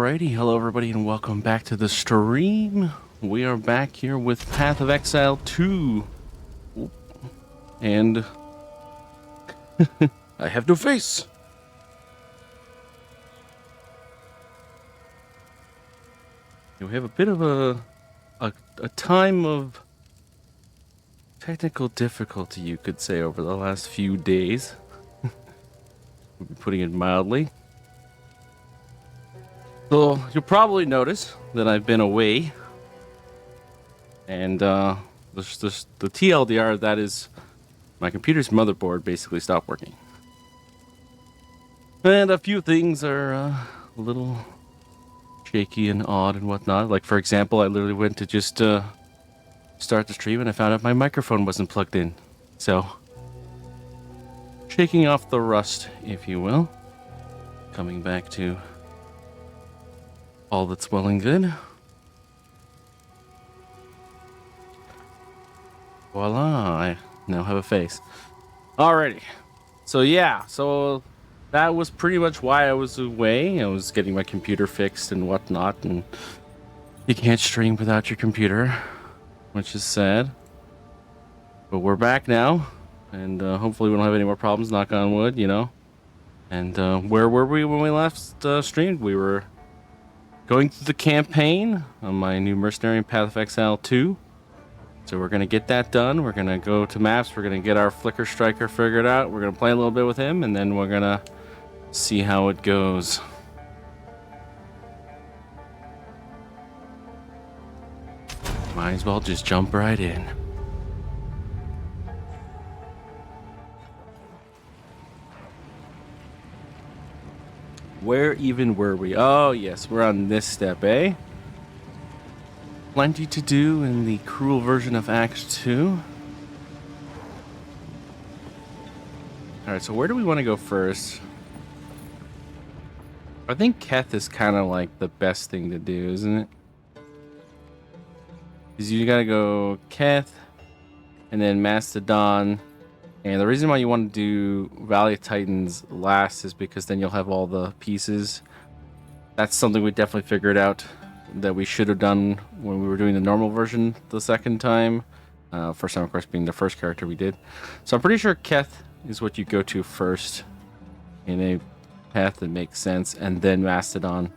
Alrighty, hello everybody and welcome back to the stream. We are back here with Path of Exile 2. And I have no face. We have a bit of a time of technical difficulty, you could say, over the last few days. Putting it mildly. So you'll probably notice that I've been away, and the TLDR, that is, my computer's motherboard basically stopped working, and a few things are a little shaky and odd and whatnot. Like, for example, I literally went to just start the stream and I found out my microphone wasn't plugged in. So, shaking off the rust, if you will. Coming back to all that's well and good. Voila, I now have a face. Alrighty. So yeah, so that was pretty much why I was away. I was getting my computer fixed and whatnot, and you can't stream without your computer, which is sad. But we're back now, and hopefully we don't have any more problems, knock on wood, you know. And where were we when we last streamed? We were going through the campaign on my new Mercenary Path of Exile 2. So we're going to get that done. We're going to go to maps. We're going to get our Flicker Striker figured out. We're going to play a little bit with him, and then we're going to see how it goes. Might as well just jump right in. Where even were we? Oh, yes, we're on this step, eh? Plenty to do in the cruel version of Act 2. Alright, so where do we want to go first? I think Keth is kind of like the best thing to do, isn't it? Because you gotta go Keth, and then Mastodon. And the reason why you want to do Valley of Titans last is because then you'll have all the pieces. That's something we definitely figured out that we should have done when we were doing the normal version the second time. First time, of course, being the first character we did. So I'm pretty sure Keth is what you go to first in a path that makes sense, and then Mastodon,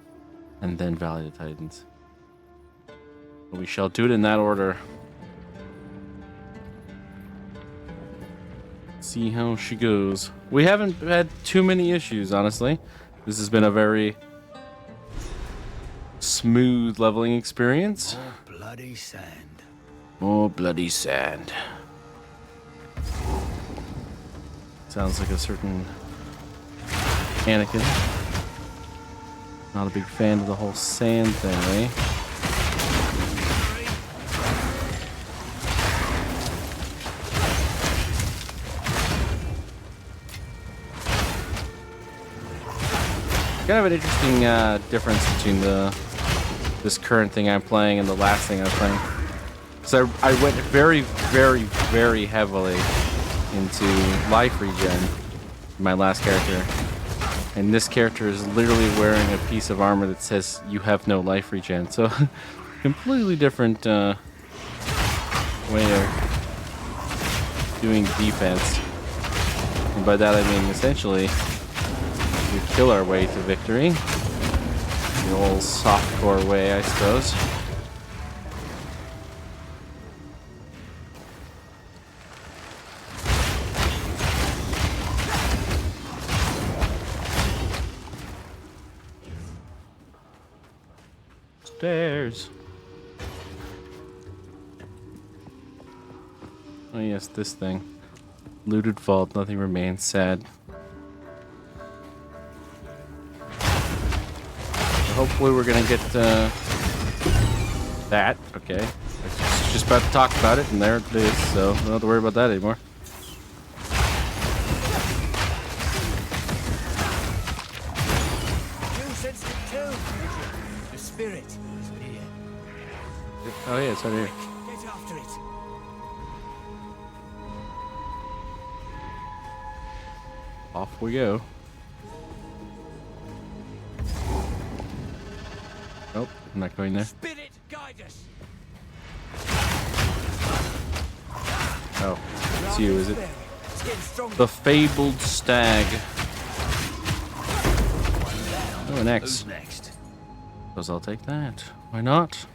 and then Valley of Titans. We shall do it in that order. See how she goes. We haven't had too many issues, honestly. This has been a very smooth leveling experience. More bloody sand. More bloody sand. Sounds like a certain Anakin. Not a big fan of the whole sand thing, eh? Kind of an interesting difference between this current thing I'm playing and the last thing I was playing. So I went very, very, very heavily into life regen, my last character. And this character is literally wearing a piece of armor that says you have no life regen. So completely different way of doing defense. And by that I mean essentially we kill our way to victory. The old softcore way, I suppose. Stairs. Oh yes, this thing. Looted vault, nothing remains. Sad. Hopefully we're gonna get that. Okay. I was just about to talk about it, and there it is, so don't have to worry about that anymore. The spirit is here. Oh yeah, it's right here. Get after it. Off we go. Nope, I'm not going there. Spirit guide us. Oh, it's you, is it? It's getting stronger. The fabled stag. Oh, an X. Who's next? Suppose I'll take that. Why not?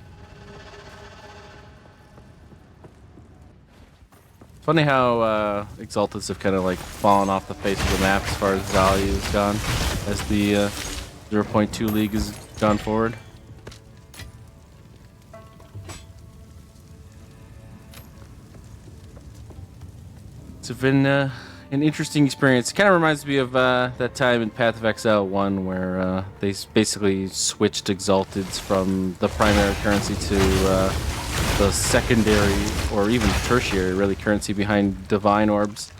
Funny how Exalteds have kind of like fallen off the face of the map as far as value has gone as the 0.2 league has gone forward. It's been an interesting experience. It kind of reminds me of that time in Path of Exile 1 where they basically switched Exalteds from the primary currency to the secondary or even tertiary really currency behind Divine Orbs.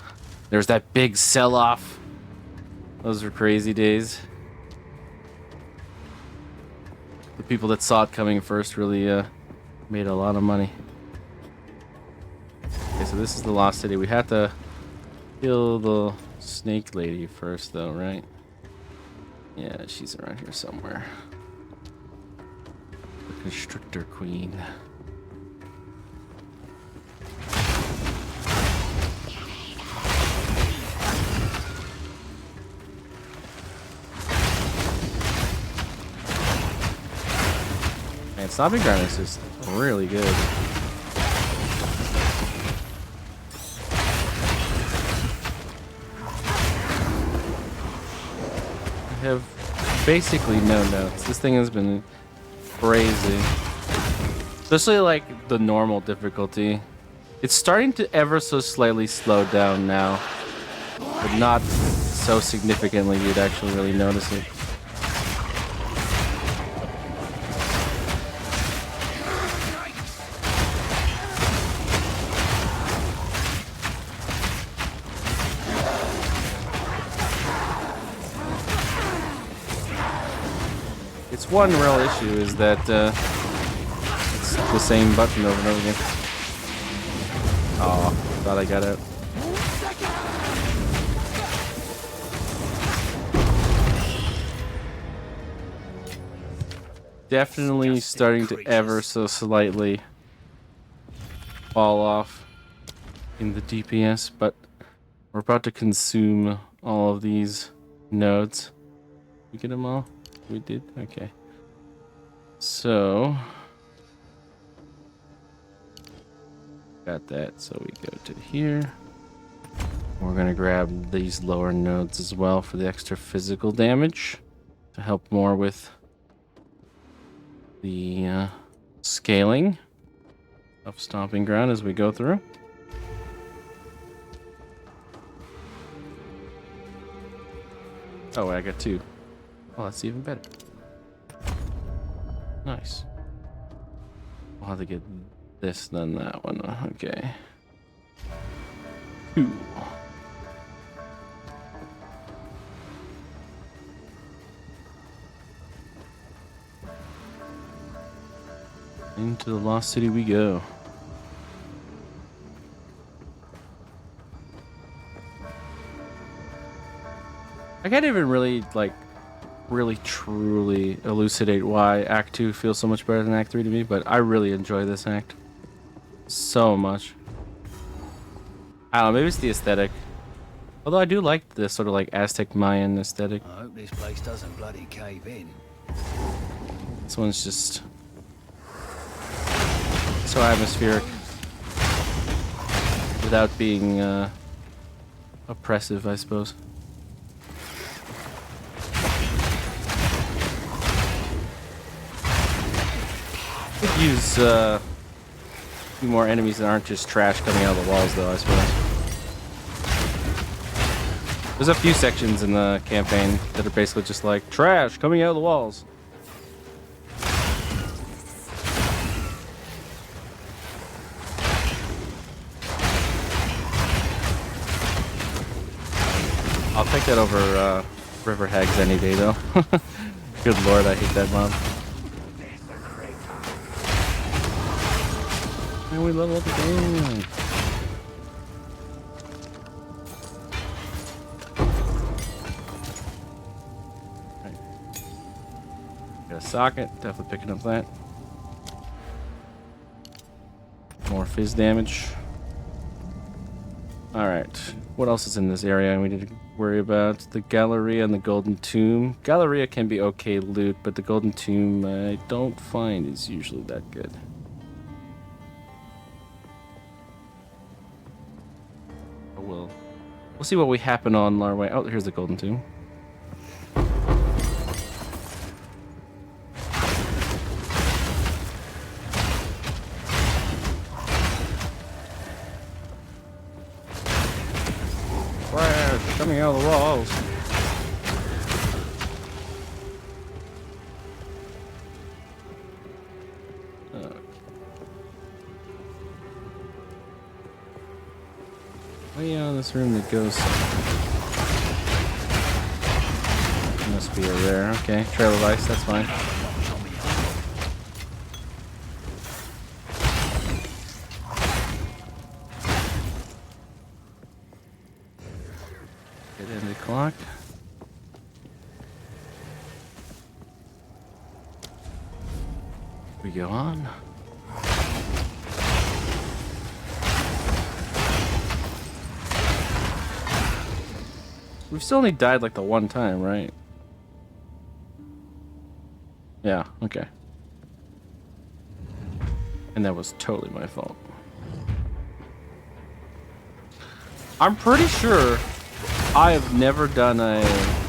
There's that big sell-off. Those were crazy days. The people that saw it coming first really made a lot of money. Okay, so this is the Lost City. We have to kill the snake lady first, though, right? Yeah, she's around here somewhere. The Constrictor Queen. Man, Stomping Ground is just really good. Have basically no notes. This thing has been crazy. Especially like the normal difficulty. It's starting to ever so slightly slow down now. But not so significantly you'd actually really notice it. It's one real issue is that it's the same button over and over again. Oh, thought I got out. Definitely starting to ever so slightly fall off in the DPS, but we're about to consume all of these nodes. We get them all? We did? Okay. So got that, so we go to here. We're gonna grab these lower nodes as well for the extra physical damage to help more with the scaling of Stomping Ground as we go through. Oh, I got two. Oh, that's even better. Nice. I'll have to get this, then that one. Okay. Two. Into the Lost City we go. I can't even really truly elucidate why Act 2 feels so much better than Act 3 to me, but I really enjoy this act so much. I don't know, maybe it's the aesthetic. Although I do like this sort of like Aztec Mayan aesthetic. I hope this place doesn't bloody cave in. This one's just so atmospheric without being oppressive, I suppose. Could use a few more enemies that aren't just trash coming out of the walls, though, I suppose. There's a few sections in the campaign that are basically just like trash coming out of the walls. I'll take that over River Hags any day, though. Good lord, I hate that mob. And we level up again. Got a socket. Definitely picking up that. More fizz damage. Alright. What else is in this area we need to worry about? The Galleria and the Golden Tomb. Galleria can be okay loot, but the Golden Tomb I don't find is usually that good. Oh, we'll see what we happen on our way. Oh, here's the Golden Tomb. Coming out of the walls. Oh yeah, this room that goes. Must be over there. Okay, trail of ice. That's fine. Get in the clock. We go on. We've still only died like the one time, right? Yeah, okay. And that was totally my fault. I'm pretty sure I have never done a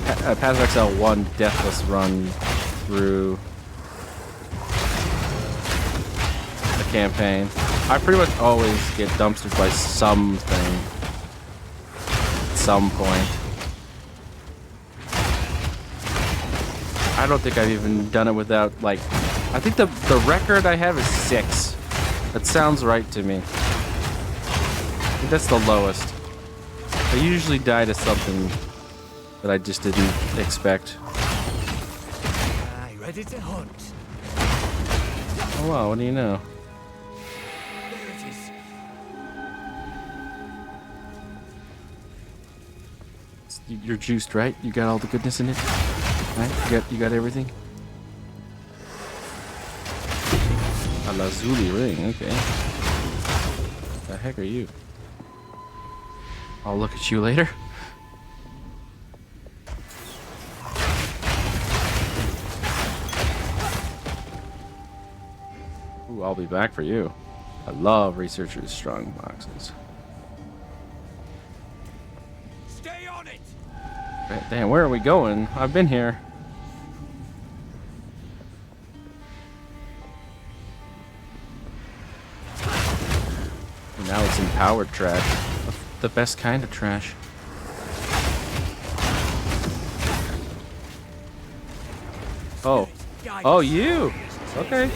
Path of Exile 1 deathless run through the campaign. I pretty much always get dumpstered by something at some point. I don't think I've even done it without, like, I think the record I have is 6. That sounds right to me. I think that's the lowest. I usually die to something that I just didn't expect. Ready to hunt. Oh wow, what do you know? There it is. You're juiced, right? You got all the goodness in it? Right? You got everything? A lazuli ring, okay. The heck are you? I'll look at you later. Ooh, I'll be back for you. I love researchers' strong boxes. Stay on it. Damn, where are we going? I've been here. Now it's empowered trash. The best kind of trash. Oh. Oh, you! Okay.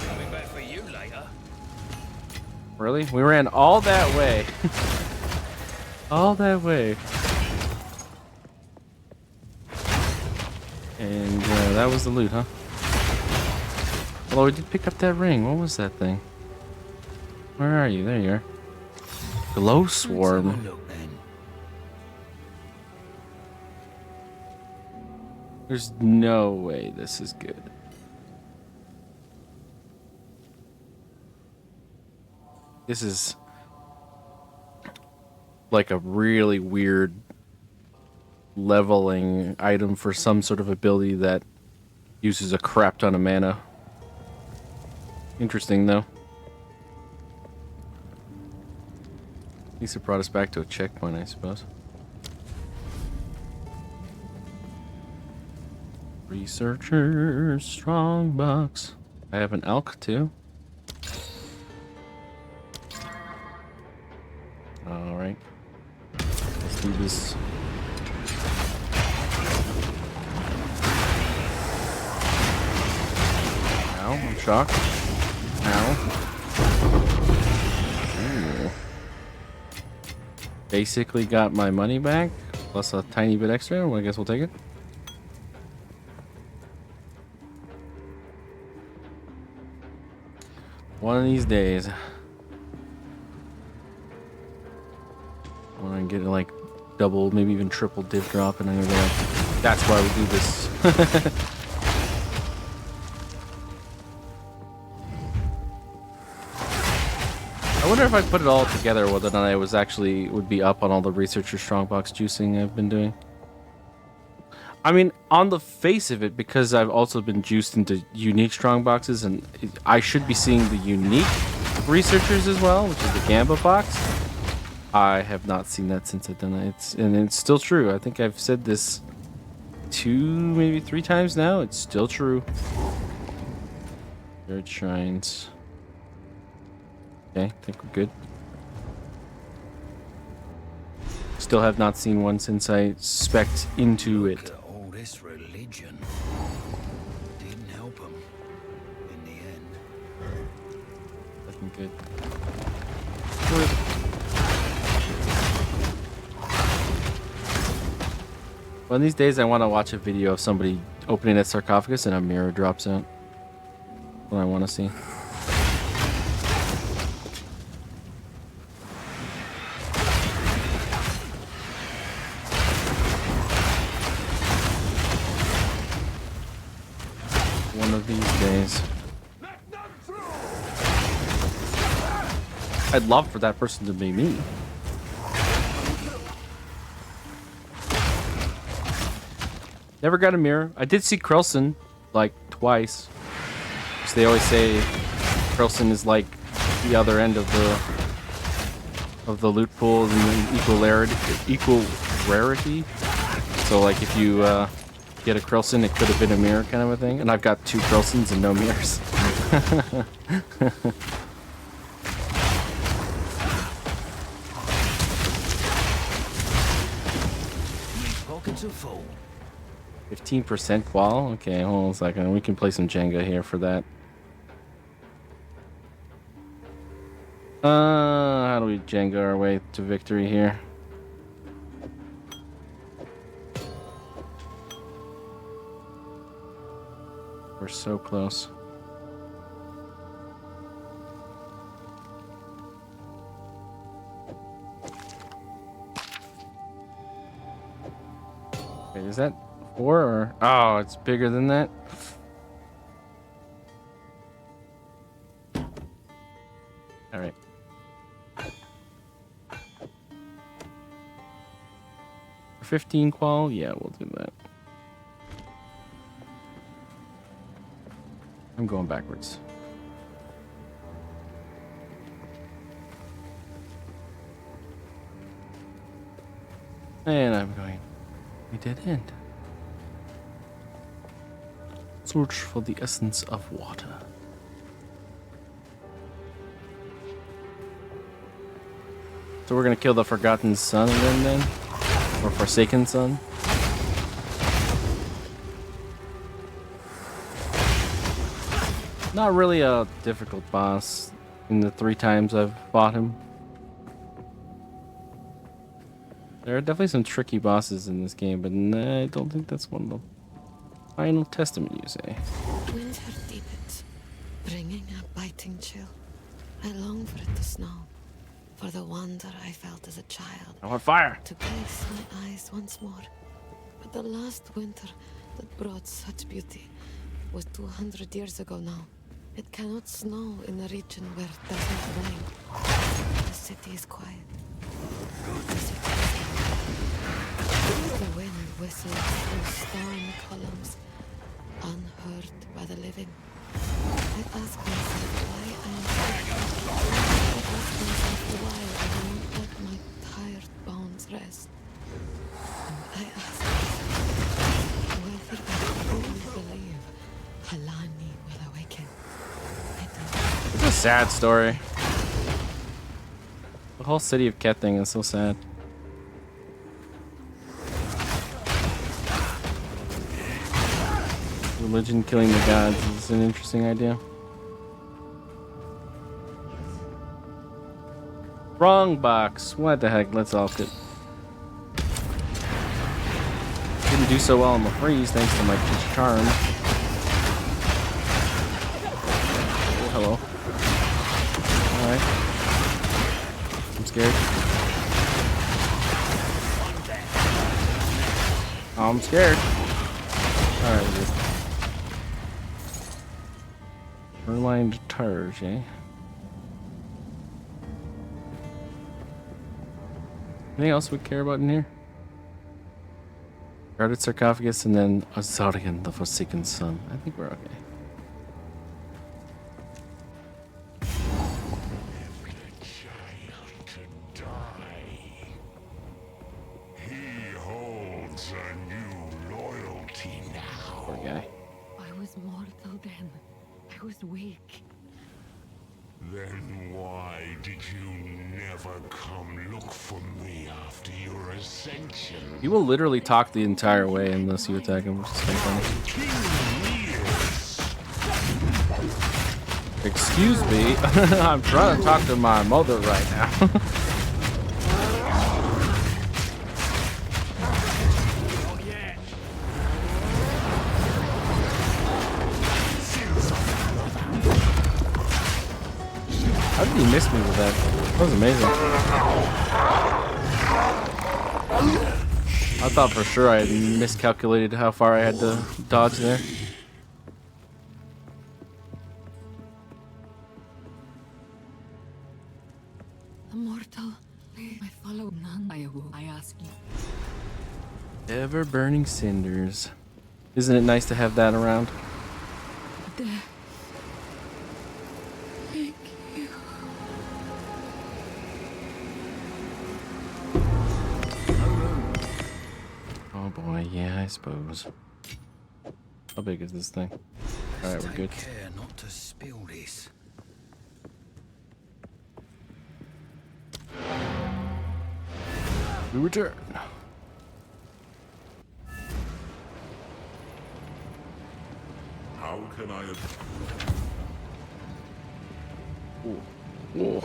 Coming back for you later. Really? We ran all that way. All that way. And that was the loot, huh? Although we did pick up that ring. What was that thing? Where are you? There you are. Glow swarm. Look then. There's no way this is good. This is like a really weird leveling item for some sort of ability that uses a crap ton of mana. Interesting though. At least it brought us back to a checkpoint, I suppose. Researchers, strong box. I have an elk too. All right. Let's do this. Ow, I'm shocked. Ow. Ooh. Basically got my money back, plus a tiny bit extra. Well, I guess we'll take it. One of these days. When I get like double, maybe even triple div drop, and I'm gonna be like, that's why we do this. I wonder if I put it all together, whether or not I would be up on all the researcher strongbox juicing I've been doing. I mean, on the face of it, because I've also been juiced into unique strongboxes, and I should be seeing the unique researchers as well, which is the Gamba box. I have not seen that since I've done it. And it's still true. I think I've said this 2, maybe 3 times now. It's still true. Third shrines. Okay, I think we're good. Still have not seen one since I spec'd into Look it. at all this religion. Didn't help him in the end. Looking good. One of these days, I want to watch a video of somebody opening that sarcophagus and a mirror drops out. What I want to see. One of these days. I'd love for that person to be me. Never got a mirror. I did see Krelson like twice. So they always say Krelson is like the other end of the loot pool and equal rarity. So like if you get a Krelson, it could have been a mirror kind of a thing. And I've got 2 Krelsons and no mirrors. Pockets are full. 15% qual? Okay, hold on a second. We can play some Jenga here for that. How do we Jenga our way to victory here? We're so close. Wait, is that 4 or? Oh, it's bigger than that. All right. For 15 qual, yeah, we'll do that. I'm going backwards. And I'm going. We did end. Search for the essence of water. So we're gonna kill the Forgotten Son again then? Or Forsaken Son? Not really a difficult boss in the 3 times I've fought him. There are definitely some tricky bosses in this game, but I don't think that's one of them. Final Testament, you say? Winter deepens, bringing a biting chill. I long for it to snow, for the wonder I felt as a child. I want fire! To place my eyes once more. But the last winter that brought such beauty was 200 years ago now. It cannot snow in a region where it doesn't rain. The city is quiet. The city is quiet. The wind whistles through stone columns, unheard by the living. I ask myself why I am so I ask myself why I won't let my tired bones rest. And I ask myself whether I truly believe Halani will awaken. I don't. It's a sad story. The whole city of Ket thing is so sad. Religion killing the gods is an interesting idea. Wrong box. What the heck? Let's off it. Didn't do so well on the freeze thanks to my charm. Oh, hello. scared. Oh, I'm scared. Alright, we're good. Fur-lined tires, eh? Anything else we care about in here? Guarded sarcophagus and then Azarian, the Forsaken Sun. I think we're okay. Mortal then. I was weak. Then why did you never come look for me after your ascension? He will literally talk the entire way unless you attack him, which is kind of funny. Excuse me, I'm trying to talk to my mother right now. How did he miss me with that? That was amazing. I thought for sure I had miscalculated how far I had to dodge there. Immortal, I follow none. I ask you. Ever burning cinders. Isn't it nice to have that around? Death. Thank you. Oh boy, yeah, I suppose. How big is this thing? Alright, we're good. Take care not to spill this. We return. How can I... Ooh.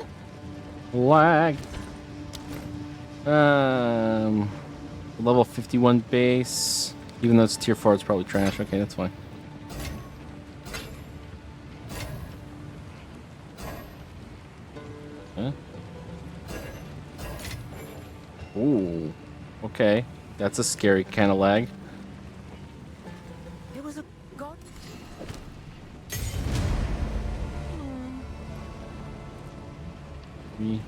Lag. Level 51 base. Even though it's tier 4, it's probably trash. Okay, that's fine. Huh? Ooh. Okay. That's a scary kind of lag. There was a god. Me.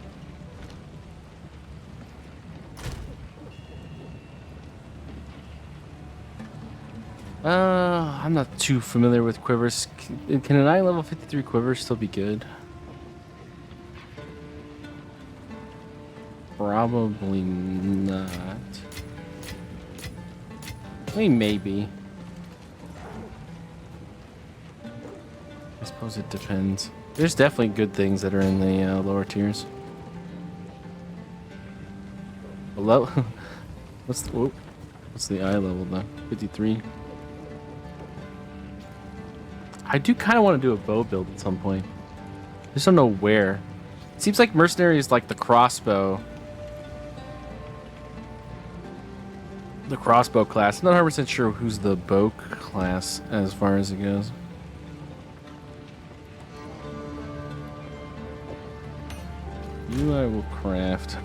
I'm not too familiar with quivers. Can an eye level 53 quiver still be good? Probably not. I mean, maybe. I suppose it depends. There's definitely good things that are in the lower tiers. Hello? What's the eye level though? 53. I do kind of want to do a bow build at some point. I just don't know where. It seems like mercenary is like the crossbow. The crossbow class. I'm not 100% sure who's the bow class as far as it goes. You I will craft.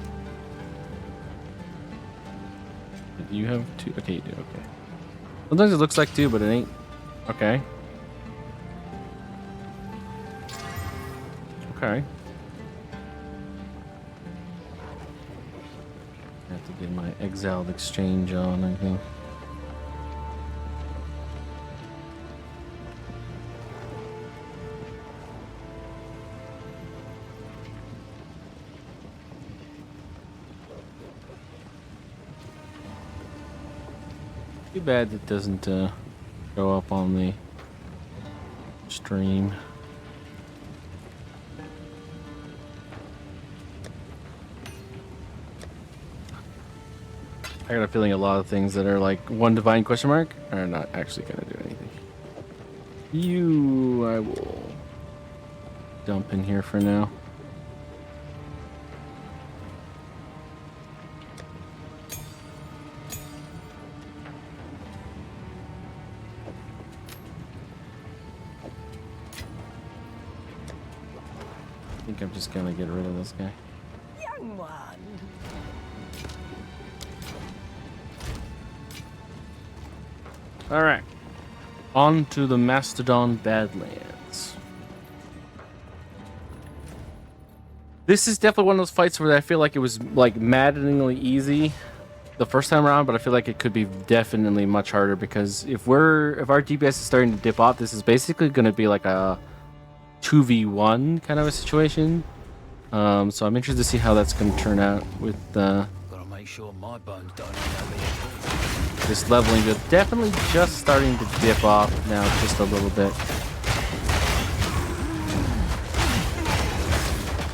Do you have two? Okay, you do. Okay. Sometimes it looks like two, but it ain't. Okay. Okay. I have to get my exiled exchange on, I think. Too bad it doesn't show up on the stream. I got a feeling a lot of things that are like one divine question mark are not actually gonna do anything. You, I will dump in here for now. I think I'm just gonna get rid of this guy. Young one, All right. On to the Mastodon Badlands. This is definitely one of those fights where I feel like it was like maddeningly easy the first time around, but I feel like it could be definitely much harder because if our DPS is starting to dip off, this is basically going to be like a 2v1 kind of a situation. So I'm interested to see how that's going to turn out with Gotta make sure my bones don't end up this leveling build. Definitely just starting to dip off now, just a little bit.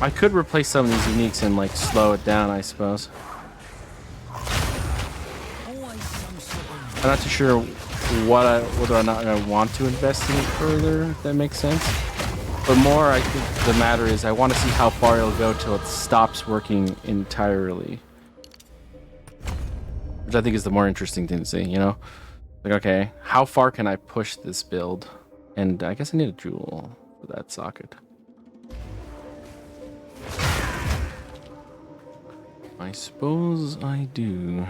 I could replace some of these uniques and like slow it down, I suppose. I'm not too sure whether or not I want to invest in it further, if that makes sense. But more, I think the matter is I want to see how far it'll go till it stops working entirely. Which I think is the more interesting thing to see, you know? Like, okay, how far can I push this build? And I guess I need a jewel for that socket. I suppose I do.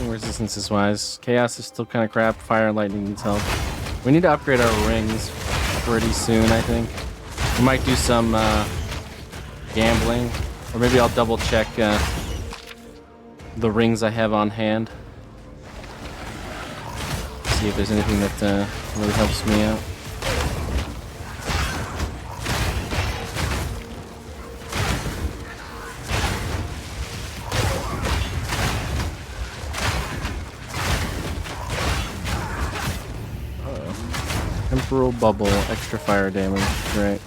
Resistances wise, chaos is still kind of crap. Fire and lightning needs help. We need to upgrade our rings pretty soon, I think. We might do some gambling, or maybe I'll double check the rings I have on hand. See if there's anything that really helps me out. Temporal bubble, extra fire damage, right.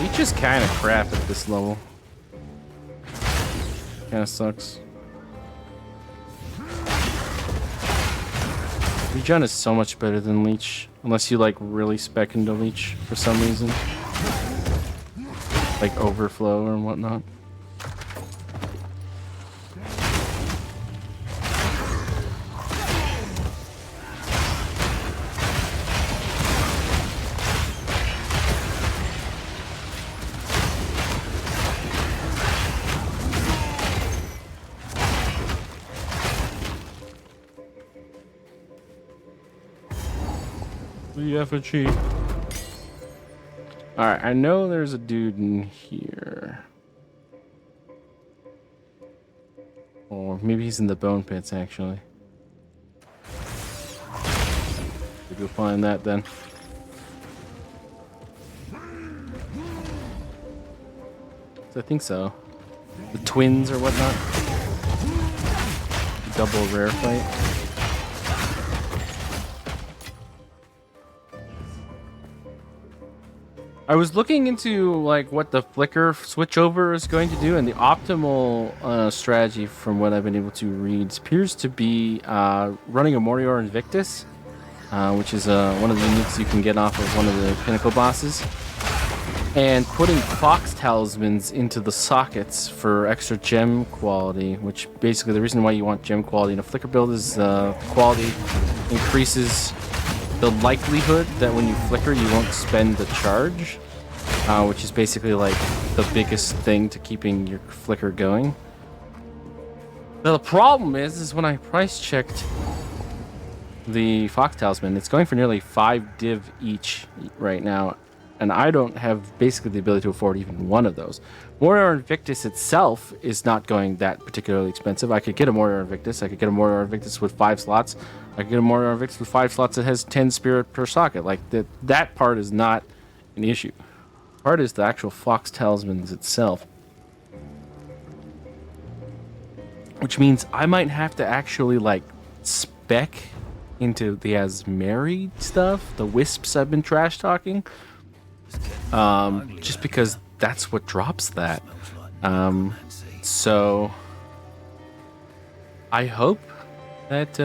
Leech is kind of crap at this level. Kind of sucks. Regen is so much better than Leech, unless you like really spec into Leech for some reason. Like overflow and whatnot. The effigy. Alright, I know there's a dude in here. Or maybe he's in the bone pits, actually. We'll go find that then. I think so. The twins or whatnot. Double rare fight. I was looking into like what the flicker switchover is going to do, and the optimal strategy from what I've been able to read appears to be running a Morior Invictus, which is one of the uniques you can get off of one of the pinnacle bosses, and putting Fox Talismans into the sockets for extra gem quality, which basically the reason why you want gem quality in a flicker build is quality increases the likelihood that when you flicker you won't spend the charge, which is basically like the biggest thing to keeping your flicker going. Now, the problem is when I price checked the Fox Talisman, it's going for nearly 5 div each right now, and I don't have basically the ability to afford even one of those. Warrior Invictus itself is not going that particularly expensive. I could get a Warrior Invictus. I could get a Warrior Invictus with 5 slots. I could get a Warrior Invictus with 5 slots that has 10 spirit per socket. Like that part is not an issue. The part is the actual Fox Talismans itself. Which means I might have to actually like spec into the Asmeri stuff, the wisps I've been trash talking. Just because that's what drops that. So I hope that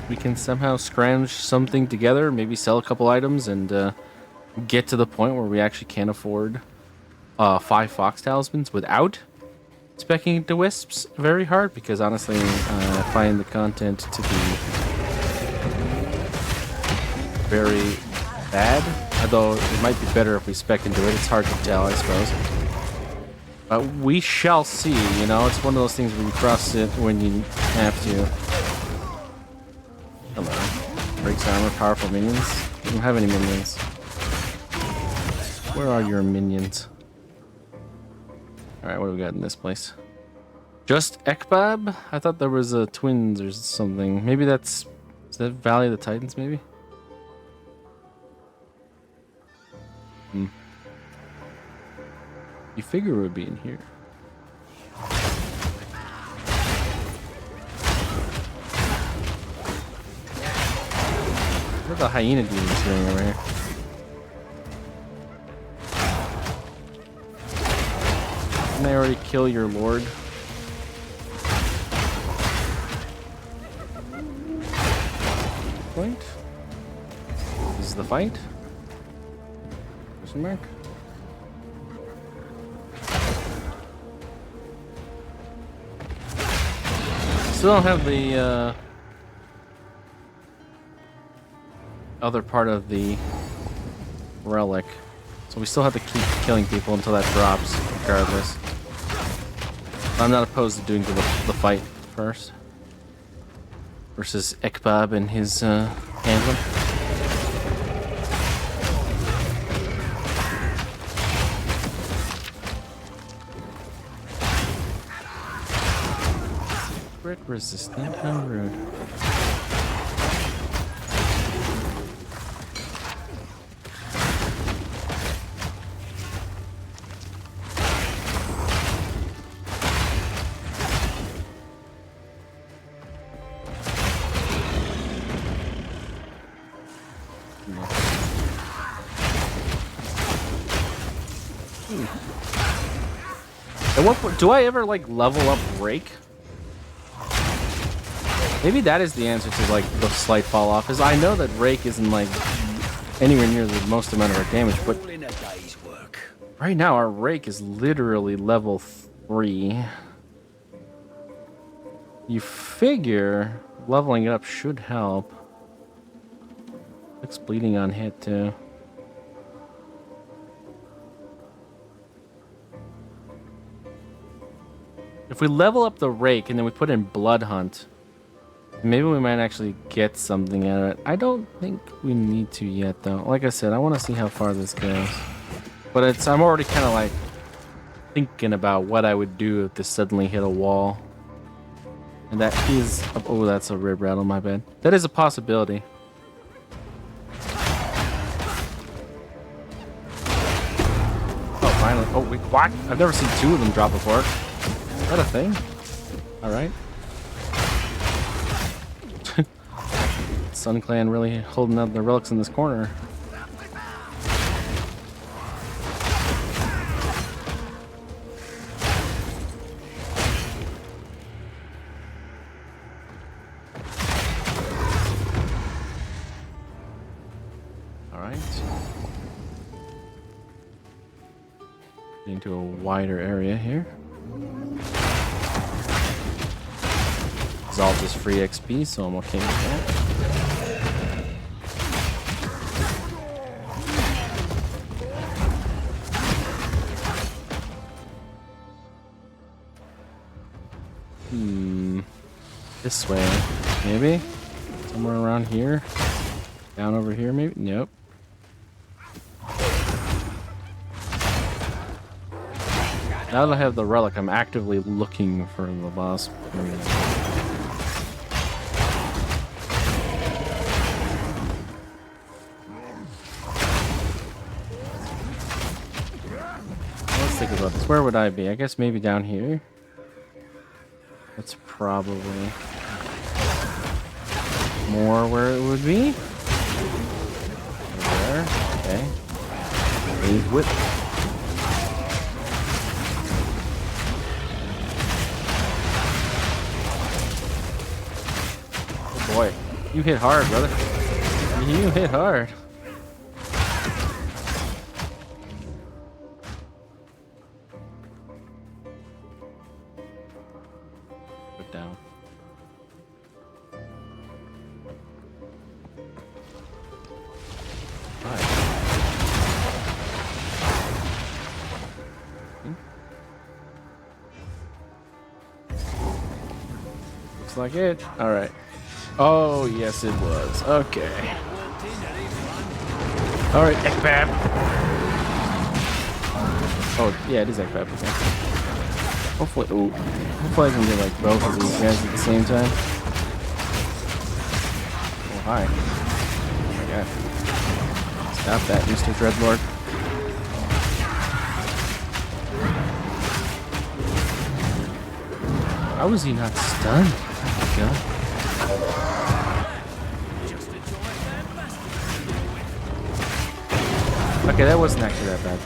we can somehow scrounge something together, maybe sell a couple items, and get to the point where we actually can afford 5 fox talismans without specking into wisps very hard, because honestly, I find the content to be very bad. Although it might be better if we spec into it. It's hard to tell, I suppose. But we shall see, you know? It's one of those things where you cross it when you have to. Hello. Breaks armor, powerful minions. We don't have any minions. Where are your minions? Alright, what do we got in this place? Just Ekbab? I thought there was twins or something. Maybe that's... Is that Valley of the Titans, maybe? You figure it would be in here. What are the hyena demons doing over here? Didn't I already kill your lord? Point? This is the fight? Question mark? Still don't have the other part of the relic, so we still have to keep killing people until that drops, regardless. I'm not opposed to doing the fight first versus Ekbab and his handler. Crit resistant, how rude. At what point, do I ever like level up Rake? Maybe that is the answer to like the slight fall off. Is I know that Rake isn't like anywhere near the most amount of our damage, but right now our Rake is literally level 3. You figure leveling it up should help. Looks bleeding on hit too. If we level up the Rake and then we put in Blood Hunt, maybe we might actually get something out of it. I don't think we need to yet, though. Like I said, I want to see how far this goes. But I'm already kind of like thinking about what I would do if this suddenly hit a wall. And that is... Oh, that's a rib rattle, my bad. That is a possibility. Oh, finally. Oh, wait, what? I've never seen 2 of them drop before. Is that a thing? Alright. Sun Clan really holding up their relics in this corner. Alright. Getting to a wider area here. Resolve is free XP, so I'm okay with that. This way, maybe? Somewhere around here? Down over here, maybe? Nope. Now that I have the relic, I'm actively looking for the boss. Let's think about this. Where would I be? I guess maybe down here. That's probably more where it would be. Over there. Okay. Leave whip. Oh boy. You hit hard, brother. You hit hard. Put down. Looks like it. All right. Oh, yes, it was. Okay. All right, Ekbab. Oh, yeah, it is Ekbab. Okay. Hopefully I can get like both of these guys at the same time. Oh, hi. Oh my god. Stop that, Mr. Dreadlord. How was he not stunned? Oh my god. Okay, that wasn't actually that bad.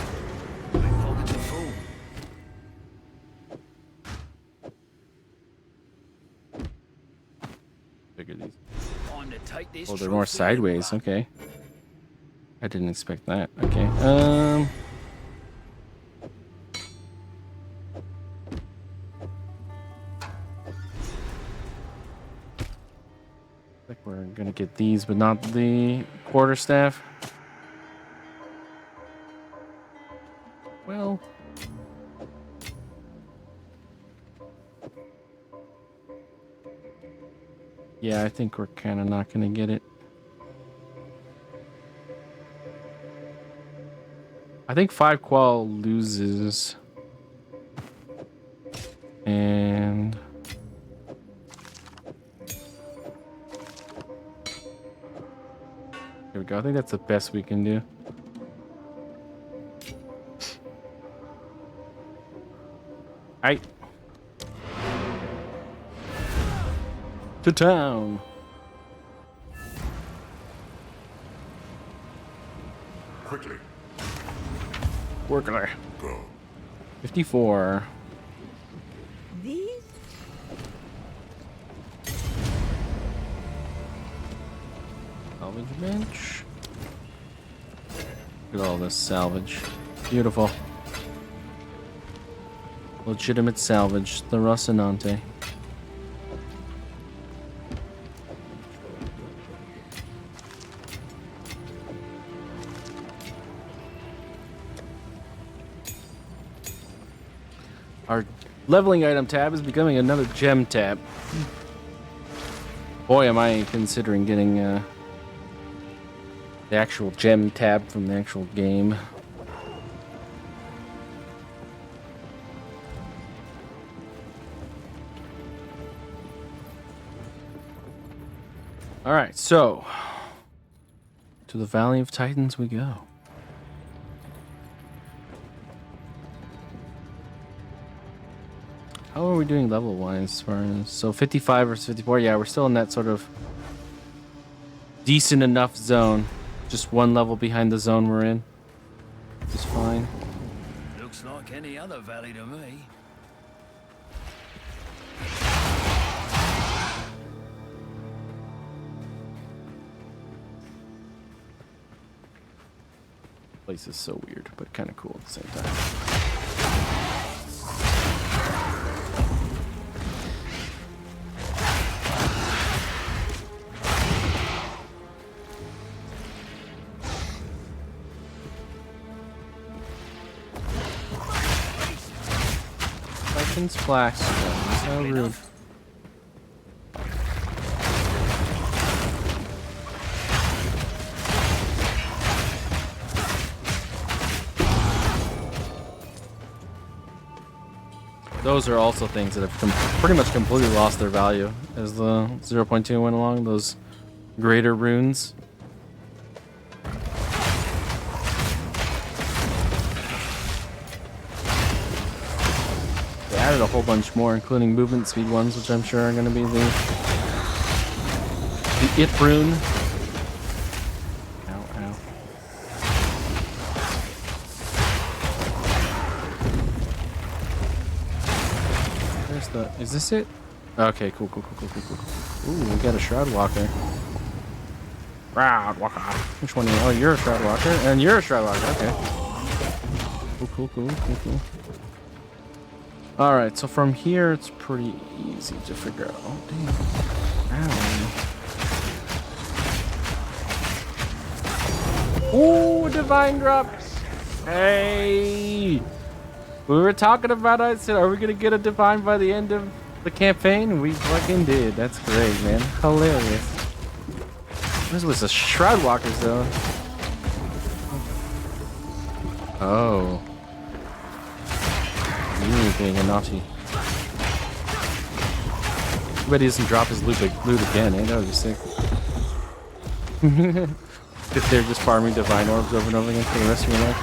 Figure these. Oh, they're more sideways. Okay. I didn't expect that. Okay. Like we're gonna get these, but not the quarterstaff. Well. Yeah, I think we're kind of not gonna get it. I think 5 qual loses. And here we go. I think that's the best we can do. Aight. To town. Quickly. Worker. Go. 54. These? Salvage bench. Look at all this salvage. Beautiful. Legitimate salvage. The Rocinante. Our leveling item tab is becoming another gem tab. Boy, am I considering getting the actual gem tab from the actual game. All right, so to the Valley of Titans we go. How are we doing level-wise as far as... So 55 versus 54, yeah, we're still in that sort of decent enough zone. Just one level behind the zone we're in. Which is fine. Looks like any other valley to me. Place is so weird, but kind of cool at the same time. Titans flax. So rude. Those are also things that have pretty much completely lost their value as the 0.2 went along. Those greater runes. They added a whole bunch more, including movement speed ones, which I'm sure are going to be the it rune. Ow, ow. Is this it? Okay, cool. Ooh, we got a Shroud Walker. Shroud Walker. Which one are you? Oh, you're a Shroud Walker, and you're a Shroud Walker. Okay. Cool. All right, so from here it's pretty easy to figure out. Oh, damn. Ow. Ooh, divine drop. Hey, we were talking about. I said, are we gonna get a divine by the end of the campaign? We fucking did. That's great, man. Hilarious. This was a Shroud Walkers though. Oh. You being a naughty. Bet he doesn't drop his loot again, eh? That would be sick. If they're just farming divine orbs over and over again for the rest of your life.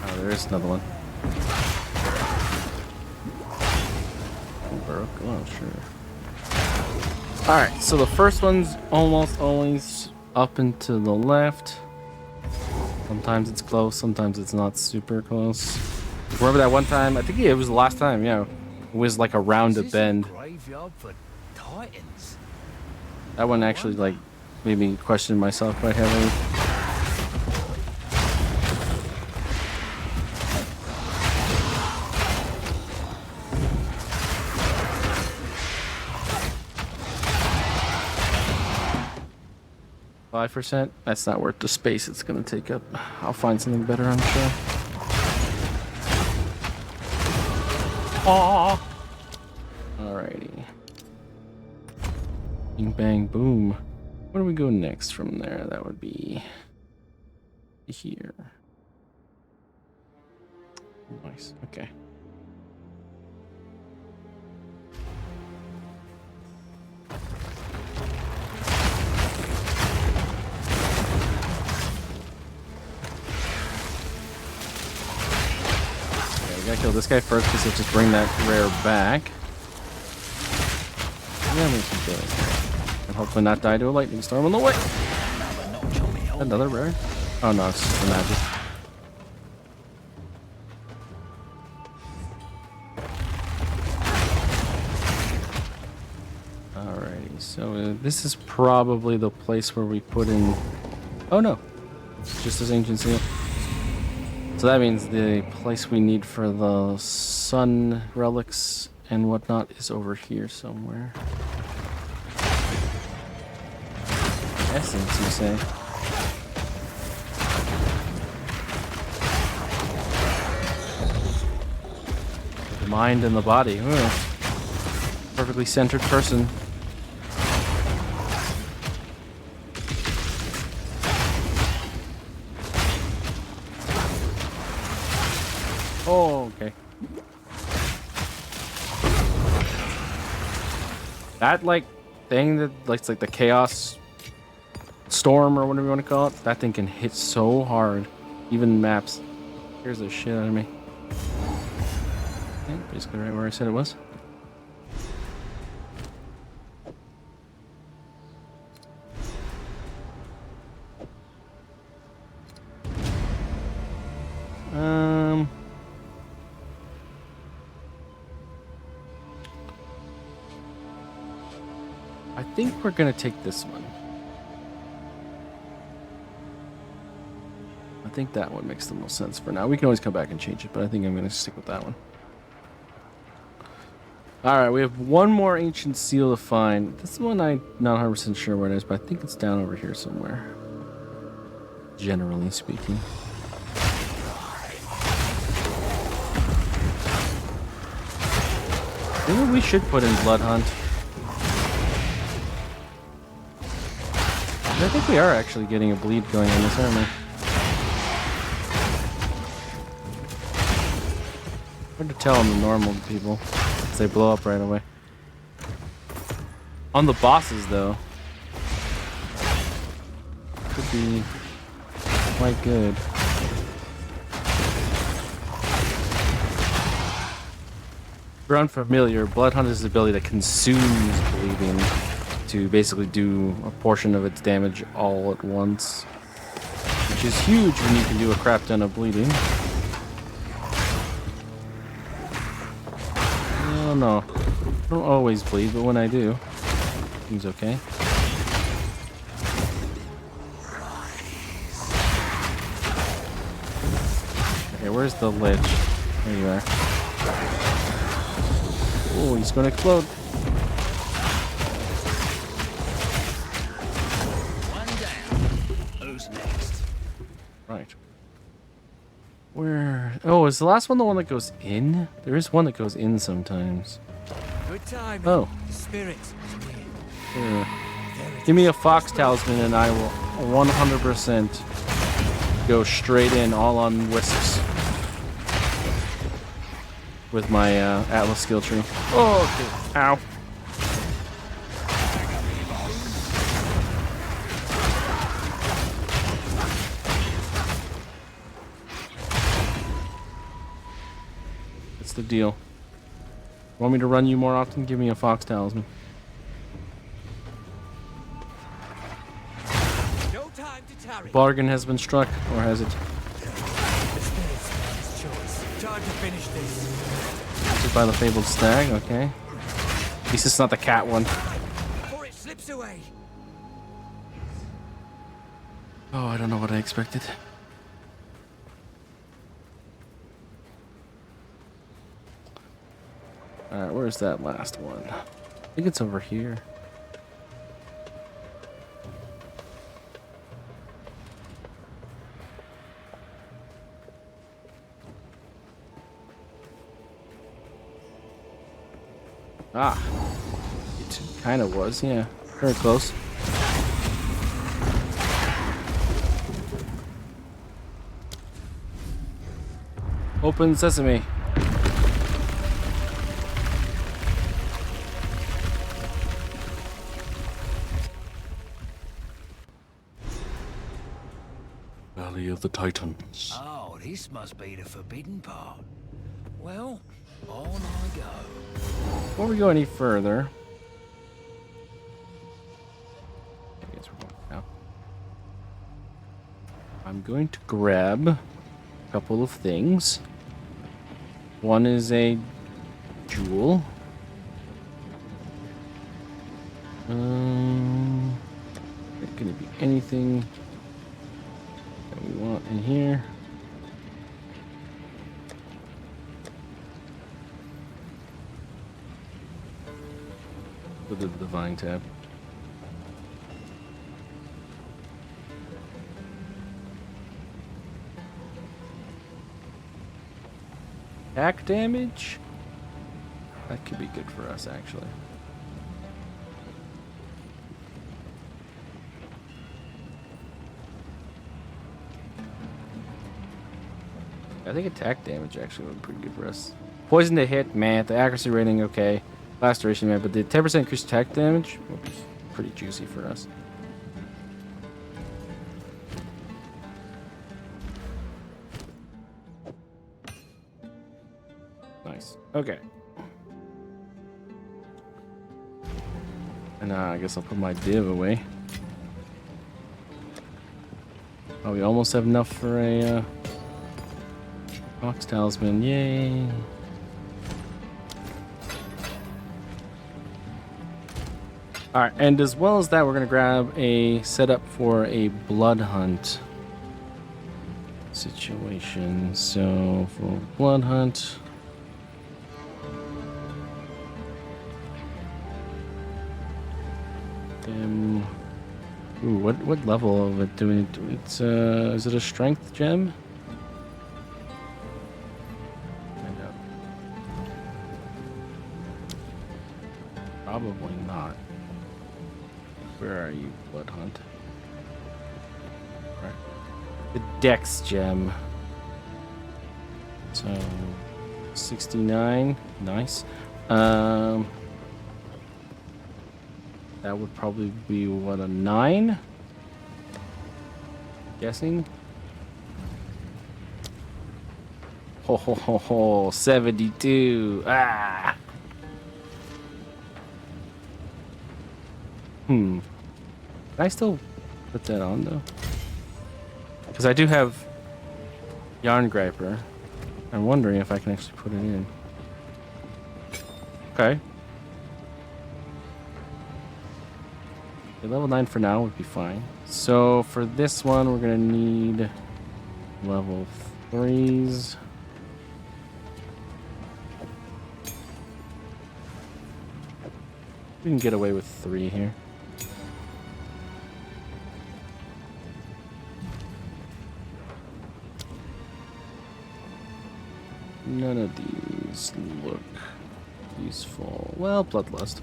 Oh, there is another one. Broke. Oh, sure. Alright, so the first one's almost always up and to the left. Sometimes it's close, sometimes it's not super close. Remember that one time? I think it was the last time, yeah. It was like around a bend. Graveyard for titans. That one actually like made me question myself quite heavily. 5%? That's not worth the space it's gonna take up. I'll find something better, I'm sure. Aww. Alrighty. Bing bang boom. Where do we go next from there? That would be here. Nice. Okay. We gotta kill this guy first because he'll just bring that rare back. Then we can kill this guy. And hopefully not die to a lightning storm on the way. Another rare? Oh no, it's just a magic. Alrighty, so this is probably the place where we put in... Oh no, it's just this ancient seal. So that means the place we need for the sun relics and whatnot is over here somewhere. Essence, you say? The mind and the body. Ooh. Perfectly centered person. Oh, okay. That like thing that like the chaos storm or whatever you want to call it, that thing can hit so hard, even maps. Scares the shit out of me. Okay, basically right where I said it was. I think we're gonna take this one. I think that one makes the most sense for now. We can always come back and change it, but I think I'm gonna stick with that one. Alright, we have one more ancient seal to find. This one I'm not 100% sure where it is, but I think it's down over here somewhere. Generally speaking. Maybe we should put in Blood Hunt. I think we are actually getting a bleed going on this, aren't we? Hard to tell on the normal people, because they blow up right away. On the bosses, though, could be quite good. If you're unfamiliar, Blood Hunt is the ability that consumes bleeding to basically do a portion of its damage all at once, which is huge when you can do a crap ton of bleeding. know. I don't always bleed, but when I do, seems okay. Okay, where's the lich? There you are. Oh, he's gonna explode. One down. Who's next? Right. Where? Oh, is the last one the one that goes in? There is one that goes in sometimes. Good time. Oh. The spirit is near. Here. Give me a fox talisman and I will 100% go straight in, all on wisps. With my Atlas skill tree. Oh, okay. Ow. That's the deal. Want me to run you more often? Give me a fox talisman. No time to tarry. Bargain has been struck, or has it? The spirit's made his choice. Time to finish this. Captured by the fabled stag, okay. At least it's not the cat one. Before it slips away. Oh, I don't know what I expected. Alright, where's that last one? I think it's over here. Ah. It kind of was, yeah. Very close. Open sesame. Valley of the Titans. Oh, this must be the forbidden part. Well, on I go. Before we go any further, I guess we're going now. I'm going to grab a couple of things. One is a jewel. It could be anything that we want in here. With the divine tab. Attack damage? That could be good for us, actually. I think attack damage actually would be pretty good for us. Poison to hit, man. The accuracy rating, okay. Last duration, man. But the 10% increased attack damage would be pretty juicy for us. Nice. Okay. And I guess I'll put my div away. Oh, we almost have enough for a Fox Talisman. Yay. Alright, and as well as that, we're going to grab a setup for a blood hunt situation. So, for blood hunt... Ooh, what level of it do we do? It's is it a strength gem? Find out. Probably not. Where are you, Blood Hunt? Right. The Dex gem. So 69. Nice. That would probably be, what, a 9? Guessing? Ho ho ho ho, 72. Ah! Can I still put that on, though? Because I do have Yarn Griper. I'm wondering if I can actually put it in. Okay. Okay, level 9 for now would be fine. So for this one, we're gonna need level 3s. We can get away with 3 here. None of these look useful. Well, Bloodlust.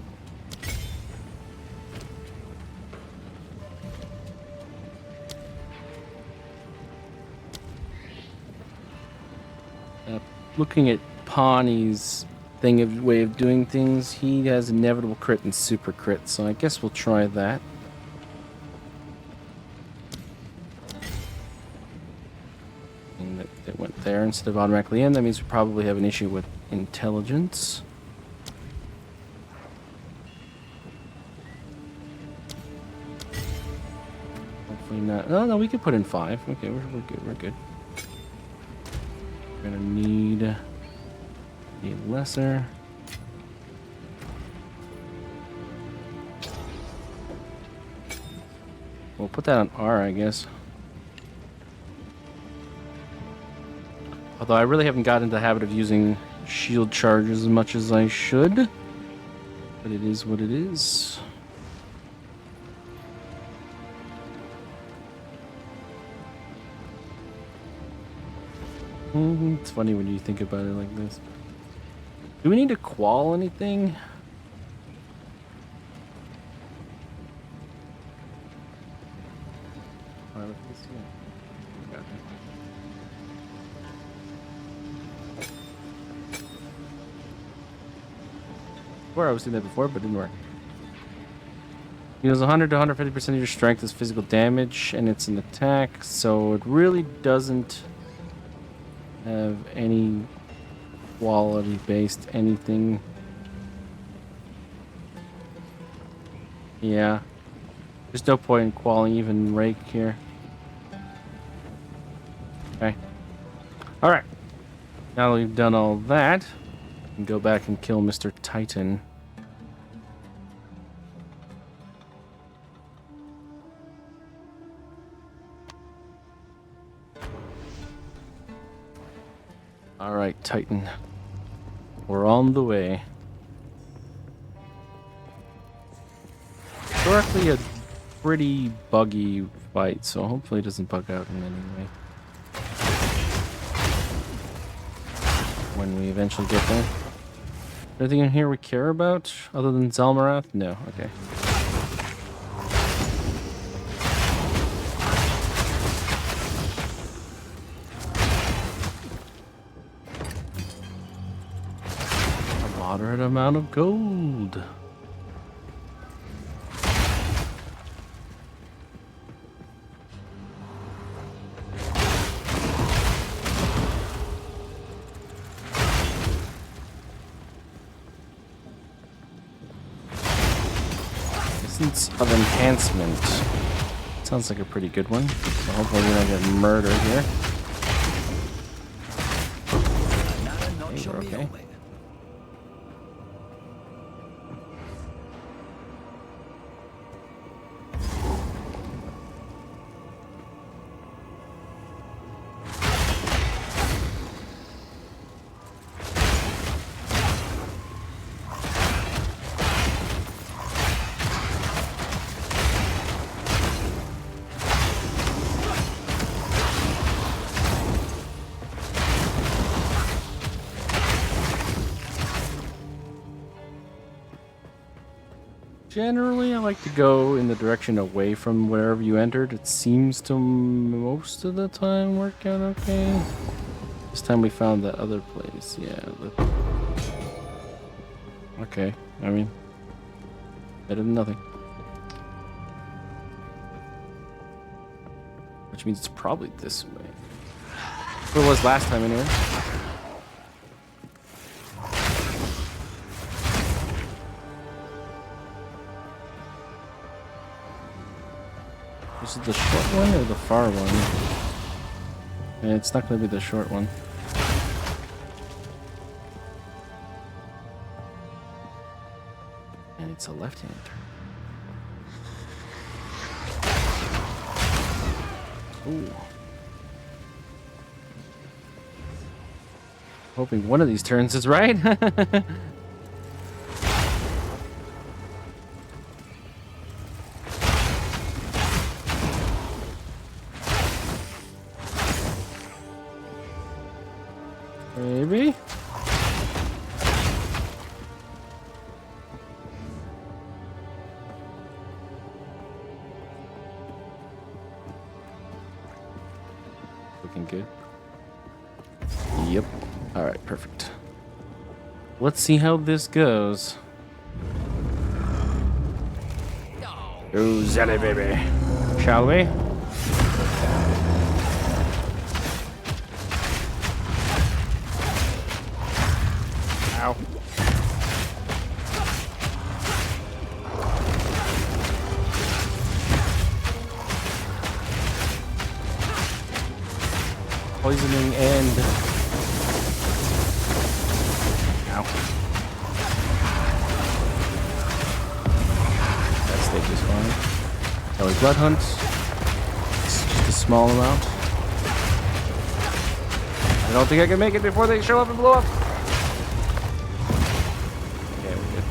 Looking at Pawnee's way of doing things, he has inevitable crit and super crit, so I guess we'll try that. And that went there instead of automatically in. That means we probably have an issue with intelligence. Hopefully not. Oh no, we could put in 5. Okay, we're good. We're good. We're gonna need a lesser. We'll put that on R, I guess. Although I really haven't gotten into the habit of using shield charges as much as I should. But it is what it is. It's funny when you think about it like this. Do we need to qual anything? Alright, let's see. Got it. Before I was doing that before, but it didn't work. Deals 100 to 150% of your strength as physical damage, and it's an attack, so it really doesn't have any quality-based anything. Yeah. There's no point in qualling even Rake here. Okay. Alright. Now that we've done all that, we can go back and kill Mr. Titan. Alright, Titan. We're on the way. Historically a pretty buggy fight, so hopefully it doesn't bug out in any way. When we eventually get there. Anything in here we care about other than Zelmarath? No, okay. Moderate amount of gold. Essence of enhancement. Sounds like a pretty good one. So hopefully we don't get murdered here. Okay, we're okay. Generally, I like to go in the direction away from wherever you entered. It seems to most of the time work out okay. This time we found that other place. Yeah. Okay. I mean, better than nothing. Which means it's probably this way. Where it was last time anyway. Is it the short one or the far one? Yeah, it's not going to be the short one. And it's a left-hand turn. Ooh. Hoping one of these turns is right. Maybe. Looking good. Yep. All right, perfect. Let's see how this goes. Go Zelly, baby. Shall we? Ow. Poisoning and... Ow. That stage is fine. That was Blood Hunt. It's just a small amount. I don't think I can make it before they show up and blow up. Okay, we're good.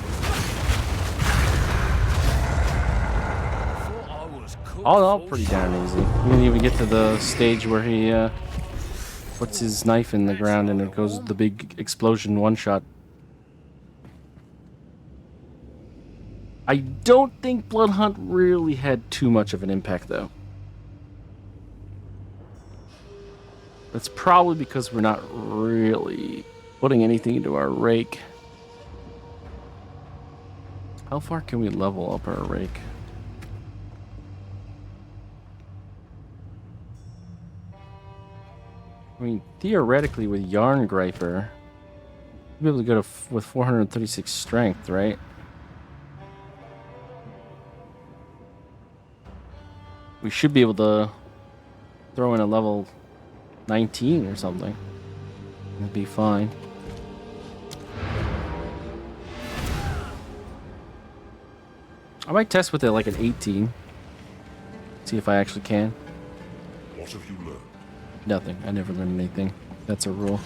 All in all, pretty darn easy. We didn't even get to the stage where he puts his knife in the ground and it goes the big explosion one-shot. I don't think Blood Hunt really had too much of an impact, though. That's probably because we're not really putting anything into our rake. How far can we level up our rake? I mean, theoretically, with Yarn Griper, we'll be able to go to with 436 strength, right? We should be able to throw in a level 19 or something. It'd be fine. I might test with it like an 18. See if I actually can. What have you learned? Nothing. I never learned anything. That's a rule.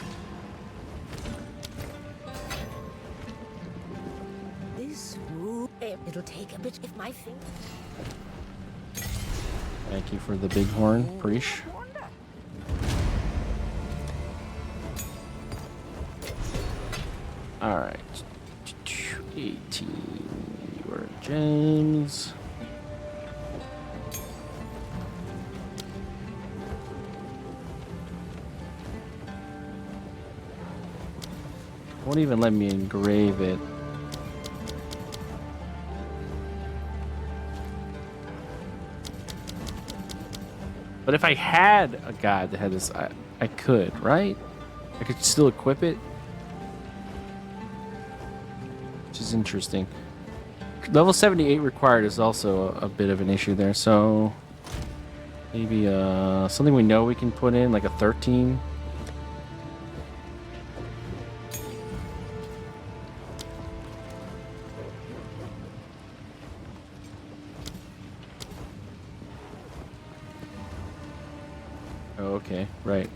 This rule, it'll take a bit if my finger. Thank you for the bighorn, Preesh. Alright. 18. You are James. Won't even let me engrave it. But if I had a god that had this, I could, right? I could still equip it. Which is interesting. Level 78 required is also a bit of an issue there, so maybe something we know we can put in, like a 13. Oh, okay, right.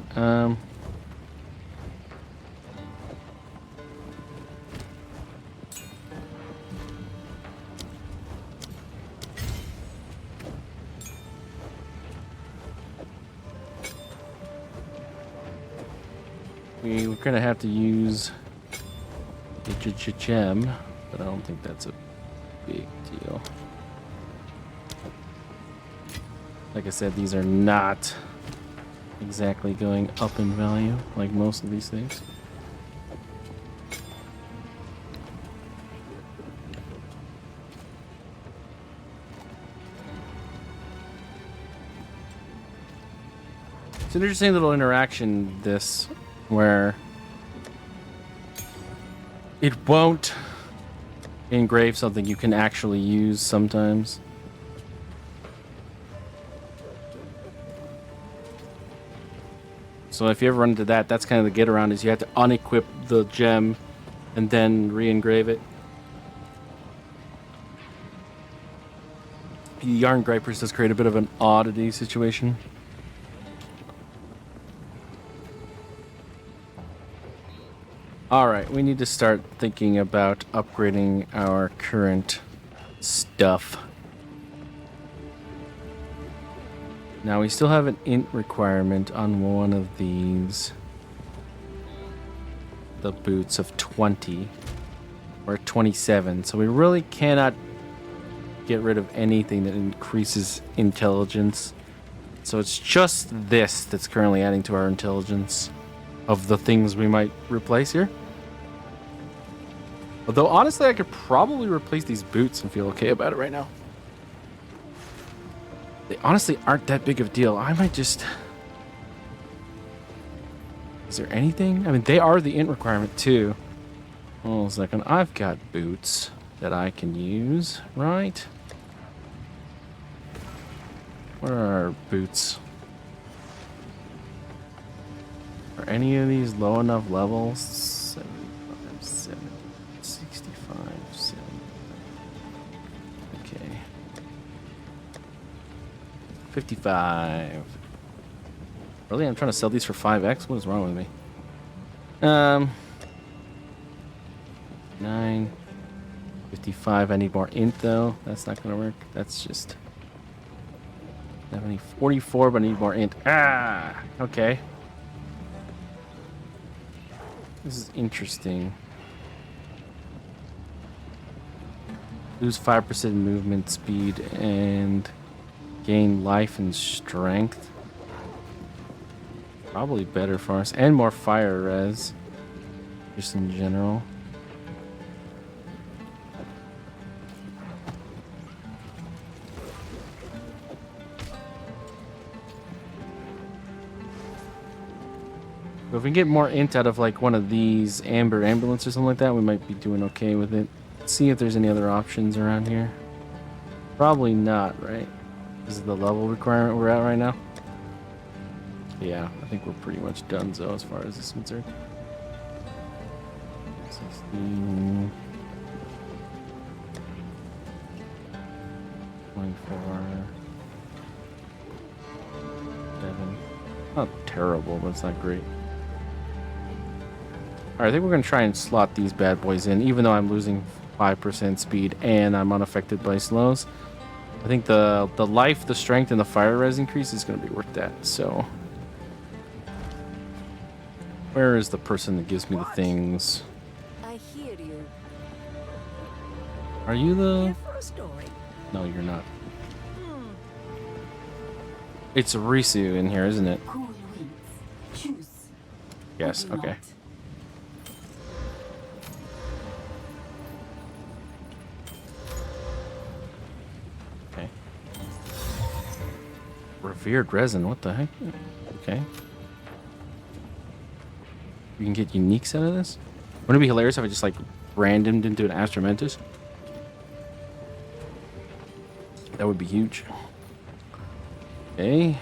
We're gonna have to use a gem, but I don't think that's a big deal. Like I said, these are not exactly going up in value like most of these things. It's an interesting little interaction, this, where it won't engrave something you can actually use sometimes. So if you ever run into that, that's kind of the get around, is you have to unequip the gem and then re-engrave it. Yarn Gripers does create a bit of an oddity situation. Alright, we need to start thinking about upgrading our current stuff. Now, we still have an int requirement on one of these. The boots of 20. Or 27. So we really cannot get rid of anything that increases intelligence. So it's just this that's currently adding to our intelligence of the things we might replace here. Although, honestly, I could probably replace these boots and feel okay about it right now. They honestly aren't that big of a deal. I might just... Is there anything? I mean, they are the int requirement, too. Hold on a second. I've got boots that I can use, right? Where are our boots? Are any of these low enough levels? 75, 70, 65, 70. Okay. 55. Really? I'm trying to sell these for 5x? What is wrong with me? 9. 55. I need more int, though. That's not going to work. That's just... 70, 44, but I need more int. Ah! Okay. This is interesting. Lose 5% movement speed and gain life and strength. Probably better for us. And more fire res. Just in general. If we get more int out of like one of these amber ambulance or something like that, we might be doing okay with it. Let's see if there's any other options around here. Probably not, right? This is the level requirement we're at right now. Yeah, I think we're pretty much done so as far as this is concerned. 16, 24, 7. Not terrible, but it's not great. Alright, I think we're going to try and slot these bad boys in, even though I'm losing 5% speed and I'm unaffected by slows. I think the life, the strength, and the fire res increase is going to be worth that, so... Where is the person that gives me the things? I hear you. Are you the... Here for a story. No, you're not. It's Risu in here, isn't it? Cool winds. Choose. Yes, Or do okay. not. Okay. Revered resin, what the heck? Okay. We can get uniques out of this? Wouldn't it be hilarious if I just like randomed into an Astromentus? That would be huge. Okay.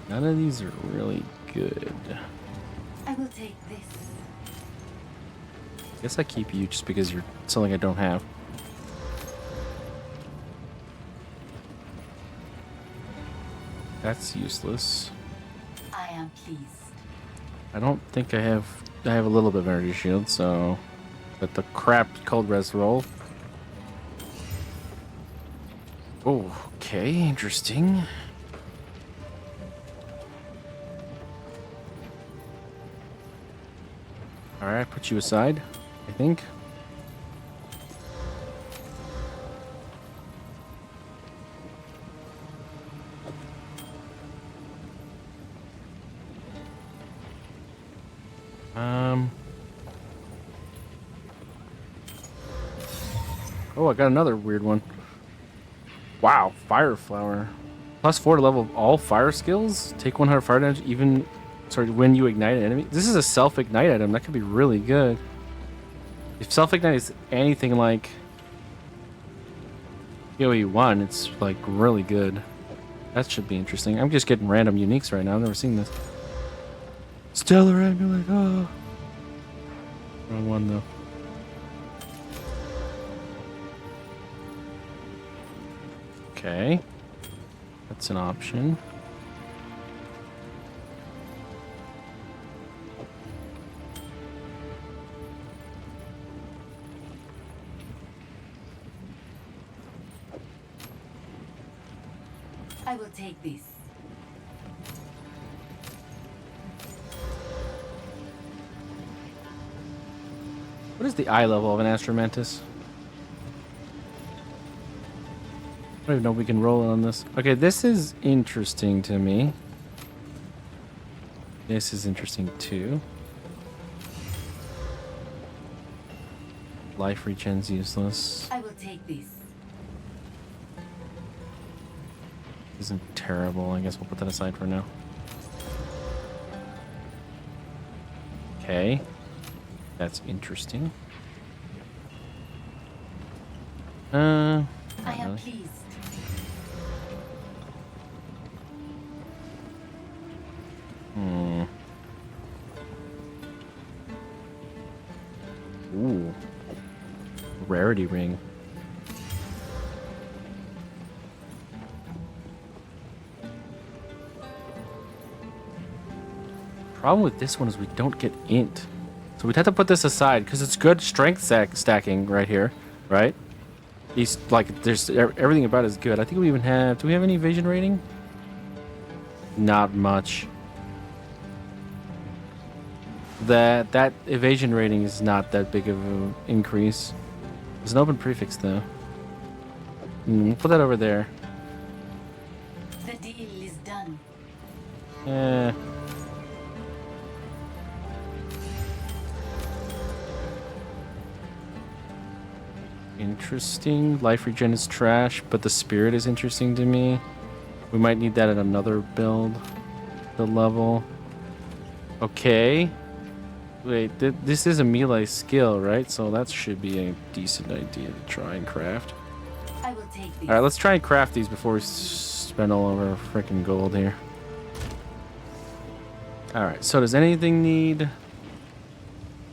None of these are really good. I will take this. Guess I keep you just because you're something I don't have. That's useless. I am pleased. I don't think I have a little bit of energy shield, so got the crap cold res roll. Oh, okay, interesting. Alright, put you aside, I think. Oh, I got another weird one. Wow, fire flower. +4 to level of all fire skills. Take 100 fire damage even when you ignite an enemy. This is a self-ignite item. That could be really good. If self-ignite is anything like PoE1, it's like really good. That should be interesting. I'm just getting random uniques right now. I've never seen this. Stellar Amulet. Oh. Wrong one though. Okay. That's an option. I will take this. What is the eye level of an Astromantis? I don't even know if we can roll it on this. Okay, this is interesting to me. This is interesting too. Life regen's useless. I will take this. Isn't terrible. I guess we'll put that aside for now. Okay. That's interesting. I not am really. pleased. Ooh. Rarity ring. Problem with this one is we don't get int. So we'd have to put this aside because it's good strength stacking right here, right? These, like, there's everything about it is good. I think we even have, do we have any evasion rating? Not much. That evasion rating is not that big of an increase. There's an open prefix though. We'll put that over there. The deal is done. Interesting. Life regen is trash, but the spirit is interesting to me. We might need that at another build. The level. Okay. Wait, this is a melee skill, right? So that should be a decent idea to try and craft. I will take this. Alright, let's try and craft these before we spend all of our freaking gold here. Alright, so does anything need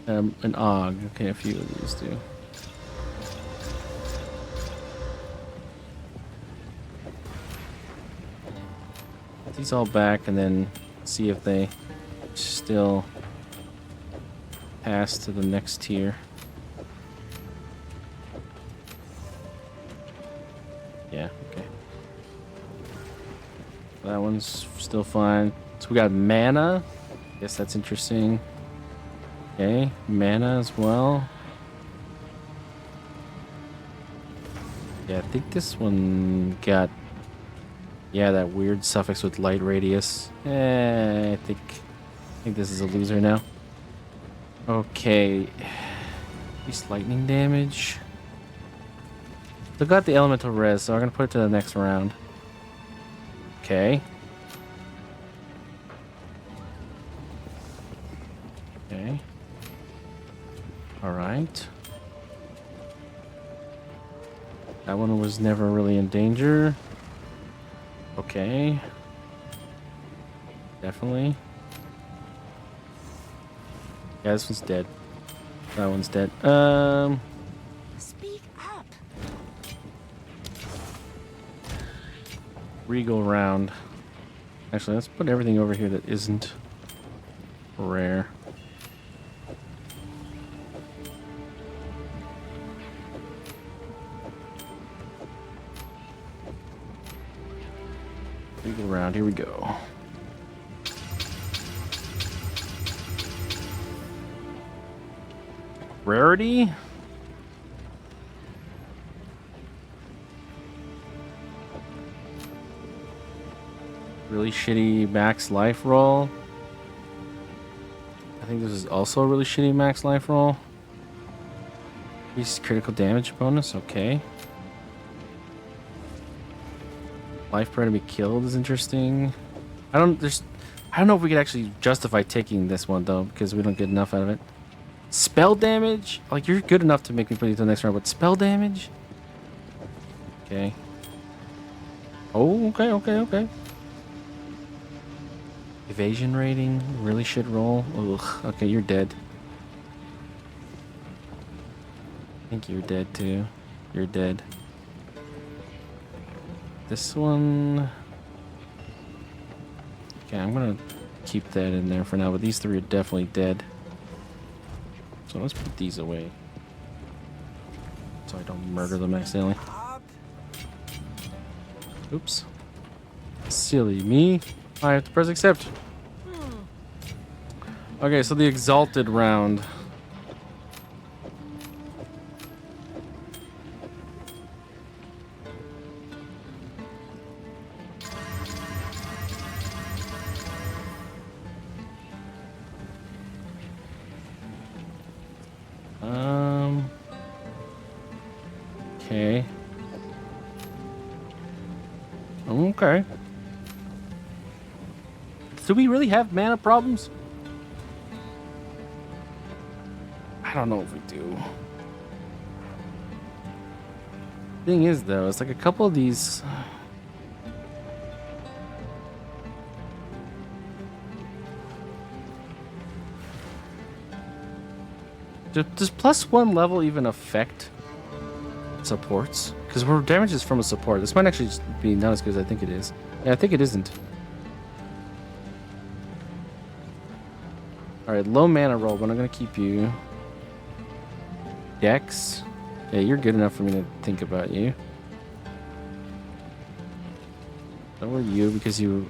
an AUG? Okay, a few of these do. Put these all back and then see if they still pass to the next tier. Yeah, okay. That one's still fine. So we got mana. Guess that's interesting. Okay, mana as well. Yeah, I think this one got, yeah, that weird suffix with light radius. I think this is a loser now. Okay. Increased lightning damage. Still got the elemental res, so I'm gonna put it to the next round. Okay. Okay. Alright. That one was never really in danger. Okay. Definitely. Yeah, this one's dead. That one's dead. Speak up. Regal round. Actually, let's put everything over here that isn't rare. Regal round, here we go. Rarity? Really shitty max life roll. I think this is also a really shitty max life roll. Increased critical damage bonus, okay. Life prayer to be killed is interesting. I don't know if we could actually justify taking this one though, because we don't get enough out of it. Spell damage? Like, you're good enough to make me put you to the next round, but spell damage? Okay. Oh, okay. Evasion rating? Really shit roll? Ugh. Okay, you're dead. think you're dead too. You're dead. This one... Okay, I'm gonna keep that in there for now, but these three are definitely dead. So let's put these away. So I don't murder them accidentally. Oops. Silly me. I have to press accept. Okay, so the exalted round. Okay. Okay. Do we really have mana problems? I don't know if we do. Thing is, though, it's like a couple of these. Does +1 level even affect supports? Because we're damages from a support. This might actually just be not as good as I think it is. Yeah, I think it isn't. Alright, low mana roll, but I'm going to keep you. Dex. Yeah, you're good enough for me to think about you. So are you, because you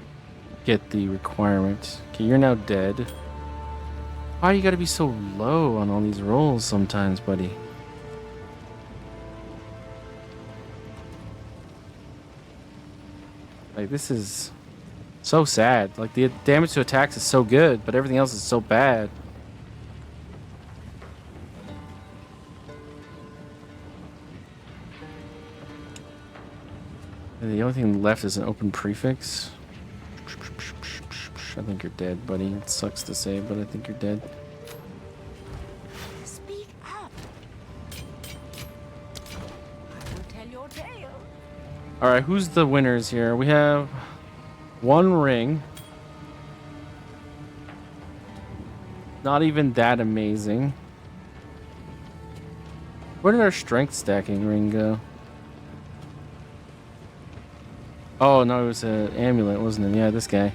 get the requirement. Okay, you're now dead. Why you gotta be so low on all these rolls sometimes, buddy? Like, this is so sad. Like, the damage to attacks is so good, but everything else is so bad. And the only thing left is an open prefix. I think you're dead, buddy. It sucks to say, but I think you're dead. Speak up. I will tell your tale. Alright, who's the winners here? We have one ring. Not even that amazing. Where did our strength stacking ring go? Oh, no, it was an amulet, wasn't it? Yeah, this guy.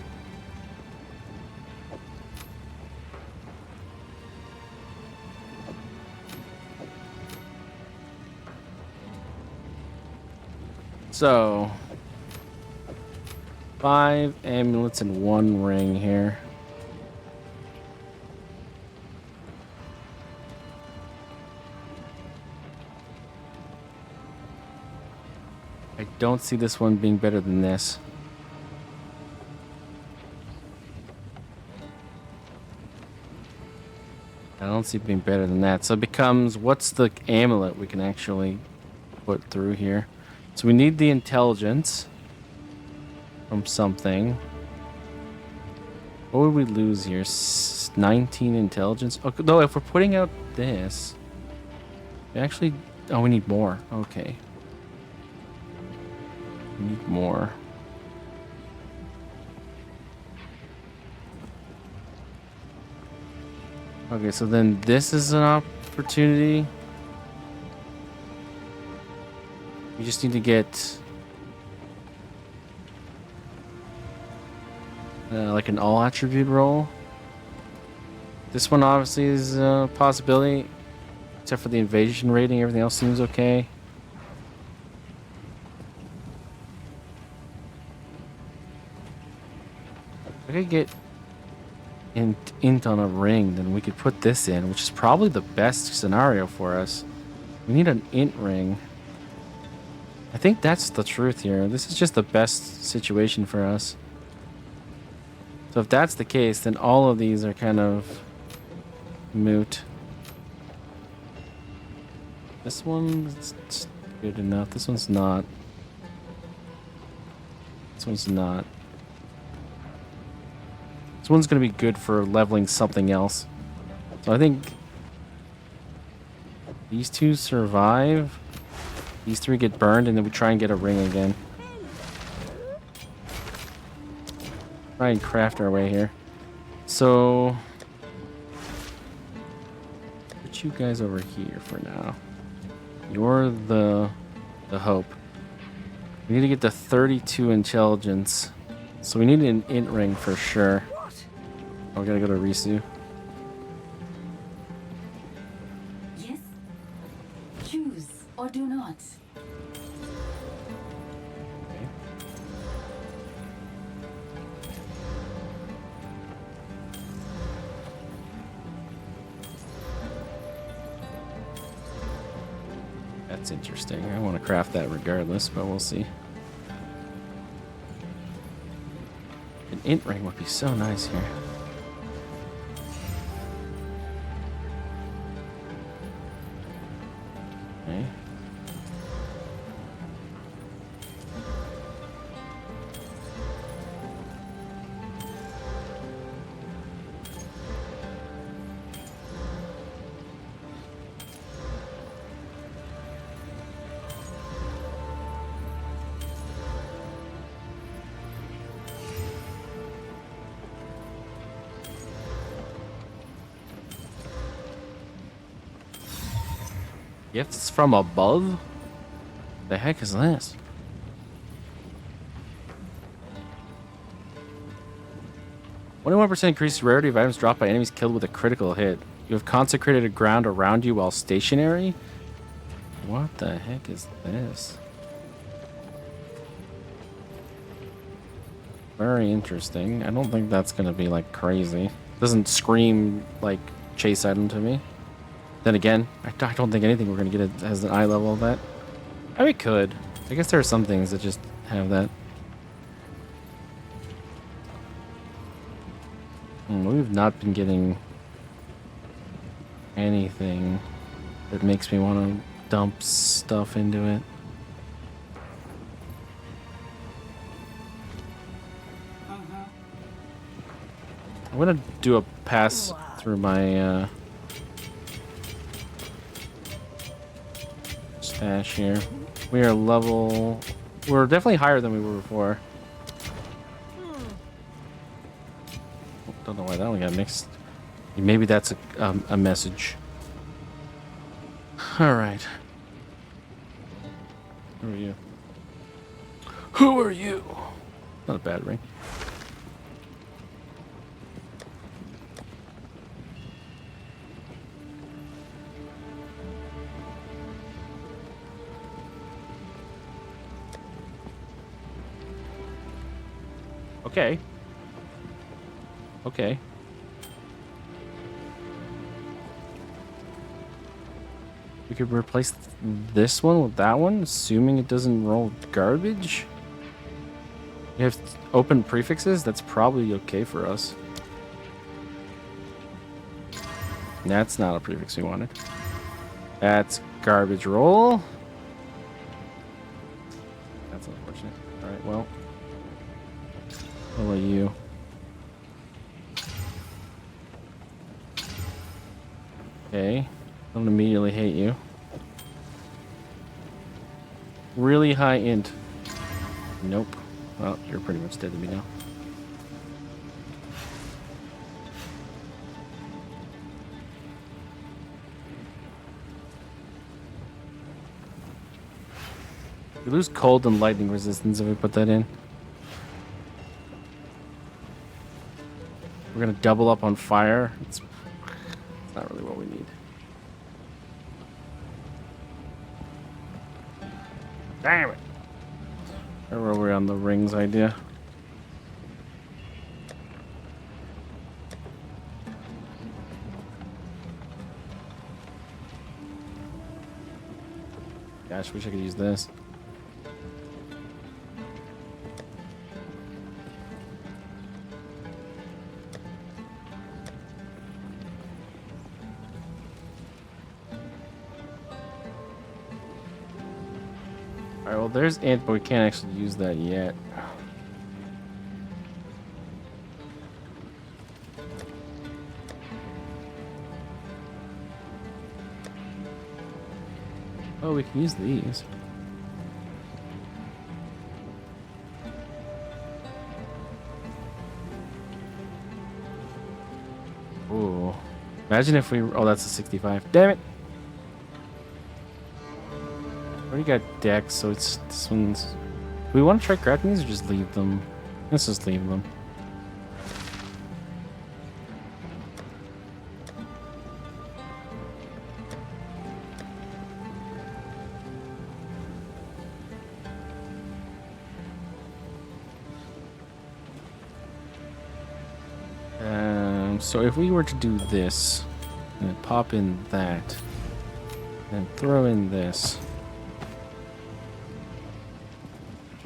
So, 5 amulets and 1 ring here. I don't see this one being better than this. I don't see it being better than that. So it becomes, what's the amulet we can actually put through here? So we need the intelligence from something. What would we lose here? 19 intelligence? Oh, no, if we're putting out this, we actually... Oh, we need more. Okay. We need more. Okay, so then this is an opportunity. We just need to get like an all attribute roll. This one obviously is a possibility, except for the invasion rating. Everything else seems okay. If I could get int on a ring, then we could put this in, which is probably the best scenario for us. We need an int ring. I think that's the truth here. This is just the best situation for us. So if that's the case, then all of these are kind of moot. This one's good enough. This one's not. This one's not. This one's going to be good for leveling something else. So I think these two survive. These three get burned, and then we try and get a ring again. Try and craft our way here. So, put you guys over here for now. You're the hope. We need to get to 32 intelligence. So we need an int ring for sure. Oh, we gotta go to Risu. Yes? Choose or do not. Okay. That's interesting. I want to craft that regardless, but we'll see. An int ring would be so nice here. Okay. Gifts from above? The heck is this? "21% increased rarity of items dropped by enemies killed with a critical hit. You have consecrated a ground around you while stationary." What the heck is this? Very interesting. I don't think that's gonna be like crazy. Doesn't scream like chase item to me. Then again, I don't think anything we're gonna get has an eye level of that. I mean, we could. I guess there are some things that just have that. We've not been getting anything that makes me want to dump stuff into it. I'm gonna do a pass through my stash here. We are level. We're definitely higher than we were before. Don't know why that one got mixed. Maybe that's a message. All right. Who are you? Who are you? Not a bad ring. Okay. Okay. We could replace this one with that one, assuming it doesn't roll garbage. You have open prefixes? That's probably okay for us. That's not a prefix we wanted. That's garbage roll. That's unfortunate. Alright, well. I'll let you. Okay. Don't immediately hate you. Really high int. Nope. Well, you're pretty much dead to me now. We lose cold and lightning resistance if we put that in. We're gonna double up on fire. It's not really what we need. Damn it! Where were we on the rings idea? Gosh, wish I could use this. Alright, well there's int, but we can't actually use that yet. Oh, we can use these. Ooh. Imagine if we... Oh, that's a 65. Damn it! already got decks, so it's this one's. Do we want to try crafting these or just leave them? Let's just leave them. So if we were to do this, and pop in that, and throw in this,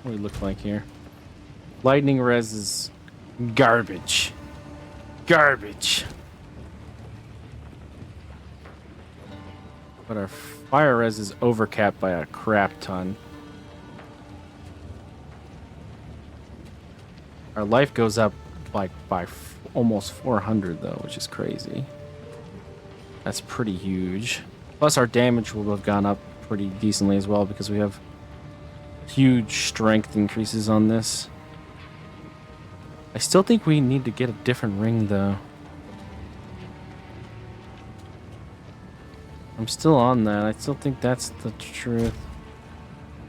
what do we look like here? Lightning res is garbage. Garbage. But our fire res is overcapped by a crap ton. Our life goes up like by almost 400 though, which is crazy. That's pretty huge. Plus our damage will have gone up pretty decently as well because we have huge strength increases on this. I still think we need to get a different ring though. I'm still on that. I still think that's the truth.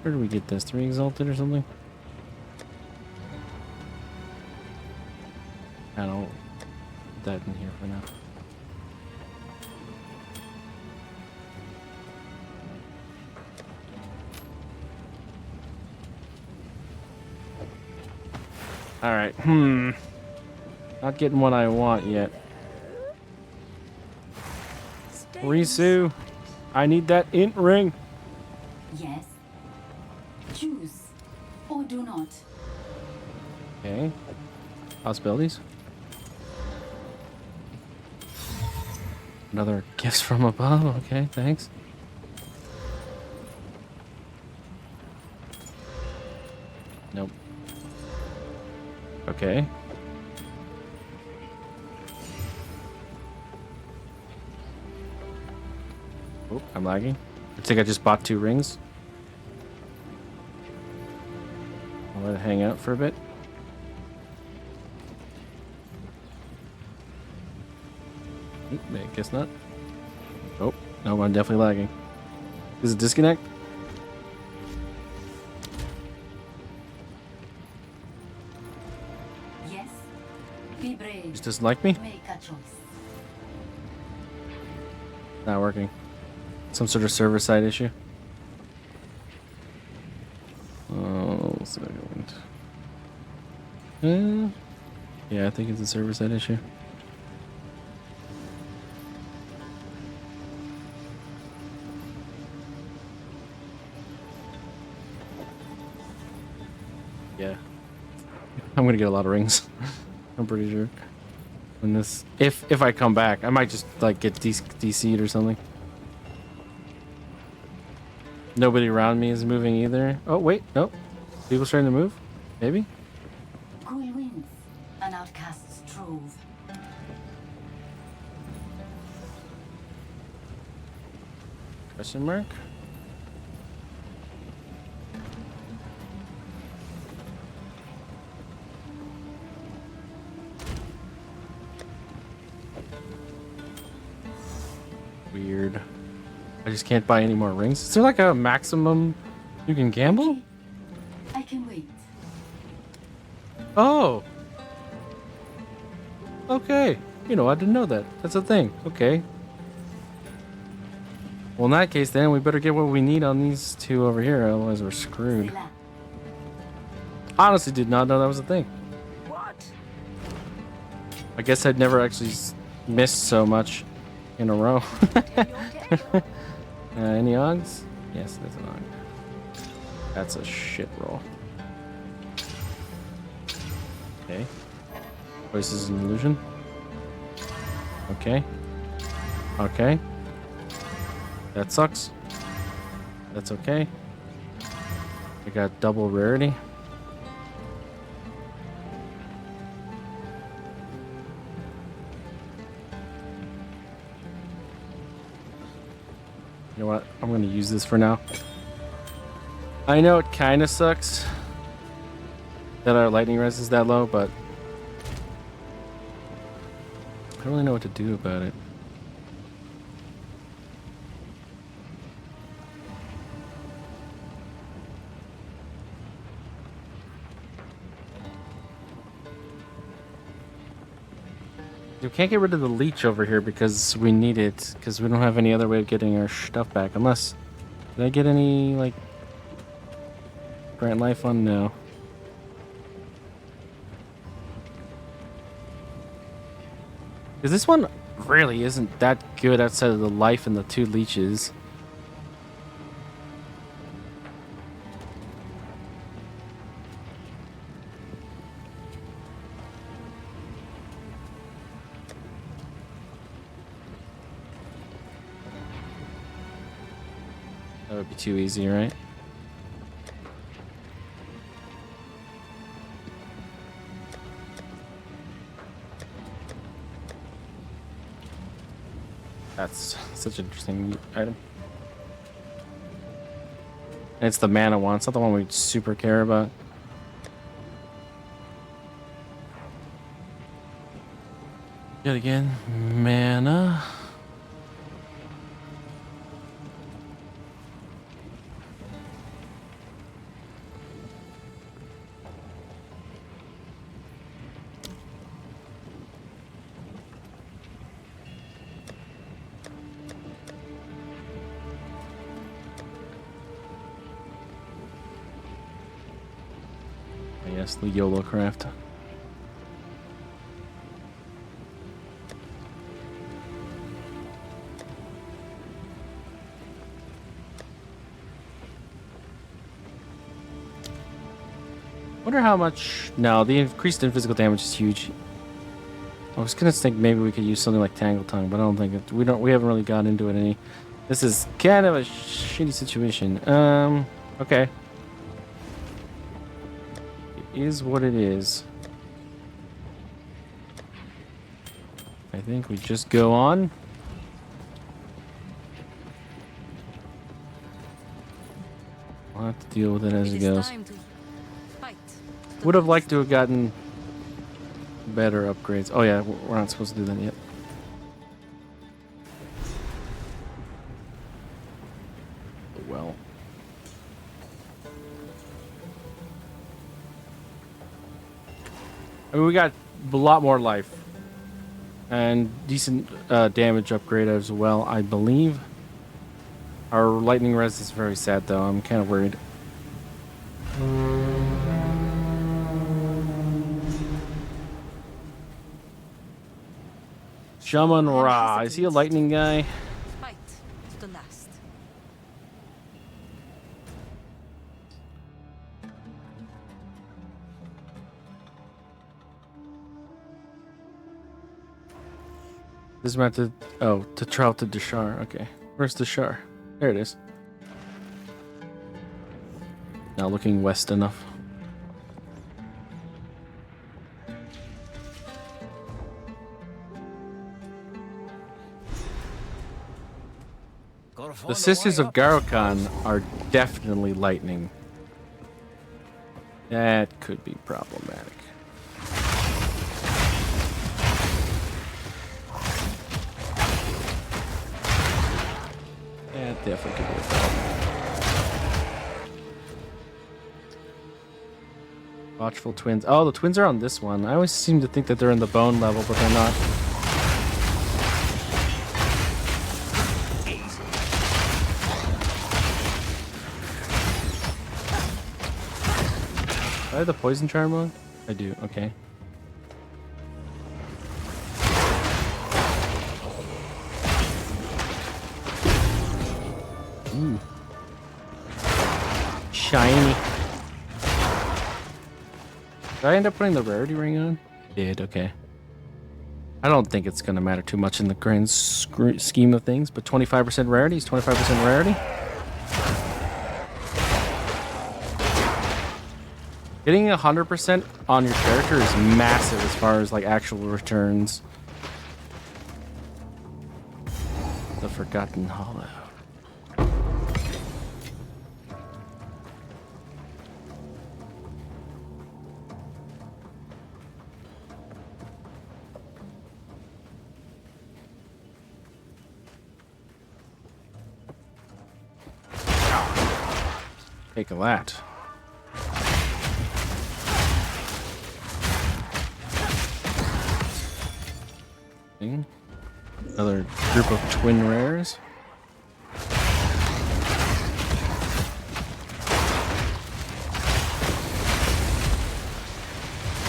Where did we get this? 3 Exalted or something? I don't put that in here for now. Alright, not getting what I want yet. Risu, I need that int ring. Yes. Choose or do not. Okay. Possibilities. Another gifts from above. Okay, thanks. Nope. Okay. Oh, I'm lagging. I think I just bought 2 rings. I'll let it hang out for a bit. I guess not. Oh, no, I'm definitely lagging. Is it disconnect? Yes. Be brave. Just doesn't like me? Make a choice. Not working. Some sort of server side issue. Oh, second. Yeah, I think it's a server side issue. Yeah. I'm gonna get a lot of rings. I'm pretty sure. When this, if I come back, I might just like get DC'd or something. Nobody around me is moving either. Oh wait, nope. People starting to move? Maybe? Cool winds. An outcast's trove. Question mark? Weird. I just can't buy any more rings. Is there like a maximum you can gamble? I can wait. Oh. Okay. You know, I didn't know that. That's a thing. Okay. Well, in that case, then we better get what we need on these 2 over here, otherwise we're screwed. Sela. Honestly, did not know that was a thing. What? I guess I'd never actually missed so much in a row. Any odds? Yes, there's an og. That's a shit roll. Okay. Voice is an illusion. Okay. Okay. That sucks. That's okay. I got double rarity. You know what? I'm going to use this for now. I know it kind of sucks that our lightning res is that low, but I don't really know what to do about it. We can't get rid of the leech over here because we need it, because we don't have any other way of getting our stuff back. Unless, did I get any, like, grant life on? No. Because this one really isn't that good outside of the life and the 2 leeches. That would be too easy, right? That's such an interesting item. And it's the mana one. It's not the one we super care about. Yet again, mana. Yes, the YOLO craft. Wonder how much. No, the increased in physical damage is huge. I was gonna think maybe we could use something like Tangle Tongue, but I don't think it. We haven't really got into it any. This is kind of a shitty situation. Okay. It is what it is. I think we just go on. We'll have to deal with it as it goes. Would have liked to have gotten better upgrades. Oh yeah, we're not supposed to do that yet. Well. I mean, we got a lot more life. And decent damage upgrade as well, I believe. Our lightning res is very sad though. I'm kind of worried. Shaman Ra. Is he a lightning guy? Fight to the last. This is meant to. Oh, to travel to Dashar. Okay. Where's Dashar? There it is. Now looking west enough. The Sisters of Garokan are definitely lightning. That could be problematic. That definitely could be a problem. Watchful twins. Oh, the twins are on this one. I always seem to think that they're in the bone level, but they're not. Do I have the poison charm on? I do, okay. Ooh. Shiny. Did I end up putting the rarity ring on? Did, okay. I don't think it's going to matter too much in the grand scheme of things, but 25% rarity is 25% rarity. Getting 100% on your character is massive as far as like actual returns. The Forgotten Hollow. Take a that. Another group of twin rares.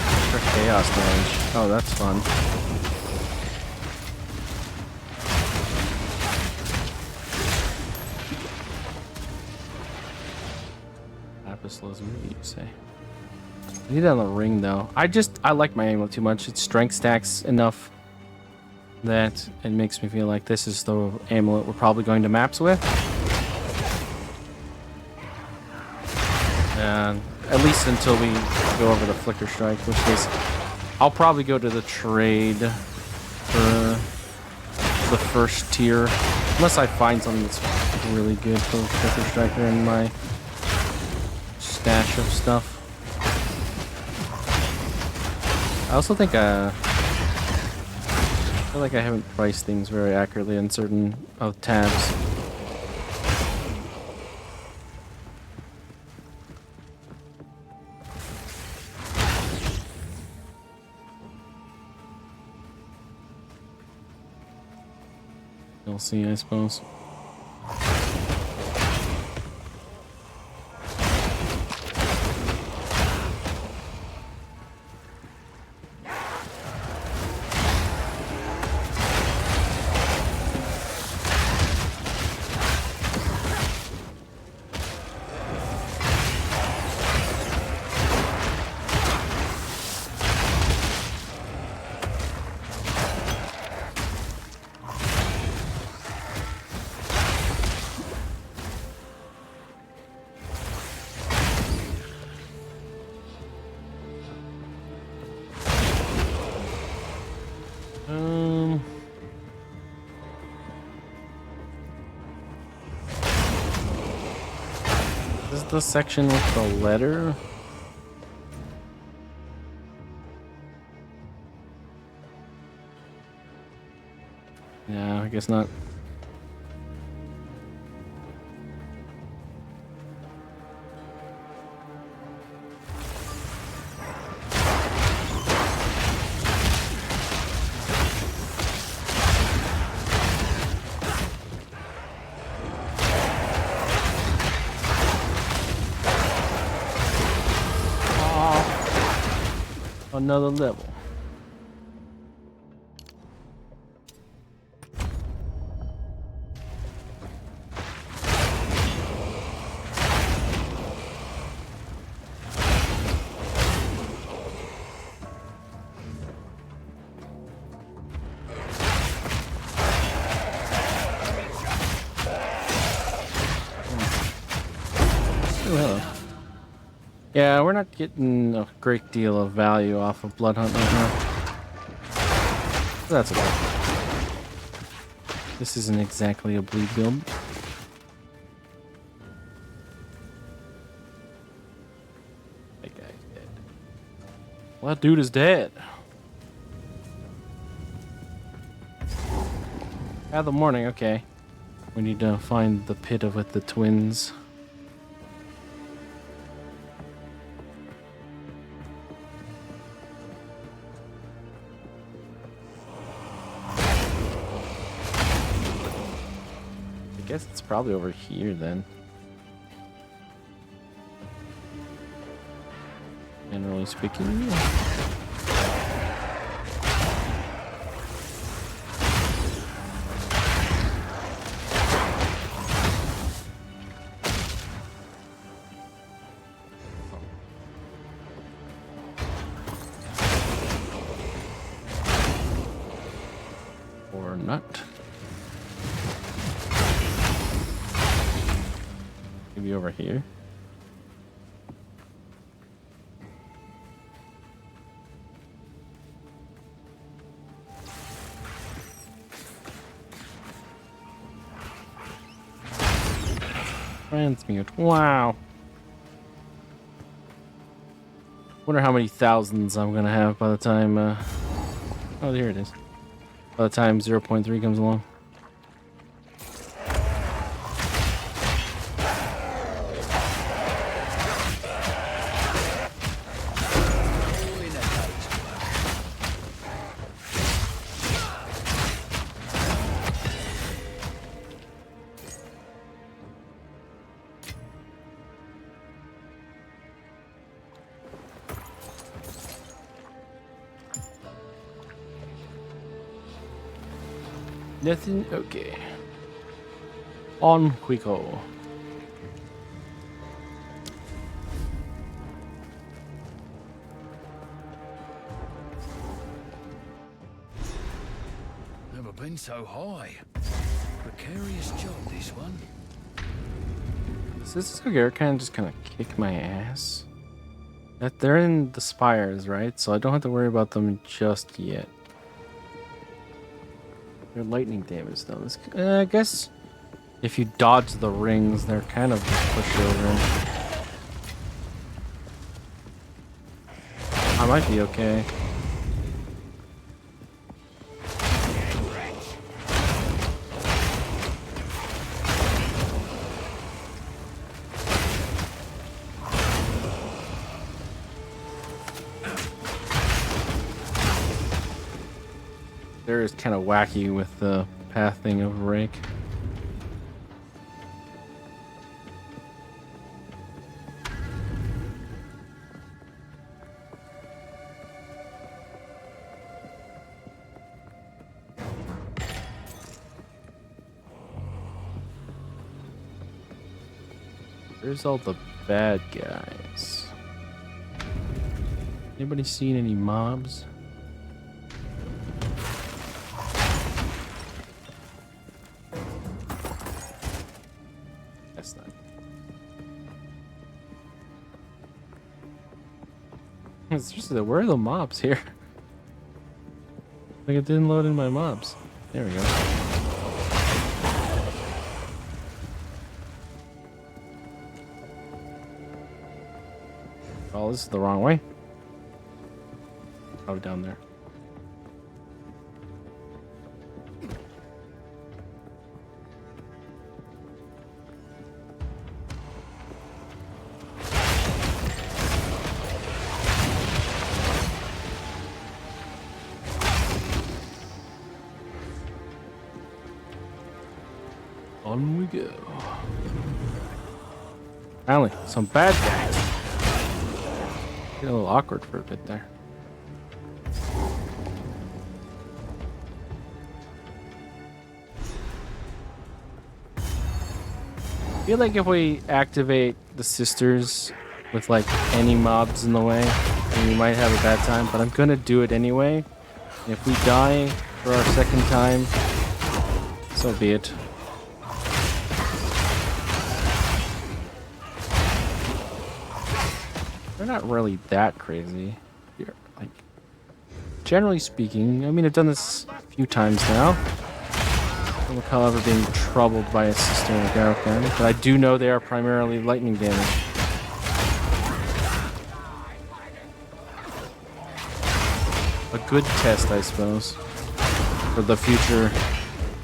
Extra chaos damage. Oh, that's fun. Lapis lazuli, you say? I need it on the ring though. I like my amulet too much. Its strength stacks enough that it makes me feel like this is the amulet we're probably going to maps with. And at least until we go over the Flicker Strike, which is... I'll probably go to the trade for the first tier. Unless I find something that's really good for Flicker Striker in my stash of stuff. I also think I feel like I haven't priced things very accurately in certain of tabs. You'll see, I suppose. This is the section with the letter. Yeah, I guess not. Another level. Oh, hello. Yeah, we're not getting a great deal of value off of Blood Hunt right now. That's okay. This isn't exactly a bleed build. That guy's dead. Well, that dude is dead. The morning, okay. We need to find the pit of with the twins. I guess it's probably over here then. Generally speaking. Or not. Maybe over here. Transmute. Wow. Wonder how many thousands I'm gonna have by the time. Oh, here it is. By the time 0.3 comes along. Nothing? Okay. On we go. Never been so high. Precarious job, this one. Does this Garrett kind of just kind of kick my ass? That they're in the spires, right? So I don't have to worry about them just yet. They're lightning damage though. This, I guess if you dodge the rings, they're kind of just push over. I might be okay. They're just kind of wacky with the pathing of Rake. There's all the bad guys. Anybody seen any mobs? That's not. It's just where are the mobs here? Like it didn't load in my mobs. There we go. Oh, this is the wrong way. Oh, down there. On we go. Finally, some bad guys. Get a little awkward for a bit there. I feel like if we activate the sisters with like any mobs in the way, then we might have a bad time, but I'm gonna do it anyway. If we die for our second time, so be it. They're not really that crazy. You're, like, generally speaking, I mean, I've done this a few times now. I don't recall ever being troubled by a sister or Garrocan, but I do know they are primarily lightning damage. A good test, I suppose, for the future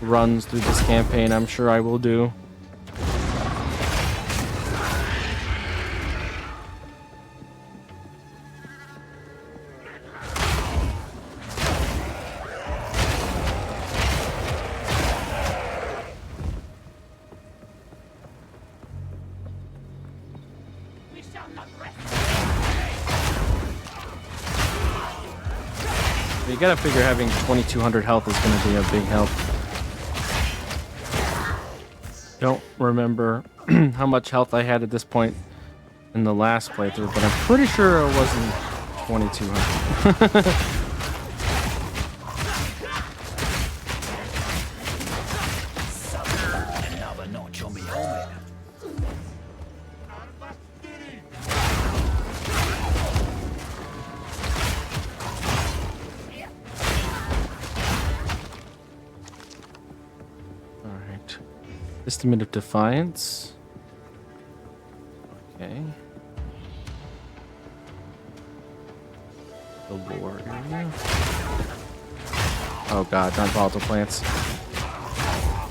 runs through this campaign. I'm sure I will do. You gotta figure having 2200 health is gonna be a big help. Don't remember how much health I had at this point in the last playthrough, but I'm pretty sure it wasn't 2200. Another notch on my helmet. Alright. Estimate of Defiance. Okay. The lore area. Oh god, not volatile plants.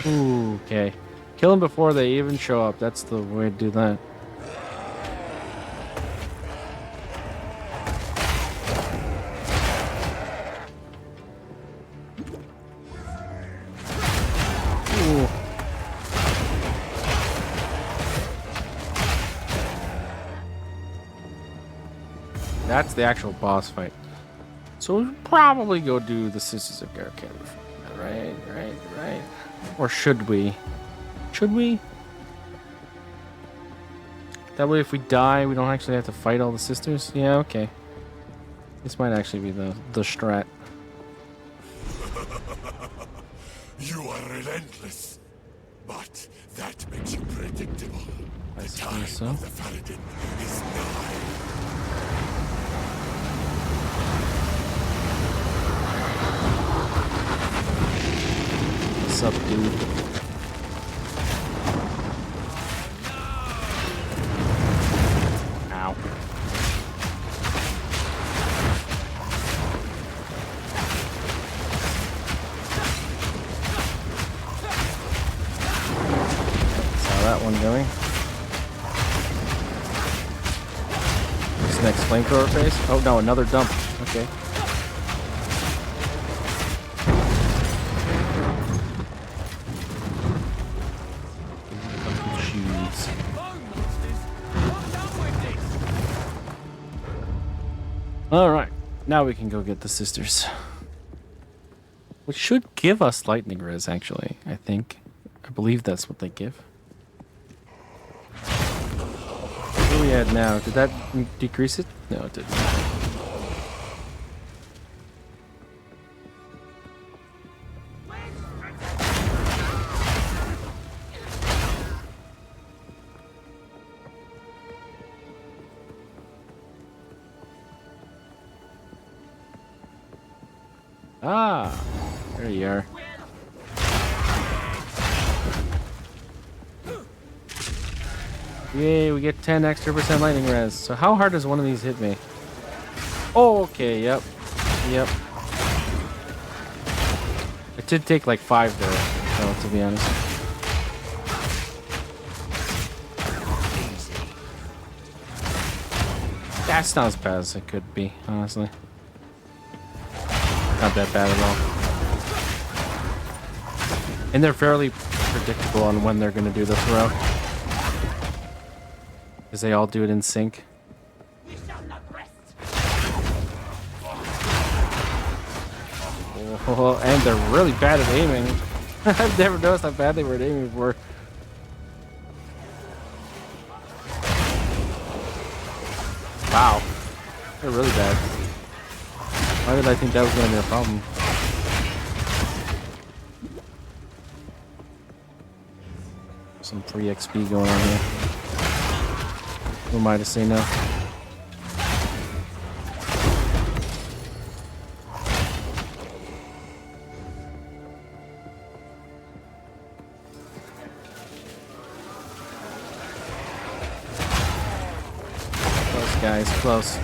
Ooh, okay. Kill them before they even show up. That's the way to do that. Ooh. That's the actual boss fight. So we'll probably go do the Sisters of Garrocan. right. Or should we? Should we? That way if we die, we don't actually have to fight all the sisters? Yeah, okay. This might actually be the strat. You are relentless, but that makes you predictable. I The suppose time so. of the Paladin is nigh. What's up, dude? Ow. Saw that one going. This next flamethrower phase? Oh no, another dump. Okay. Shoes. Alright, now we can go get the sisters. Which should give us lightning res, actually, I think. I believe that's what they give. What are we at now? Did that decrease it? No, it didn't. Ah, there you are. Yay, we get 10 extra % lightning res. So how hard does one of these hit me? Oh, okay, yep. Yep. It did take like 5 there, though, to be honest. That's not as bad as it could be, honestly. Not that bad at all. And they're fairly predictable on when they're going to do the throw. Because they all do it in sync. Oh, and they're really bad at aiming. I've never noticed how bad they were at aiming before. Wow. They're really bad. Why did I think that was going to be a problem? Some free XP going on here. Who am I to say no? Close, guys, close.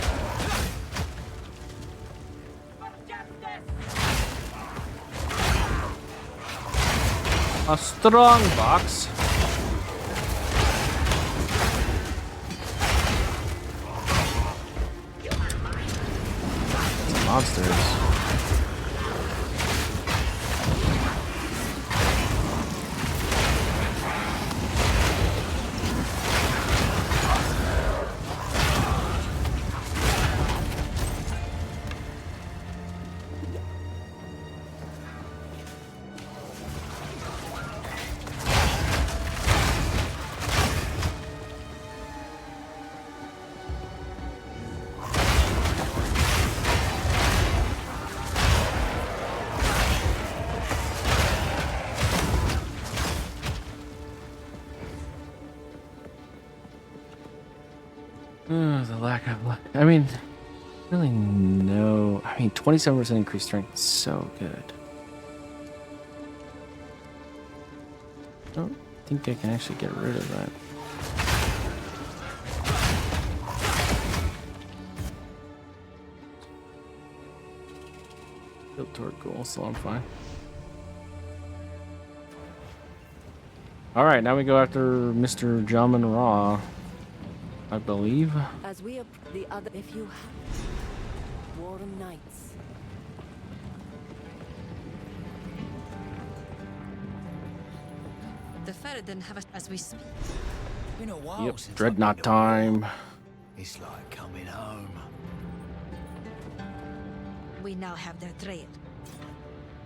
A strong box. Monsters. The lack of luck. I mean, really no. I mean, 27% increased strength is so good. I don't think I can actually get rid of that. Built toward goal, so I'm fine. Alright, now we go after Mr. Jamin Raw, I believe. As we the other, if you have Warren Knights. The Ferryden have us as we speak. Been a while Yep, since I've Dreadnought been to war. time. It's like coming home. We now have their trail.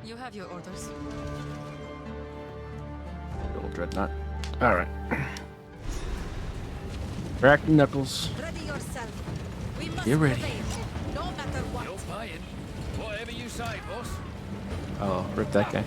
You have your orders. Little dreadnought. All right. Crack the knuckles. Ready yourself. We must Get ready. prevail, no matter what. You're paying. Whatever you say, boss. Oh, rip that guy.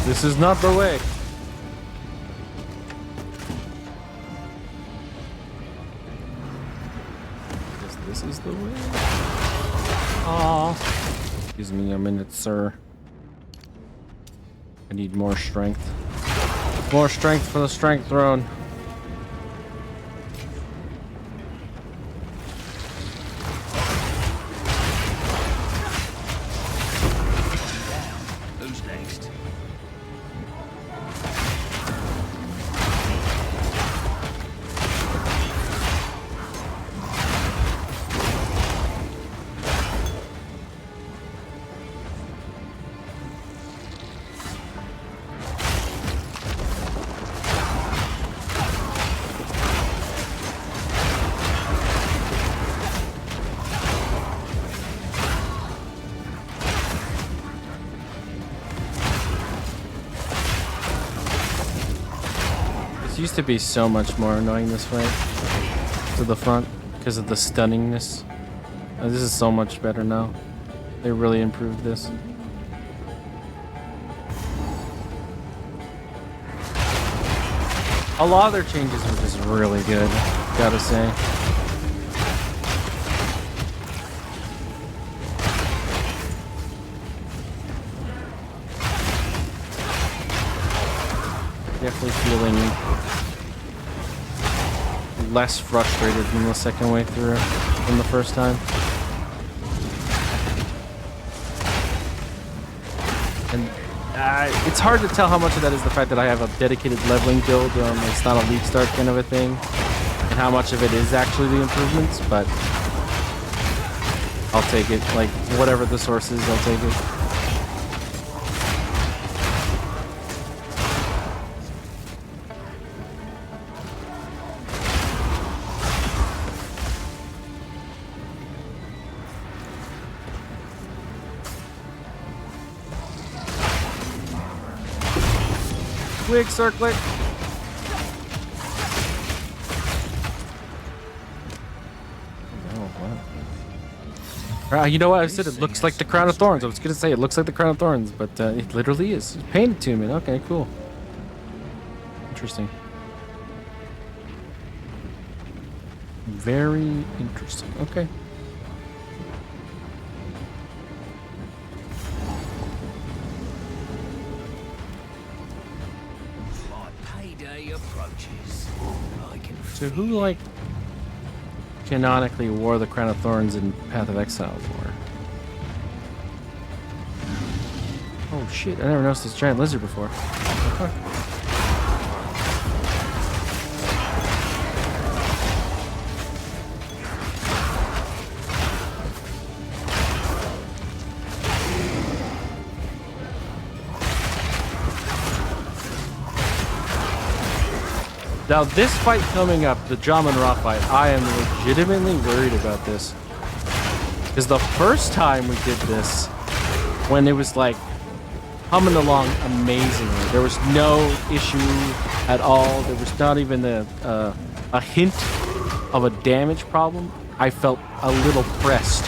This is not the way. This is the way. Aw. Excuse me a minute, sir. I need more strength. More strength for the strength throne. Who's next? This used to be so much more annoying this way to the front because of the stunningness. This is so much better now. They really improved this. A lot of their changes are just really good, gotta say. Definitely feeling less frustrated than the second way through than the first time. And it's hard to tell how much of that is the fact that I have a dedicated leveling build. It's not a league start kind of a thing. And how much of it is actually the improvements, but I'll take it. Like, whatever the source is, I'll take it. Quick circlet. You know what I said? It looks like the Crown of Thorns. I was gonna say it looks like the Crown of Thorns, but it literally is. It's painted to me. Okay, cool. Interesting. Very interesting. Okay. So who, like, canonically wore the Crown of Thorns in Path of Exile for? Oh shit, I never noticed this giant lizard before. Okay. Now this fight coming up, the Jamin Ra fight, I am legitimately worried about this. Because the first time we did this, when it was like humming along amazingly, there was no issue at all. There was not even a hint of a damage problem. I felt a little pressed.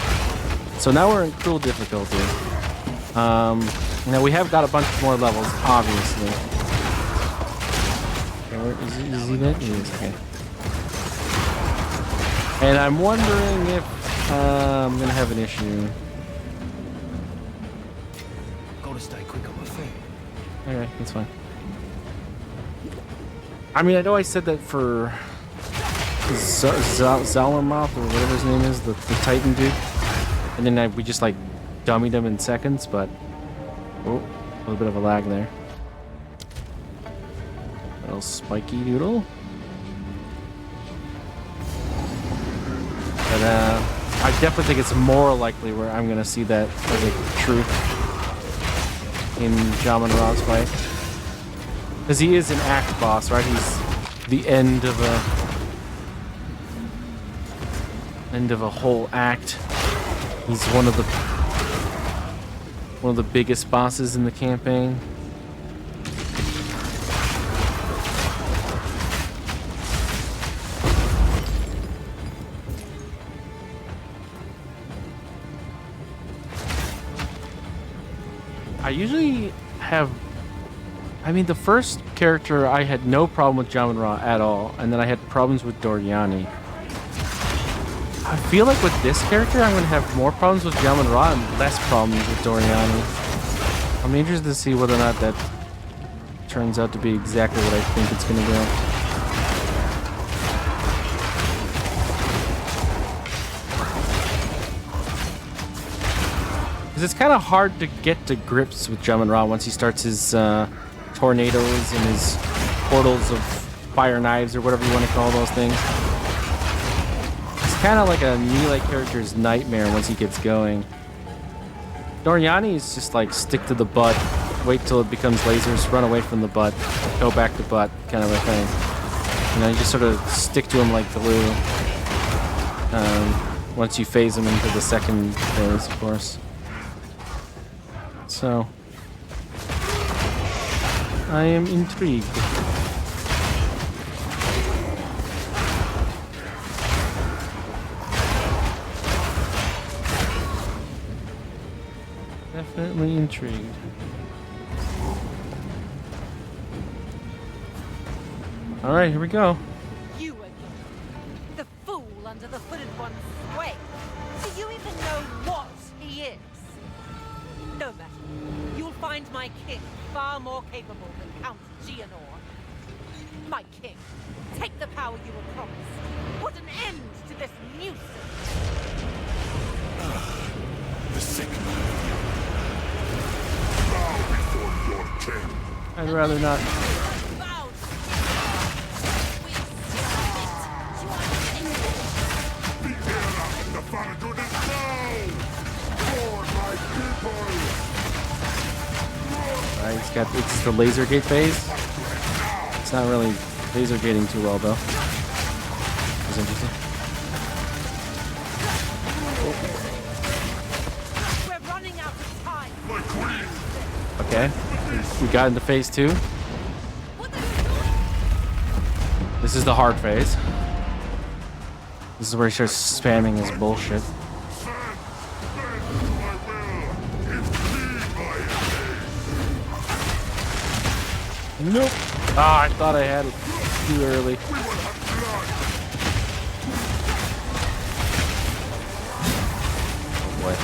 So now we're in cruel difficulty. Now we have got a bunch more levels, obviously. Is he dead? He is, okay. And I'm wondering if I'm gonna have an issue. Gotta stay quick on my feet. Okay, that's fine. I mean, I know I said that for Zalarmoth or whatever his name is, the Titan dude, and then we just like dummied him in seconds, but oh, a little bit of a lag there. Little spiky doodle. But I definitely think it's more likely where I'm gonna see that as a truth in Jamin Ra's fight. Because he is an act boss, right? He's the end of a whole act. He's one of the biggest bosses in the campaign. I usually have... I mean, the first character, I had no problem with Jamin Ra at all, and then I had problems with Doriani. I feel like with this character, I'm going to have more problems with Jamin Ra and less problems with Doriani. I'm interested to see whether or not that turns out to be exactly what I think it's going to do. Because it's kind of hard to get to grips with Jamin Ra once he starts his tornadoes and his portals of fire knives or whatever you want to call those things. It's kind of like a melee character's nightmare once he gets going. Doriani is just like stick to the butt, wait till it becomes lasers, run away from the butt, go back to butt kind of a thing. You know, you just sort of stick to him like glue. Once you phase him into the second phase, of course. So, I am intrigued. Definitely intrigued. All right, here we go. You again. The fool under the hooded one's way. Do you even know what he is? No matter. You'll find my king far more capable than Count Geonor. My king, take the power you were promised. Put an end to this nuisance. The sick man. Bow before your king. I'd rather not. The era of the Farragut is now! For my people! Alright, it's the laser gate phase. It's not really laser gating too well though. That's interesting. We're running out of time. My queen! Okay, we got into phase 2. What are you doing? This is the hard phase. This is where he starts spamming his bullshit. Nope. Ah, I thought I had it too early. Oh boy.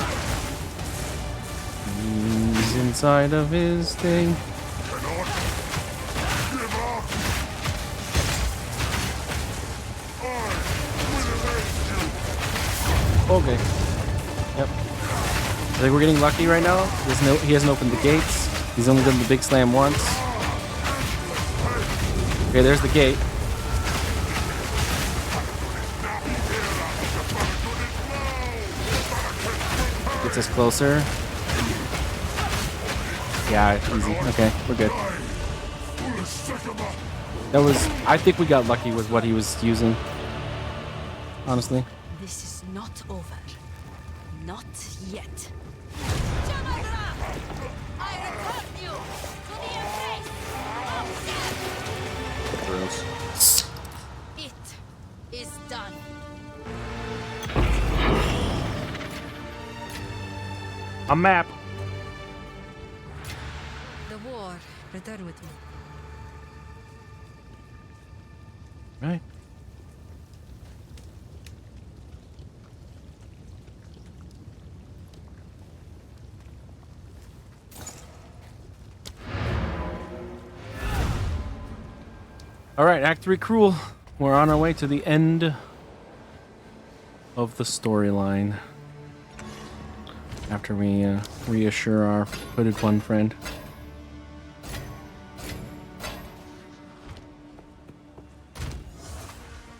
He's inside of his thing. Okay. Yep. I think we're getting lucky right now. He hasn't opened the gates. He's only done the big slam once. Okay, there's the gate. Gets us closer. Yeah, easy. Okay, we're good. That was... I think we got lucky with what he was using. Honestly. This is not over. Not yet. It is done. A map. The war. Return with me. Right. All right, Act 3 Cruel. We're on our way to the end of the storyline. after we reassure our hooded one friend.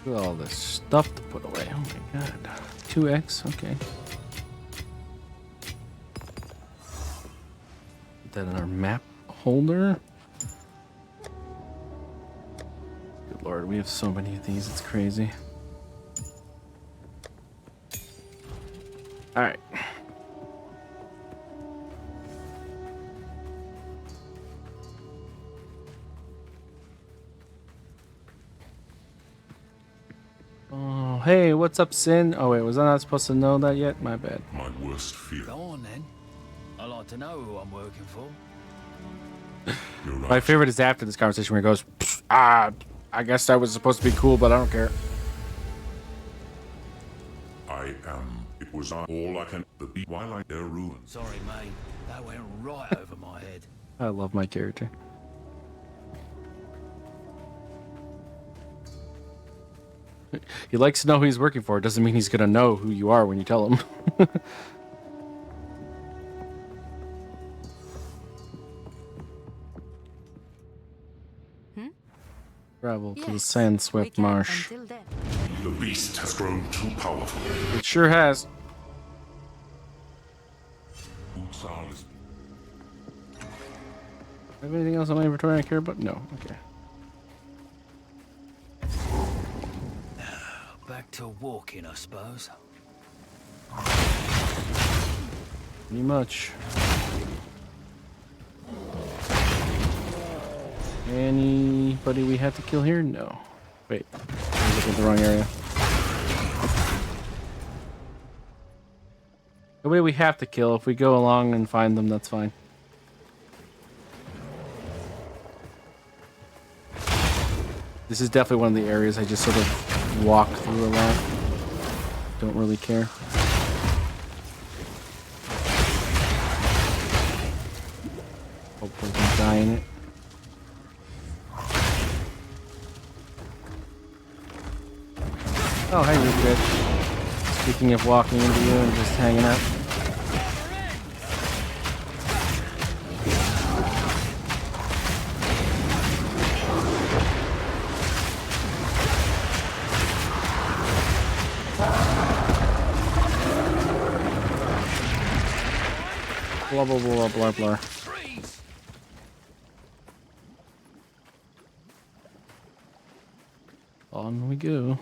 Look at all this stuff to put away. Oh my god. 2x, okay. Put that in our map holder. Good lord, we have so many of these, it's crazy. Alright. Oh, hey, what's up, Sin? Oh, wait, was I not supposed to know that yet? My bad. My worst fear. Go on then. I like to know who I'm working for. You're right. My favorite is after this conversation where he goes, I guess that was supposed to be cool, but I don't care. I am. It was all I can. The beat while I their ruins. Sorry, mate. That went right over my head. I love my character. He likes to know who he's working for. It doesn't mean he's gonna know who you are when you tell him. Travel to the sand-swept marsh. The beast has grown too powerful. It sure has. Utsal is Have anything else on my inventory I care about? No. Okay. Back to walking, I suppose. Pretty much. Anybody we have to kill here? No. Wait. I'm looking at the wrong area. Nobody we have to kill. If we go along and find them, that's fine. This is definitely one of the areas I just sort of walk through a lot. Don't really care. Hopefully we can die in it. Oh, hey, you're good. Speaking of walking into you and just hanging out. Blah, blah, blah, blah, blah. On we go.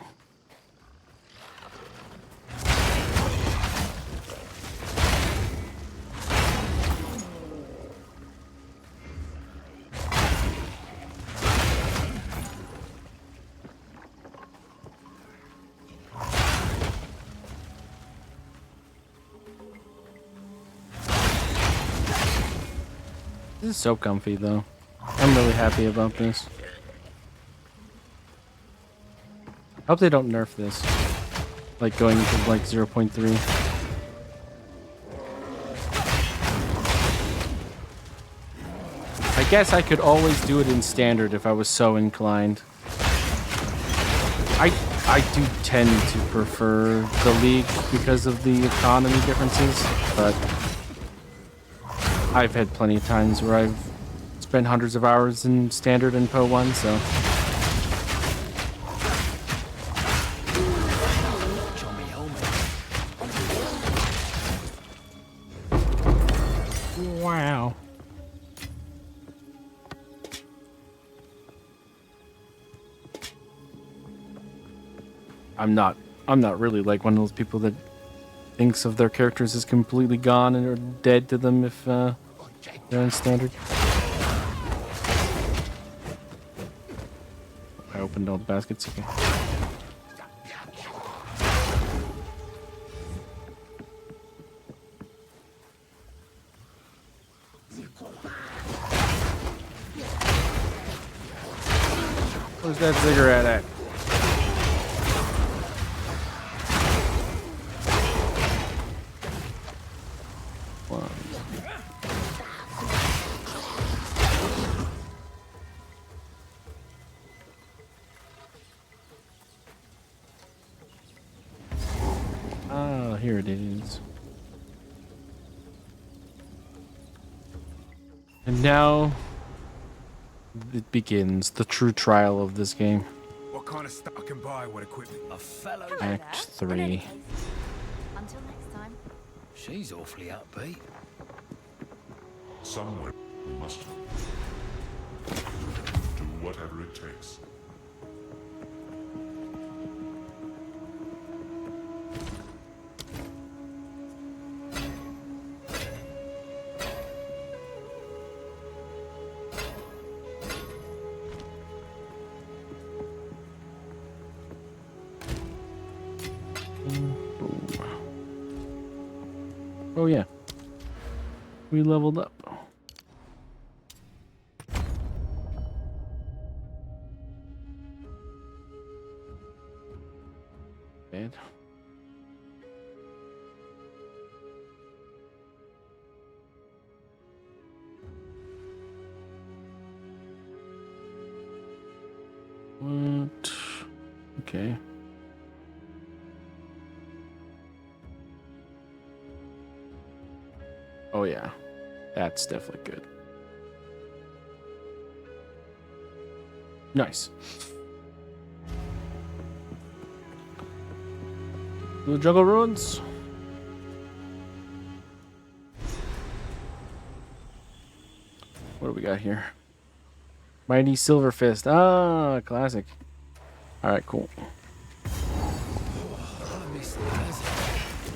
This is so comfy, though. I'm really happy about this. I hope they don't nerf this. Like going into like 0.3. I guess I could always do it in standard if I was so inclined. I do tend to prefer the League because of the economy differences, but I've had plenty of times where I've spent hundreds of hours in standard and PoE1, so. Wow. I'm not really like one of those people that thinks of their characters as completely gone and are dead to them if they're in standard. I opened all the baskets. Okay. Where's that cigarette at? Ah, here it is. And now it begins the true trial of this game. What kind of stuff I can buy? What equipment? A fellow. Act In any 3. case, until next time. She's awfully upbeat. Somewhere we must do whatever it takes. Oh yeah. We leveled up. Bad. What? Okay. Oh yeah, that's definitely good. Nice. The jungle ruins. What do we got here? Mighty Silver Fist. Ah, classic. All right, cool. I miss the desert.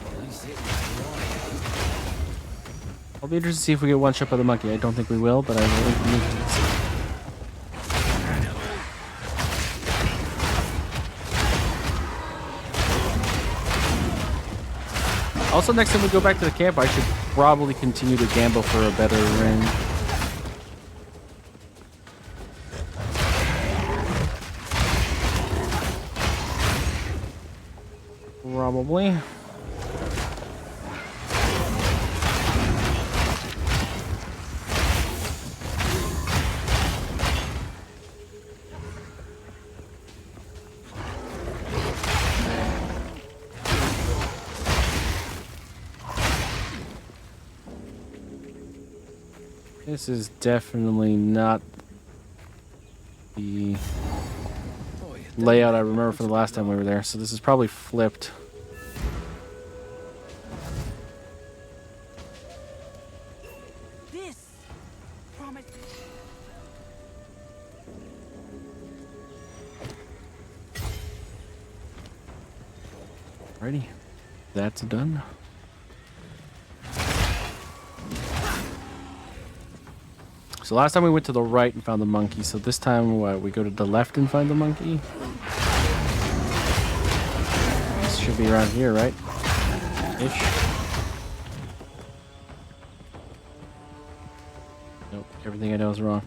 At least it was right. I'll be interested to see if we get one shot by the monkey. I don't think we will, but I really need to see. Also, next time we go back to the camp, I should probably continue to gamble for a better range. Probably. This is definitely not the layout I remember from the last time we were there, so this is probably flipped. This promise. Alrighty, that's done. So last time we went to the right and found the monkey, so this time what, we go to the left and find the monkey? This should be around here, right? Ish. Nope, everything I know is wrong.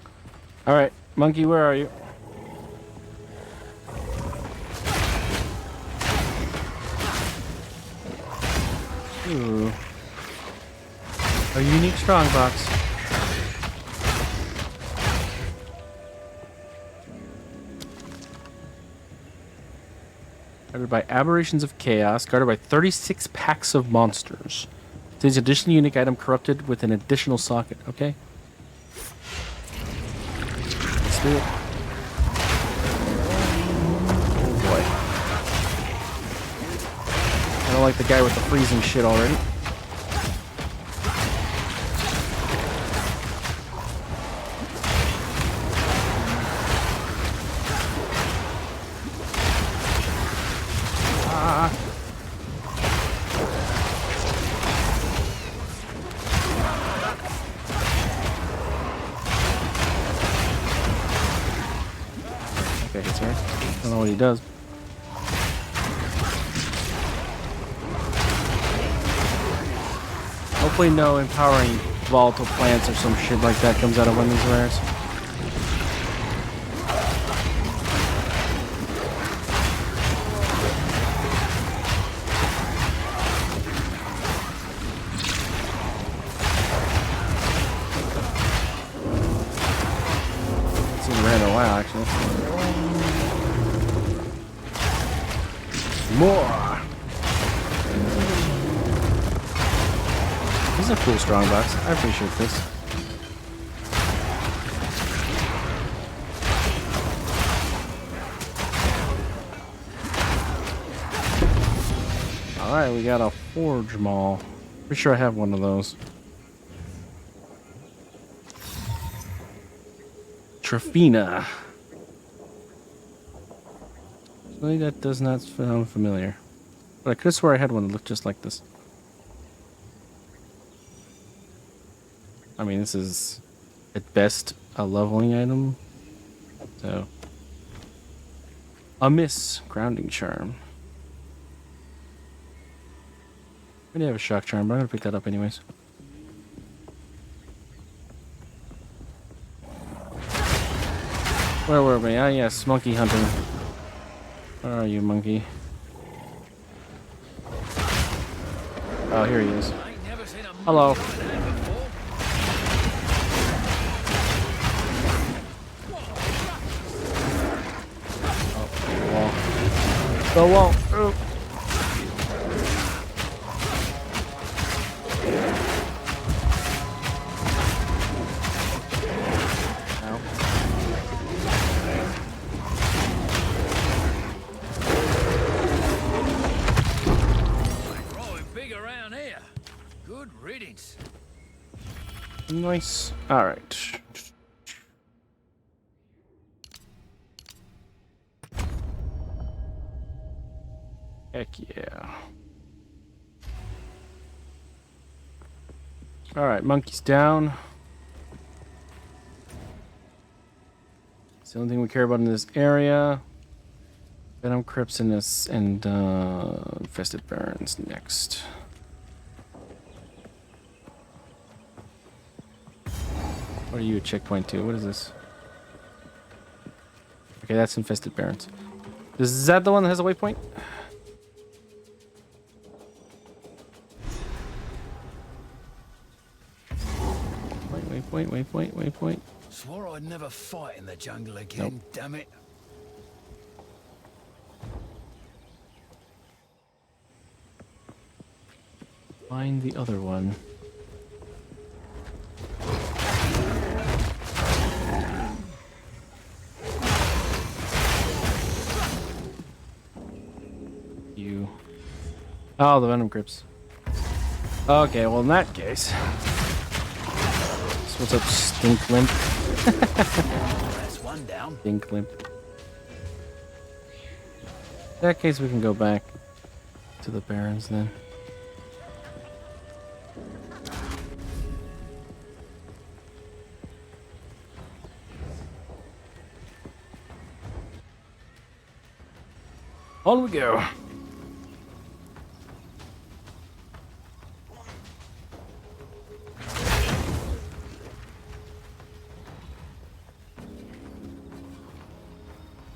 Alright, monkey, where are you? Ooh. A unique strongbox. Guarded by aberrations of chaos, guarded by 36 packs of monsters. Contains an additional unique item corrupted with an additional socket. Okay. Let's do it. Oh boy. I don't like the guy with the freezing shit already. Okay, it's here. I don't know what he does. Hopefully no empowering volatile plants or some shit like that comes out of one of these rares. It's been rare in a while, actually. More! This is a cool strongbox. I appreciate this. Alright, we got a forge maul. Pretty sure I have one of those. Trafina. Something that does not sound familiar. But I could have swore I had one that looked just like this. I mean, this is at best a leveling item. So. A miss. Grounding charm. I do have a shock charm, but I'm gonna pick that up anyways. Where were we? Ah, yes, monkey hunting. Where are you, monkey? Oh, here he is. Hello. Oh, the wall. Oh. Nice. All right. Heck yeah. All right, monkey's down. It's the only thing we care about in this area. Venom Crypts in this and Infested Barrens next. What are you, at checkpoint 2? What is this? Okay, that's Infested Barrens. Is that the one that has a waypoint? Waypoint. Swore I'd never fight in the jungle again, Nope. damn it. Find the other one. You. Oh, the Venom Crypts. Okay, well in that case. So what's up, Stink Limp? That's one down. Stink Limp. In that case, we can go back to the Barrens then. On we go.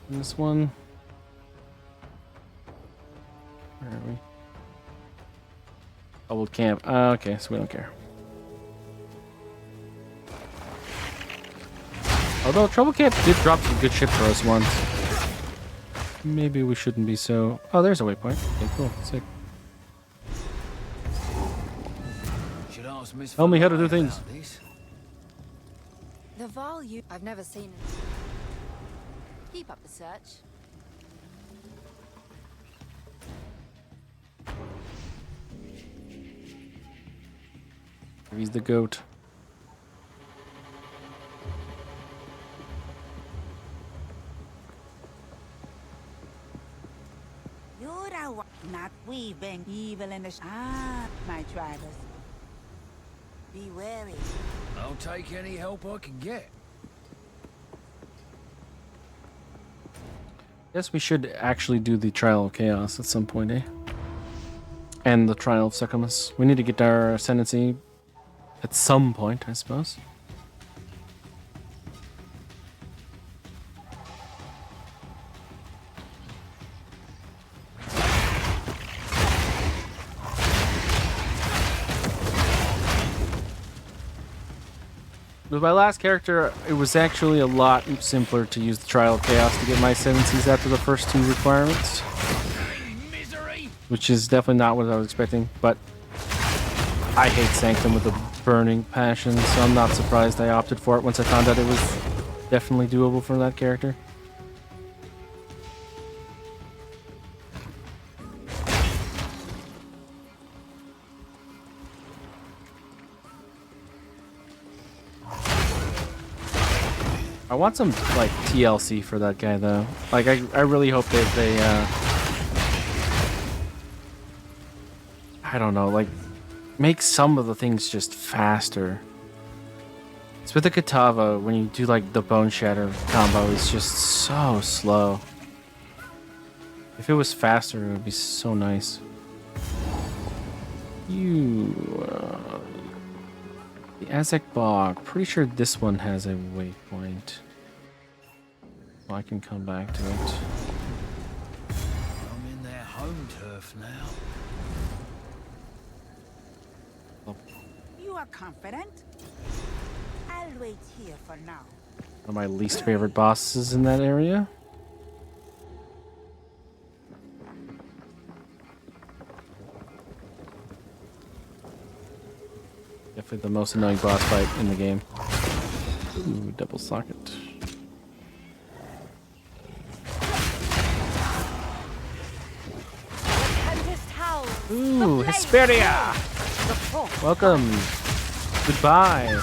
And this one. Where are we? Old camp. Okay, so we don't care. Although Trouble Camp did drop some good shit for us once. Maybe we shouldn't be so... Oh, there's a waypoint. Okay, cool. Sick. Tell me how to do things. The value I've never seen it. Keep up the search. He's the goat. You're the one, not we being evil in the my tribers. Be wary. I'll take any help I can get. Guess we should actually do the Trial of Chaos at some point, eh? And the Trial of Succumus. We need to get our ascendancy at some point, I suppose. With my last character, it was actually a lot simpler to use the Trial of Chaos to get my ascendancies after the first two requirements. Which is definitely not what I was expecting, but I hate Sanctum with a burning passion, so I'm not surprised I opted for it once I found out it was definitely doable for that character. I want some like TLC for that guy though. Like I really hope they I don't know, like make some of the things just faster. It's with the Katava when you do like the Bone Shatter combo, it's just so slow. If it was faster, it would be so nice. The Azek Bog. Pretty sure this one has a waypoint. Well, I can come back to it. I'm in their home turf now. You are confident? I'll wait here for now. One of my least favorite bosses in that area. Definitely the most annoying boss fight in the game. Ooh, double socket. Ooh, Hesperia! Welcome. Goodbye.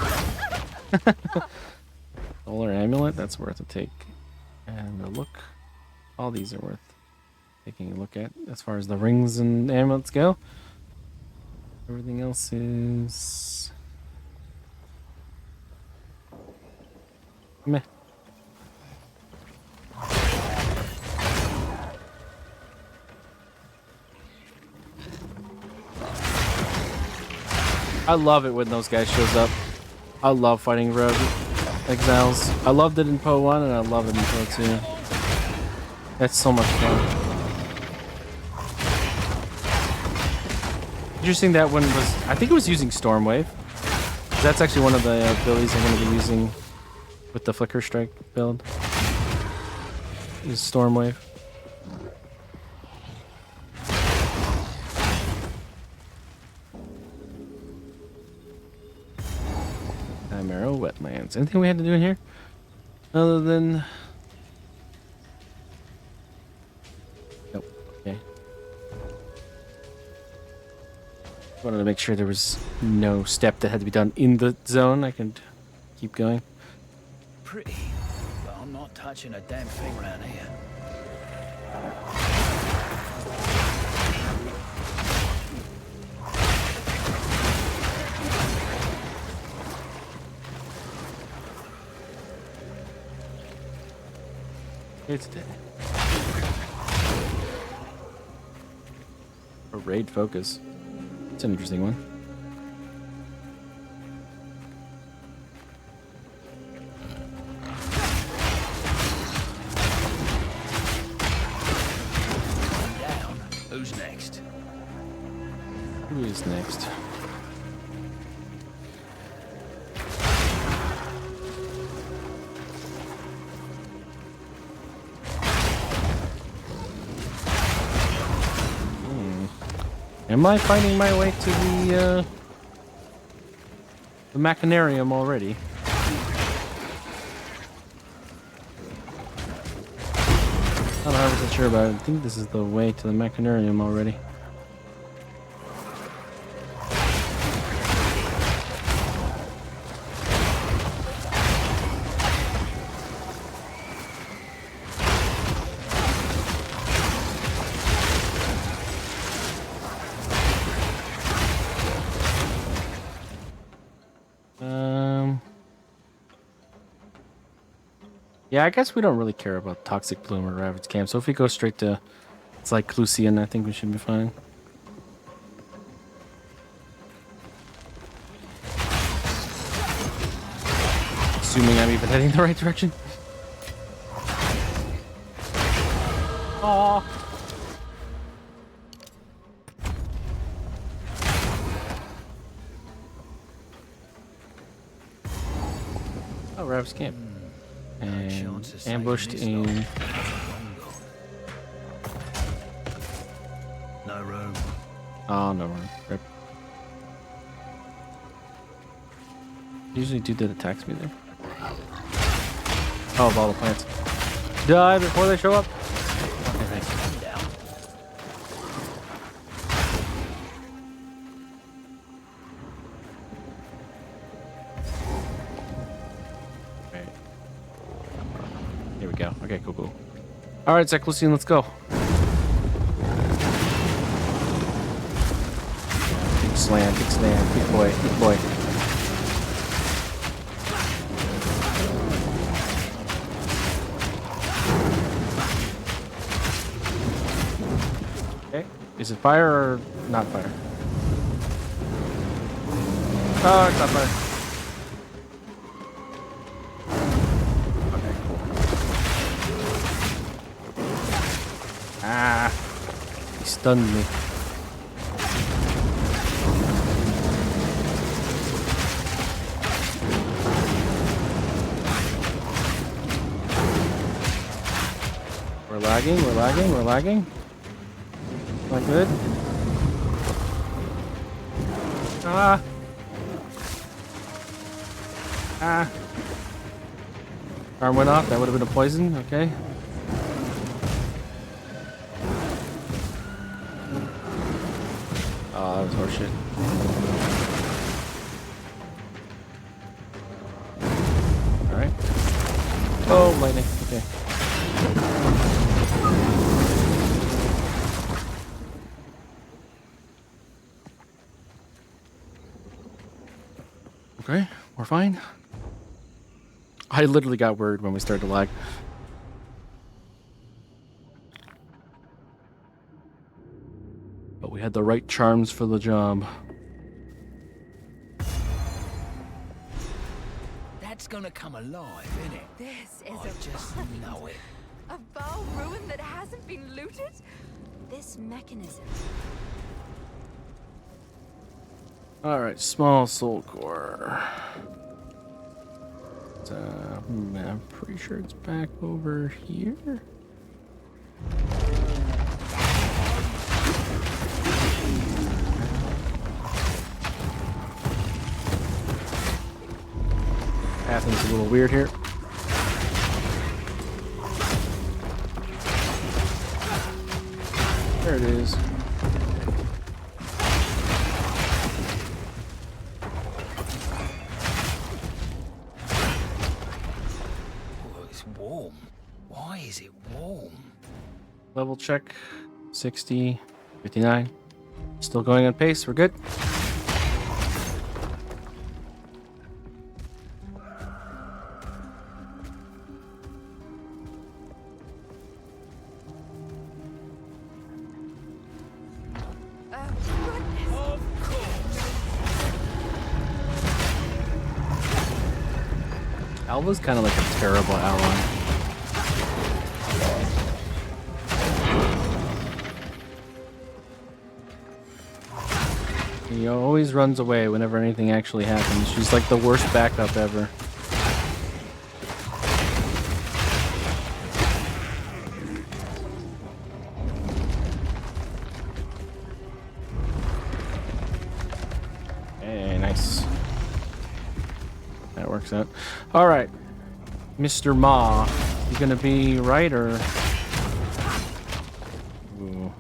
Solar amulet, that's worth a take. And a look. All these are worth taking a look at as far as the rings and amulets go. Everything else is meh. I love it when those guys shows up. I love fighting rogue exiles. I loved it in PoE1 and I love it in PoE2. That's so much fun. Interesting that one was, I think it was using Stormwave. That's actually one of the abilities I'm going to be using with the Flicker Strike build. Is Stormwave. Chimera Wetlands. Anything we had to do in here? Other than... Nope. Okay. Wanted to make sure there was no step that had to be done in the zone. I could keep going. Pretty, but I'm not touching a damn thing around here. It's dead. A raid focus. It's an interesting one. Down. Who's next? Who is next? Am I finding my way to the Machinarium already? Not 100% sure, but I think this is the way to the Machinarium already. Yeah, I guess we don't really care about Toxic Bloom or Ravage Camp, so if we go straight to, it's like Lucian, I think we should be fine. Assuming I'm even heading the right direction. Aww. Oh, Ravage Camp. And ambushed in. No room. Oh, no room. Rip. Usually do that attacks me there. Oh, of all the plants. Die before they show up. Okay, thanks. we go. Okay, cool, cool. All right, Zeklusine, let's go. Big slam, big boy, big boy. Okay, is it fire or not fire? Oh, it's not fire. Okay, cool. Ah, he stunned me. We're lagging. Not good. Ah. Arm went off. That would have been a poison. Okay. Oh, that was horseshit. Alright. Oh, lightning. Okay. Okay, we're fine. I literally got worried when we started to lag. But we had the right charms for the job. That's gonna come alive, isn't it? This is I just know it. a Val ruin that hasn't been looted? This mechanism. Alright, small soul core. I'm pretty sure it's back over here. Pathing's a little weird here. There it is. Oh, it's warm. Why is it warm? Level check. 60, 59. Still going on pace. We're good. Alva's kind of like a terrible ally. He always runs away whenever anything actually happens. She's like the worst backup ever. Hey, nice. That works out. All right, Mr. Ma, you gonna be right or? Ooh.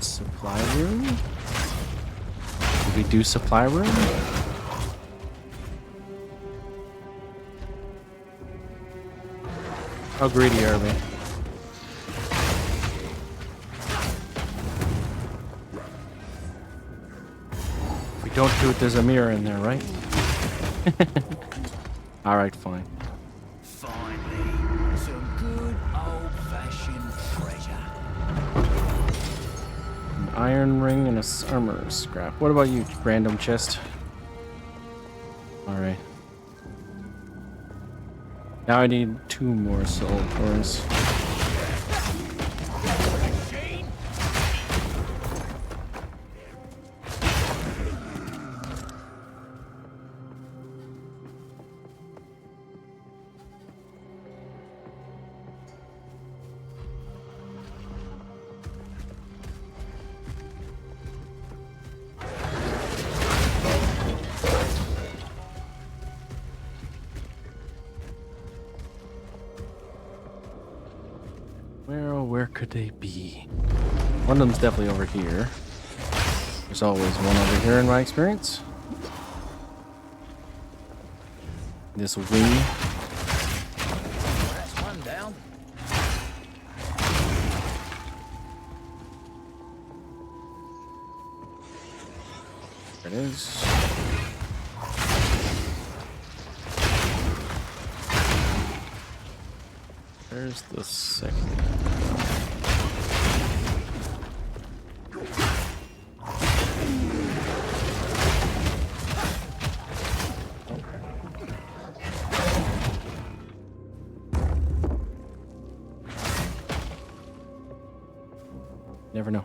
Supply room? Did we do supply room? How greedy are we? If we don't do it, there's a mirror in there, right? Alright, fine. Finally, some good old-fashioned treasure. An iron ring and a armor scrap. What about you, random chest? Alright. Now I need 2 more soul cores. Where could they be? One of them's definitely over here. There's always one over here in my experience. This wing. It is. There's the second. Never know.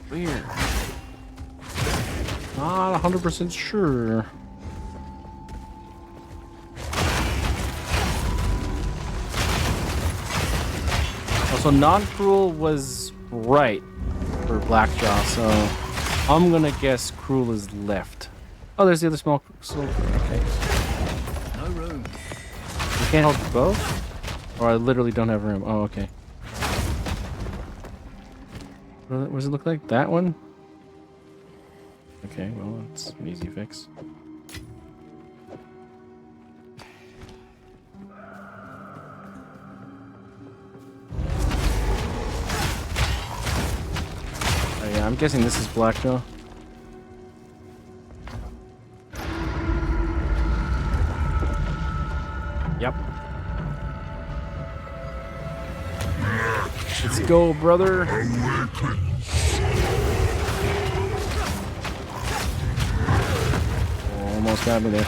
Weird. Not 100% sure. Also, non-cruel was right for Blackjaw, so I'm gonna guess cruel is left. Oh, there's the other small. So, okay. No room. You can't hold both? Or I literally don't have room. Oh, okay. What does it look like? That one? Okay, well, that's an easy fix. Oh yeah, I'm guessing this is Blackjaw. Yep. Let's go, brother. Oh, almost got me there.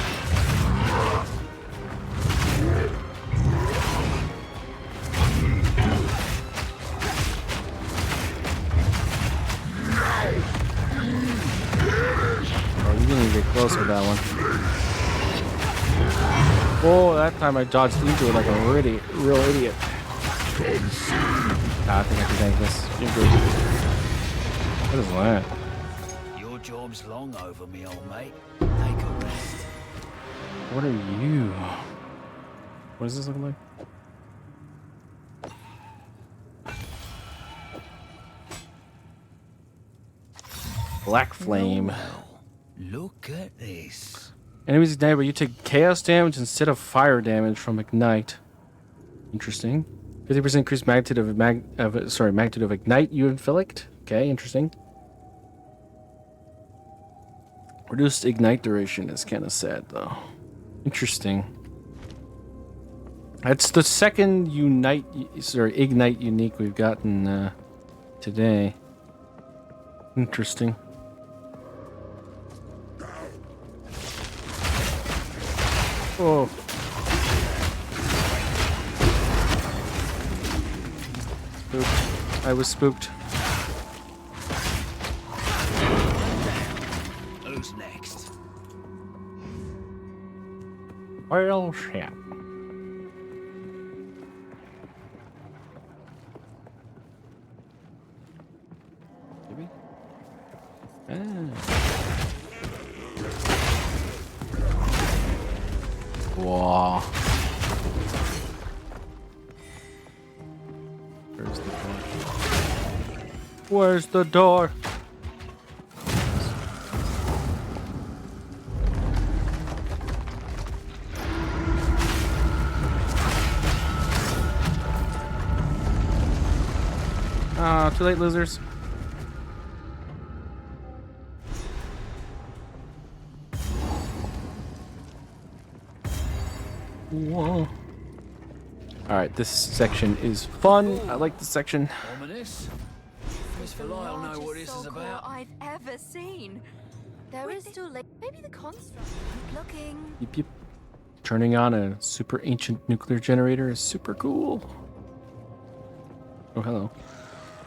Oh, you didn't even get close with that one. Oh, that time I dodged into it like a real idiot. I think I can tank this. You're good. What is that? Your job's long over, me old mate. Take a rest. What are you? What does this look like? Black Flame. Well, look at this. Enemies ignite, but you take chaos damage instead of fire damage from ignite. Interesting. 50% increased magnitude of magnitude of ignite you inflict. Okay, interesting. Reduced ignite duration is kind of sad though. Interesting. That's the second ignite unique we've gotten today. Interesting. Oh. Spooked. I was spooked. Who's next? Well, shit. Maybe? Wow. Where's the door? Where's the door? Ah, too late, losers. Whoa. Alright, this section is fun. I like this section. Ominous. Miss I'll know what this is about. I've ever seen. There is still maybe the construct. Keep looking. Yep, yep. Turning on a super ancient nuclear generator is super cool. Oh, hello.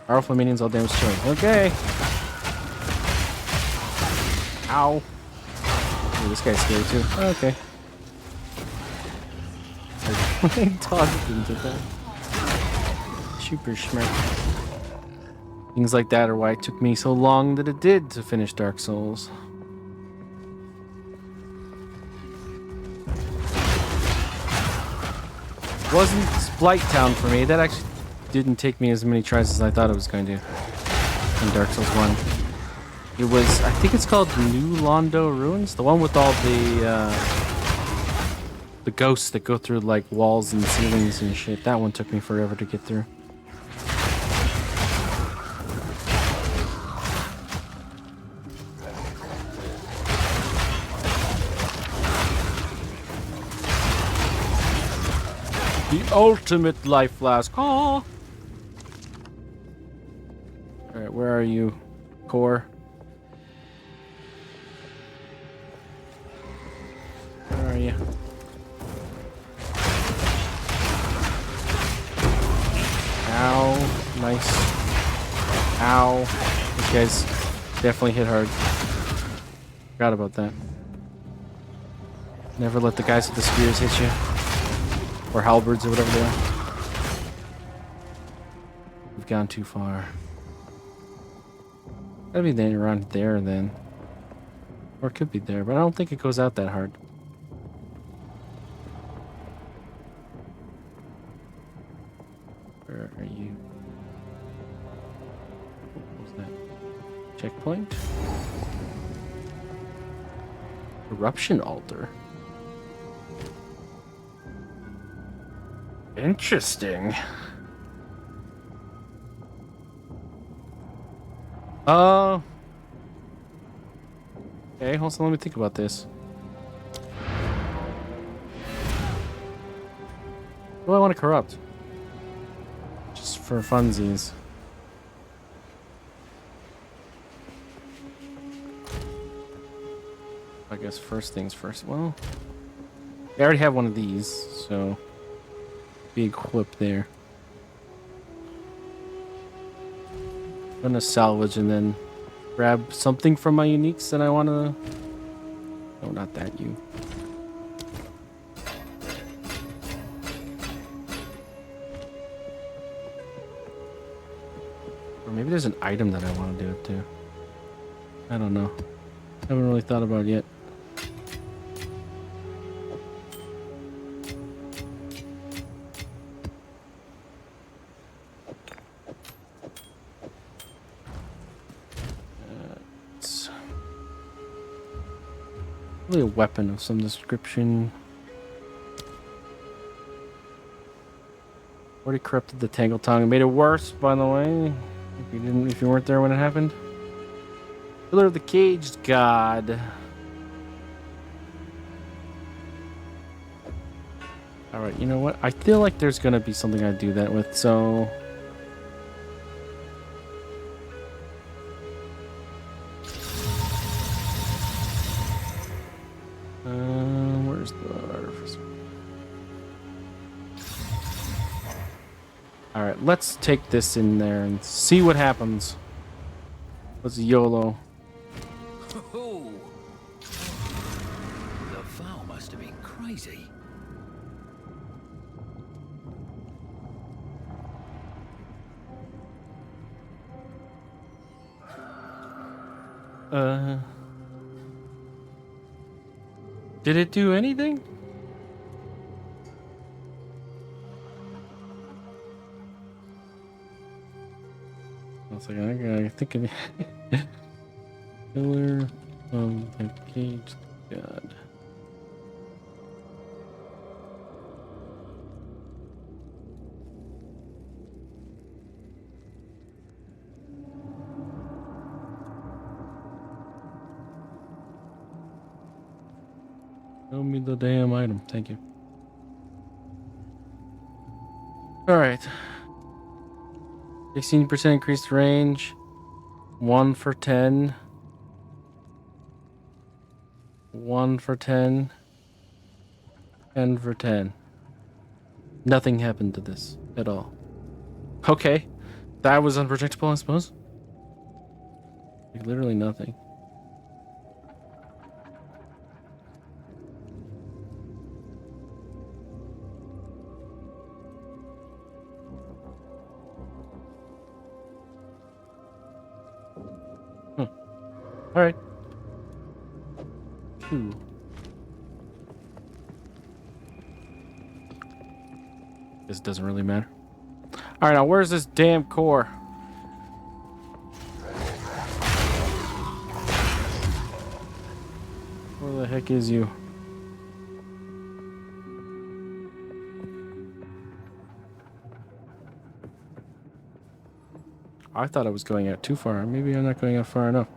Powerful minions, all damage destroyed. Okay. Ow. Ooh, this guy's scary too. Okay. I dodged into that. Super smart. Things like that are why it took me so long that it did to finish Dark Souls. Wasn't Blight Town for me. That actually didn't take me as many tries as I thought it was going to in Dark Souls 1. It was, I think it's called New Londo Ruins, the one with all the the ghosts that go through like walls and ceilings and shit. That one took me forever to get through. The ultimate life flask. Oh. All right, where are you, Core? Where are you? Ow. Nice. Ow. These guys definitely hit hard. Forgot about that. Never let the guys with the spears hit you. Or halberds or whatever they are. We've gone too far. Gotta be there around there then. Or it could be there, but I don't think it goes out that hard. Where are you? What was that? Checkpoint? Eruption altar. Interesting. Okay, hold on, let me think about this. What do I want to corrupt? Just for funsies. I guess first things first. Well, I already have one of these, so be equipped there. I'm gonna salvage and then grab something from my uniques that I wanna. No, not that you. Or maybe there's an item that I want to do it to. I don't know. Haven't really thought about it yet. It's really a weapon of some description. Already corrupted the Tangle Tongue and made it worse, by the way. If you weren't there when it happened. Pillar of the Caged God. Alright, you know what? I feel like there's gonna be something I do that with, so. Where's the artificer? Alright, let's take this in there and see what happens. Let's YOLO. Oh, the vow must have been crazy. Did it do anything? One second, I think it. Pillar of the Caged God. Show me the damn item. Thank you. Alright. 16% increased range. 1 for 10. 1 for 10. 10 for 10. Nothing happened to this at all. Okay. That was unprotectable, I suppose. Like, literally nothing. All right. This doesn't really matter. All right, now where's this damn core? Where the heck is you? I thought I was going out too far. Maybe I'm not going out far enough.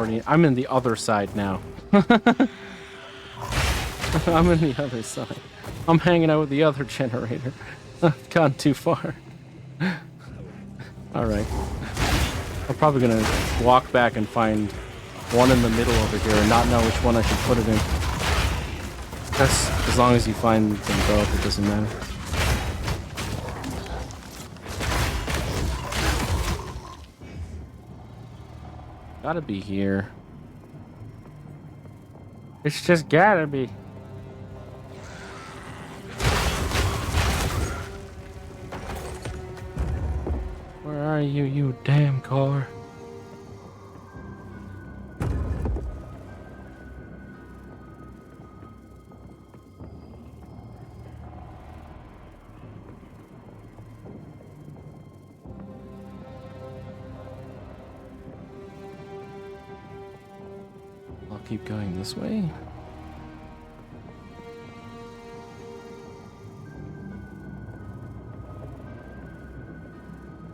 Yeah, I'm in the other side now. I'm in the other side. I'm hanging out with the other generator. I've gone too far. Alright. I'm probably gonna walk back and find one in the middle over here and not know which one I should put it in. That's, as long as you find them both, it doesn't matter. Gotta be here. It's just gotta be. Where are you, you damn car? I'll keep going this way.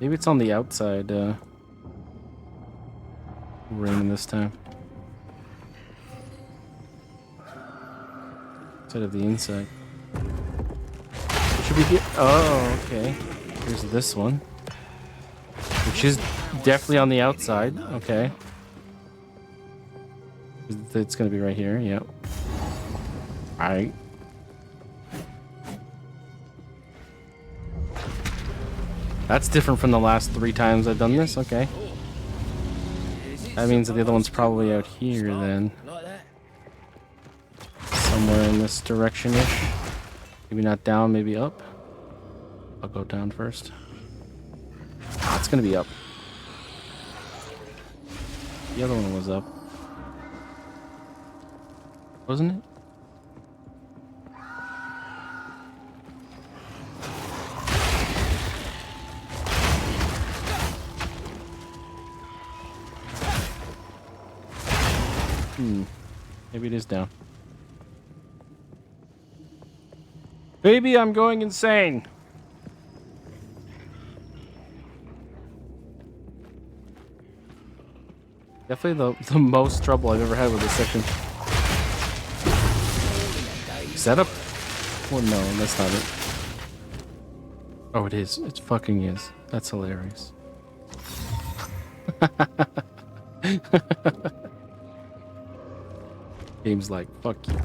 Maybe it's on the outside ring this time. Instead of the inside. It should be here. Oh, okay. Here's this one. Which is definitely on the outside. Okay. It's gonna be right here, yep. Alright. That's different from the last 3 times I've done this, okay. That means that the other one's probably out here then. Somewhere in this direction-ish. Maybe not down, maybe up. I'll go down first. Ah, it's gonna be up. The other one was up. Wasn't it? Maybe it is down. Baby, I'm going insane. Definitely the most trouble I've ever had with this section. Setup? Well, no, that's not it. Oh, it is. It fucking is. That's hilarious. Game's like, fuck you.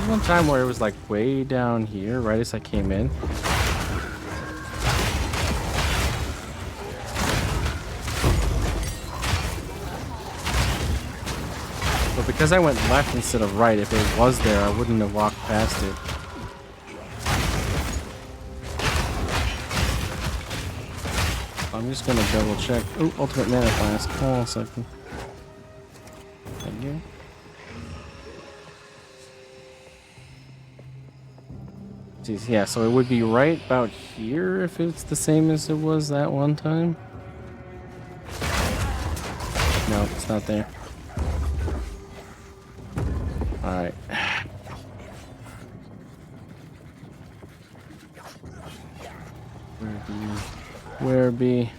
One time where it was like way down here right as I came in. But because I went left instead of right, if it was there, I wouldn't have walked past it. I'm just gonna double check. Oh, ultimate mana flask. Hold on a second. Thank you. Yeah, so it would be right about here if it's the same as it was that one time. No, it's not there. Alright. Where be?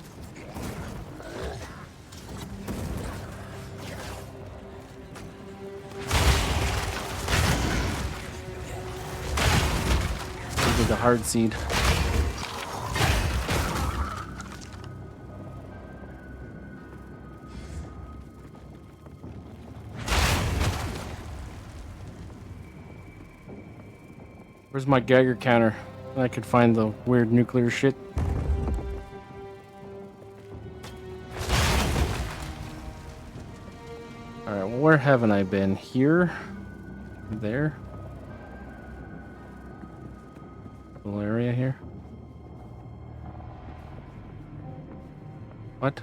Give the hard seed. Where's my Geiger counter? I could find the weird nuclear shit. Alright, well, where haven't I been? Here? There? Little area here? What?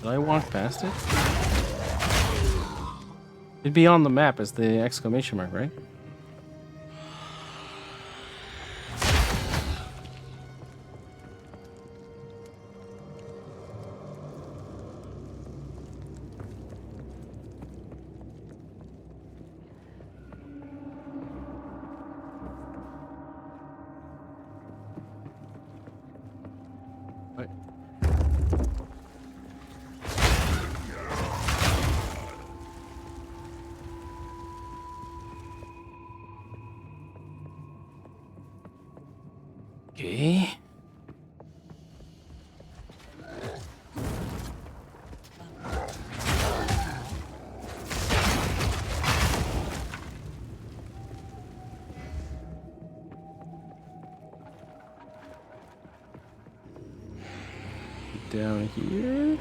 Did I walk past it? It'd be on the map as the exclamation mark, right? What? Okay. Down here.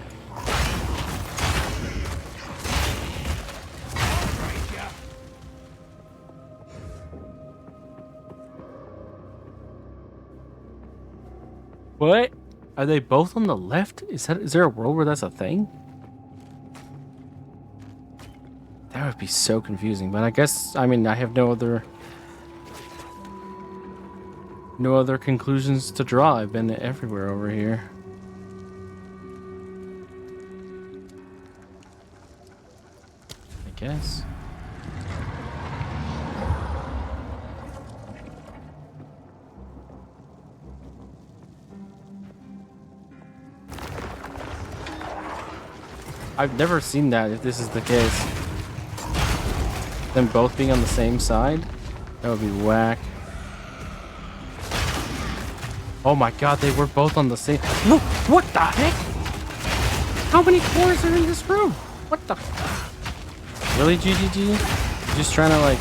What? Are they both on the left? Is there a world where that's a thing? That would be so confusing, but I guess I mean I have no other conclusions to draw. I've been everywhere over here. I guess. I've never seen that, if this is the case. Them both being on the same side? That would be whack. Oh my god, they were both on the same... Look! What the heck? How many cores are in this room? What the... Really, GGG? You're just trying to, like...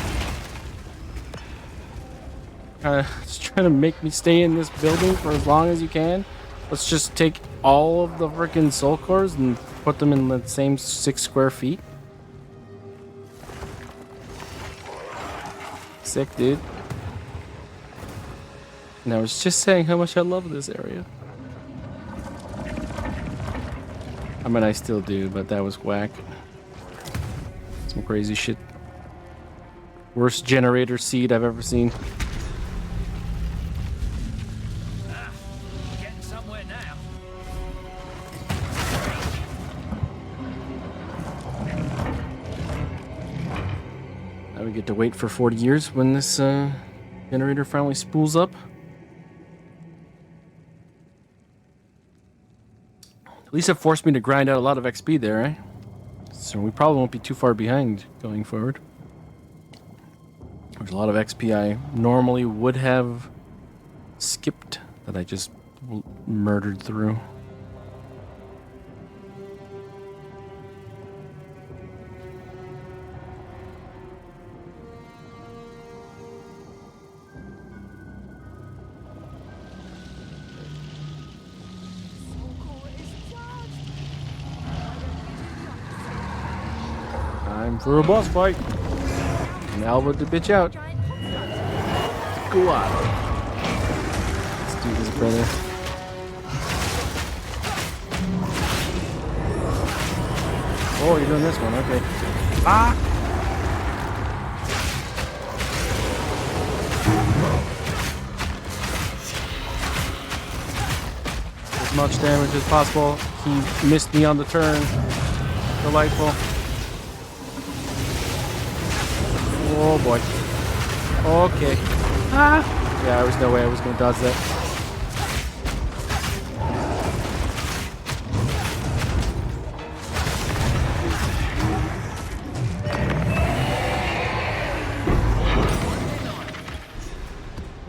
just trying to make me stay in this building for as long as you can? Let's just take all of the freaking soul cores and put them in the same 6 square feet. Sick, dude. And I was just saying how much I love this area. I mean, I still do, but that was whack. Some crazy shit. Worst generator seed I've ever seen. Getting somewhere now. Now we get to wait for 40 years when this generator finally spools up. At least it forced me to grind out a lot of XP there, eh? So we probably won't be too far behind going forward. There's a lot of XP I normally would have skipped that I just murdered through. Time for a boss fight. And Alva the bitch out. Go on. Let's do this, brother. Oh, you're doing this one, okay. Ah! As much damage as possible. He missed me on the turn. Delightful. Oh boy. Okay. Ah! Yeah, there was no way I was gonna dodge that.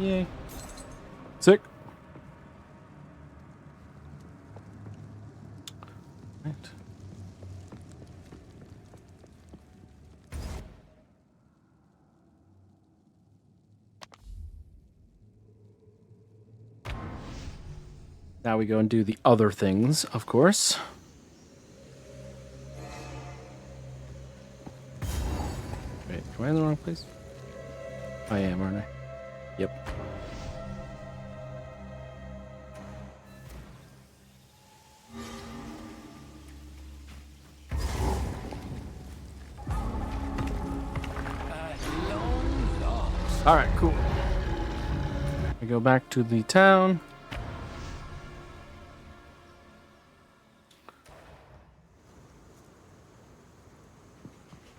Yay. Sick. Right. Now we go and do the other things, of course. Wait, am I in the wrong place? I am, aren't I? Yep. All right, cool. We go back to the town.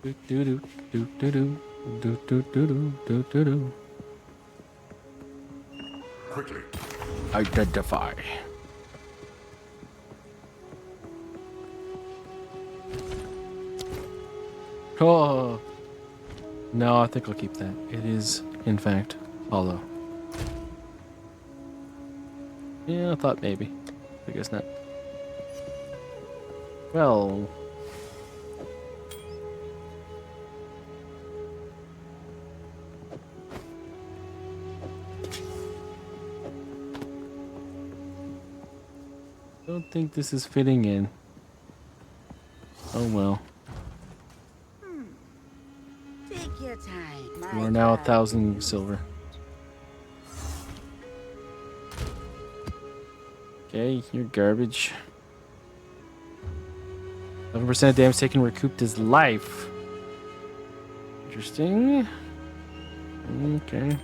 Do do do do do do do do do do do do. Quickly. Identify. Oh no, I think I'll keep that. It is, in fact, hollow. Yeah, I thought maybe. I guess not. Well. Don't think this is fitting in. Oh well. Take your time. We're now 1,000 silver. Okay, you're garbage. 11% damage taken recouped his life. Interesting. Okay.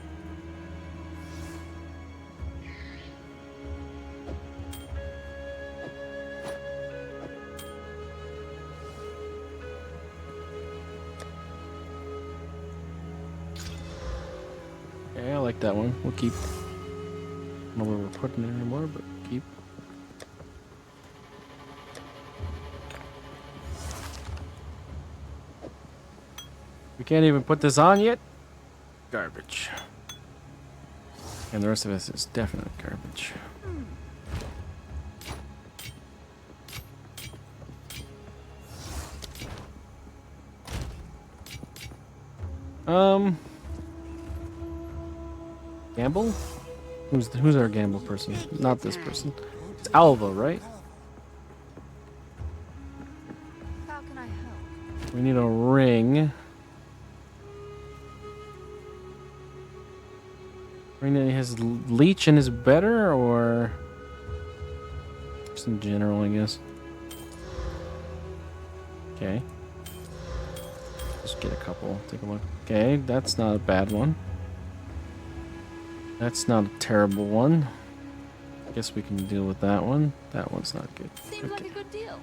Okay, I like that one. We'll keep. I don't know where we're putting it anymore, but keep. We can't even put this on yet. Garbage. And the rest of this is definitely garbage. Gamble? Who's our gamble person? Not this person. It's Alva, right? How can I help? We need a ring. Ring that has leech and is better, or just in general, I guess. Okay. Just get a couple. Take a look. Okay, that's not a bad one. That's not a terrible one. I guess we can deal with that one. That one's not good. Seems like a good deal.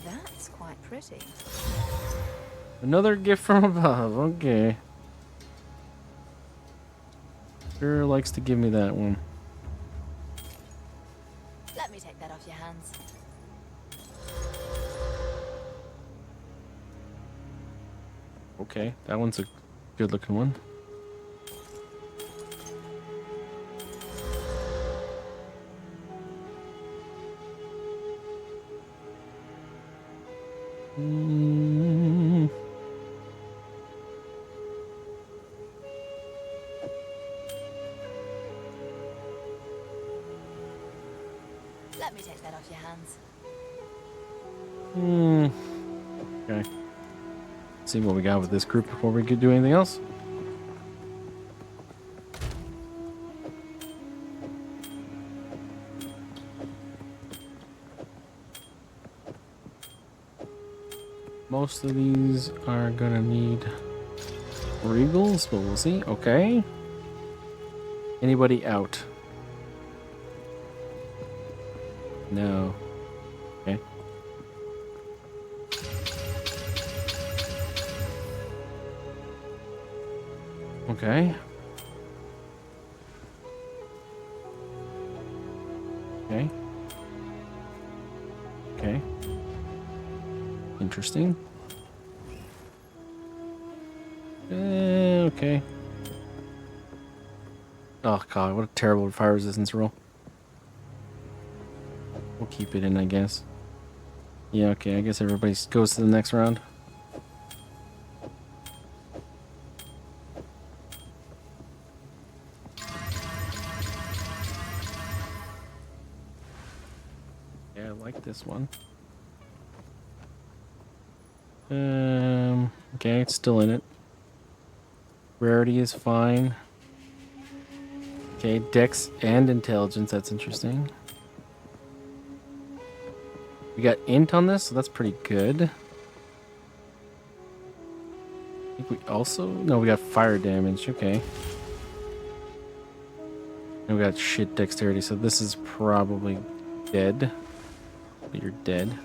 That's quite pretty. Another gift from above. Okay. Sure likes to give me that one. Let me take that off your hands. Okay, that one's a good looking one. Let me take that off your hands. Okay. See what we got with this group before we could do anything else. most of these are gonna need regals, but we'll see. Okay. Anybody out? No. Okay. Okay. Okay. Okay. Interesting. Okay. Oh god, what a terrible fire resistance roll. We'll keep it in, I guess. Yeah, okay, I guess everybody goes to the next round. Yeah, I like this one. Okay, it's still in it. Rarity is fine. Okay, Dex and Intelligence, that's interesting. We got Int on this, so that's pretty good. I think we also... No, we got Fire damage, okay. And we got shit Dexterity, so this is probably dead. You're dead.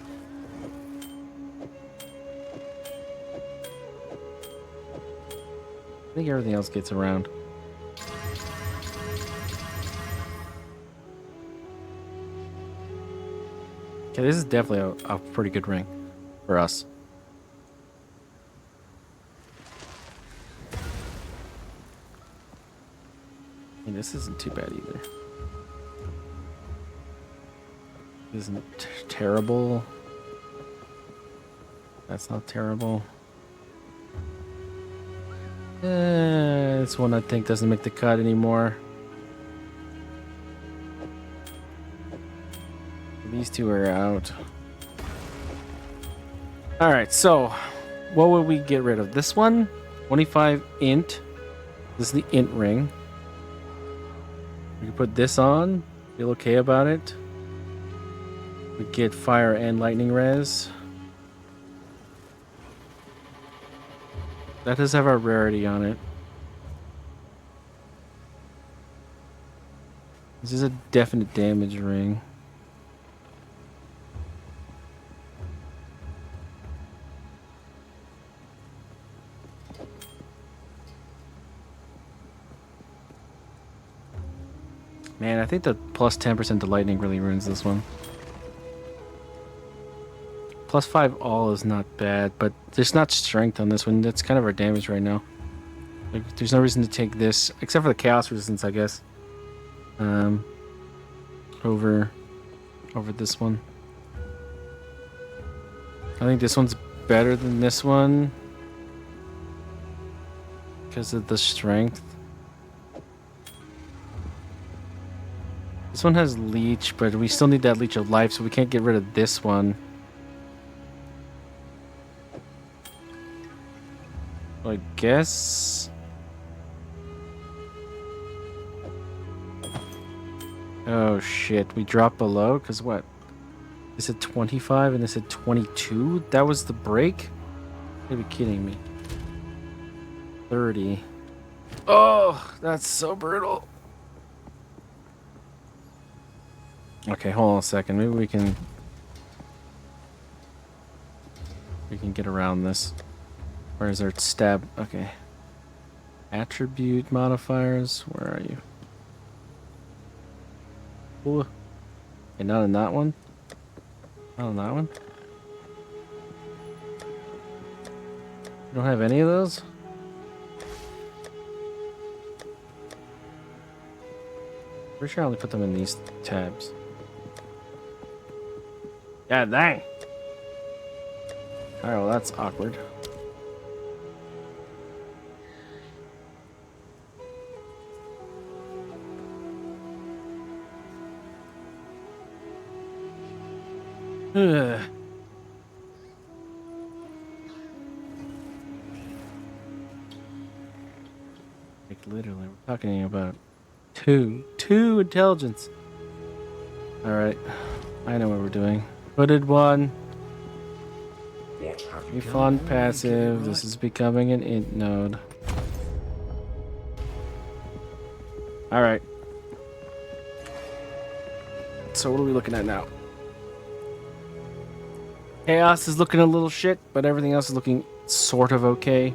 I think everything else gets around. Okay, this is definitely a pretty good ring for us. And this isn't too bad either. This isn't terrible. That's not terrible. This one I think doesn't make the cut anymore. These two are out. Alright, so what would we get rid of? This one? 25 int. This is the int ring. We can put this on. Feel okay about it. We get fire and lightning res. That does have our rarity on it. This is a definite damage ring. Man, I think the plus 10% to lightning really ruins this one. Plus 5 all is not bad, but there's not strength on this one. That's kind of our damage right now. Like, there's no reason to take this, except for the chaos resistance, I guess. Over this one. I think this one's better than this one because of the strength. This one has leech, but we still need that leech of life, so we can't get rid of this one. I guess. Oh shit, we dropped below? Because what? This said 25 and this said 22? That was the break? You're kidding me. 30. Oh, that's so brutal. Okay, hold on a second. Maybe we can get around this. Where is our stab? Okay. Attribute modifiers. Where are you? Ooh. Okay, not in that one. Not on that one. You don't have any of those? Pretty sure I only put them in these tabs. God dang. Alright, well that's awkward. Ugh. Like literally, we're talking about two intelligence. All right, I know what we're doing. Hooded one. What What have you Refund Get passive. it This right. is becoming an int node. Alright. So what are we looking at now? Chaos is looking a little shit, but everything else is looking sort of okay.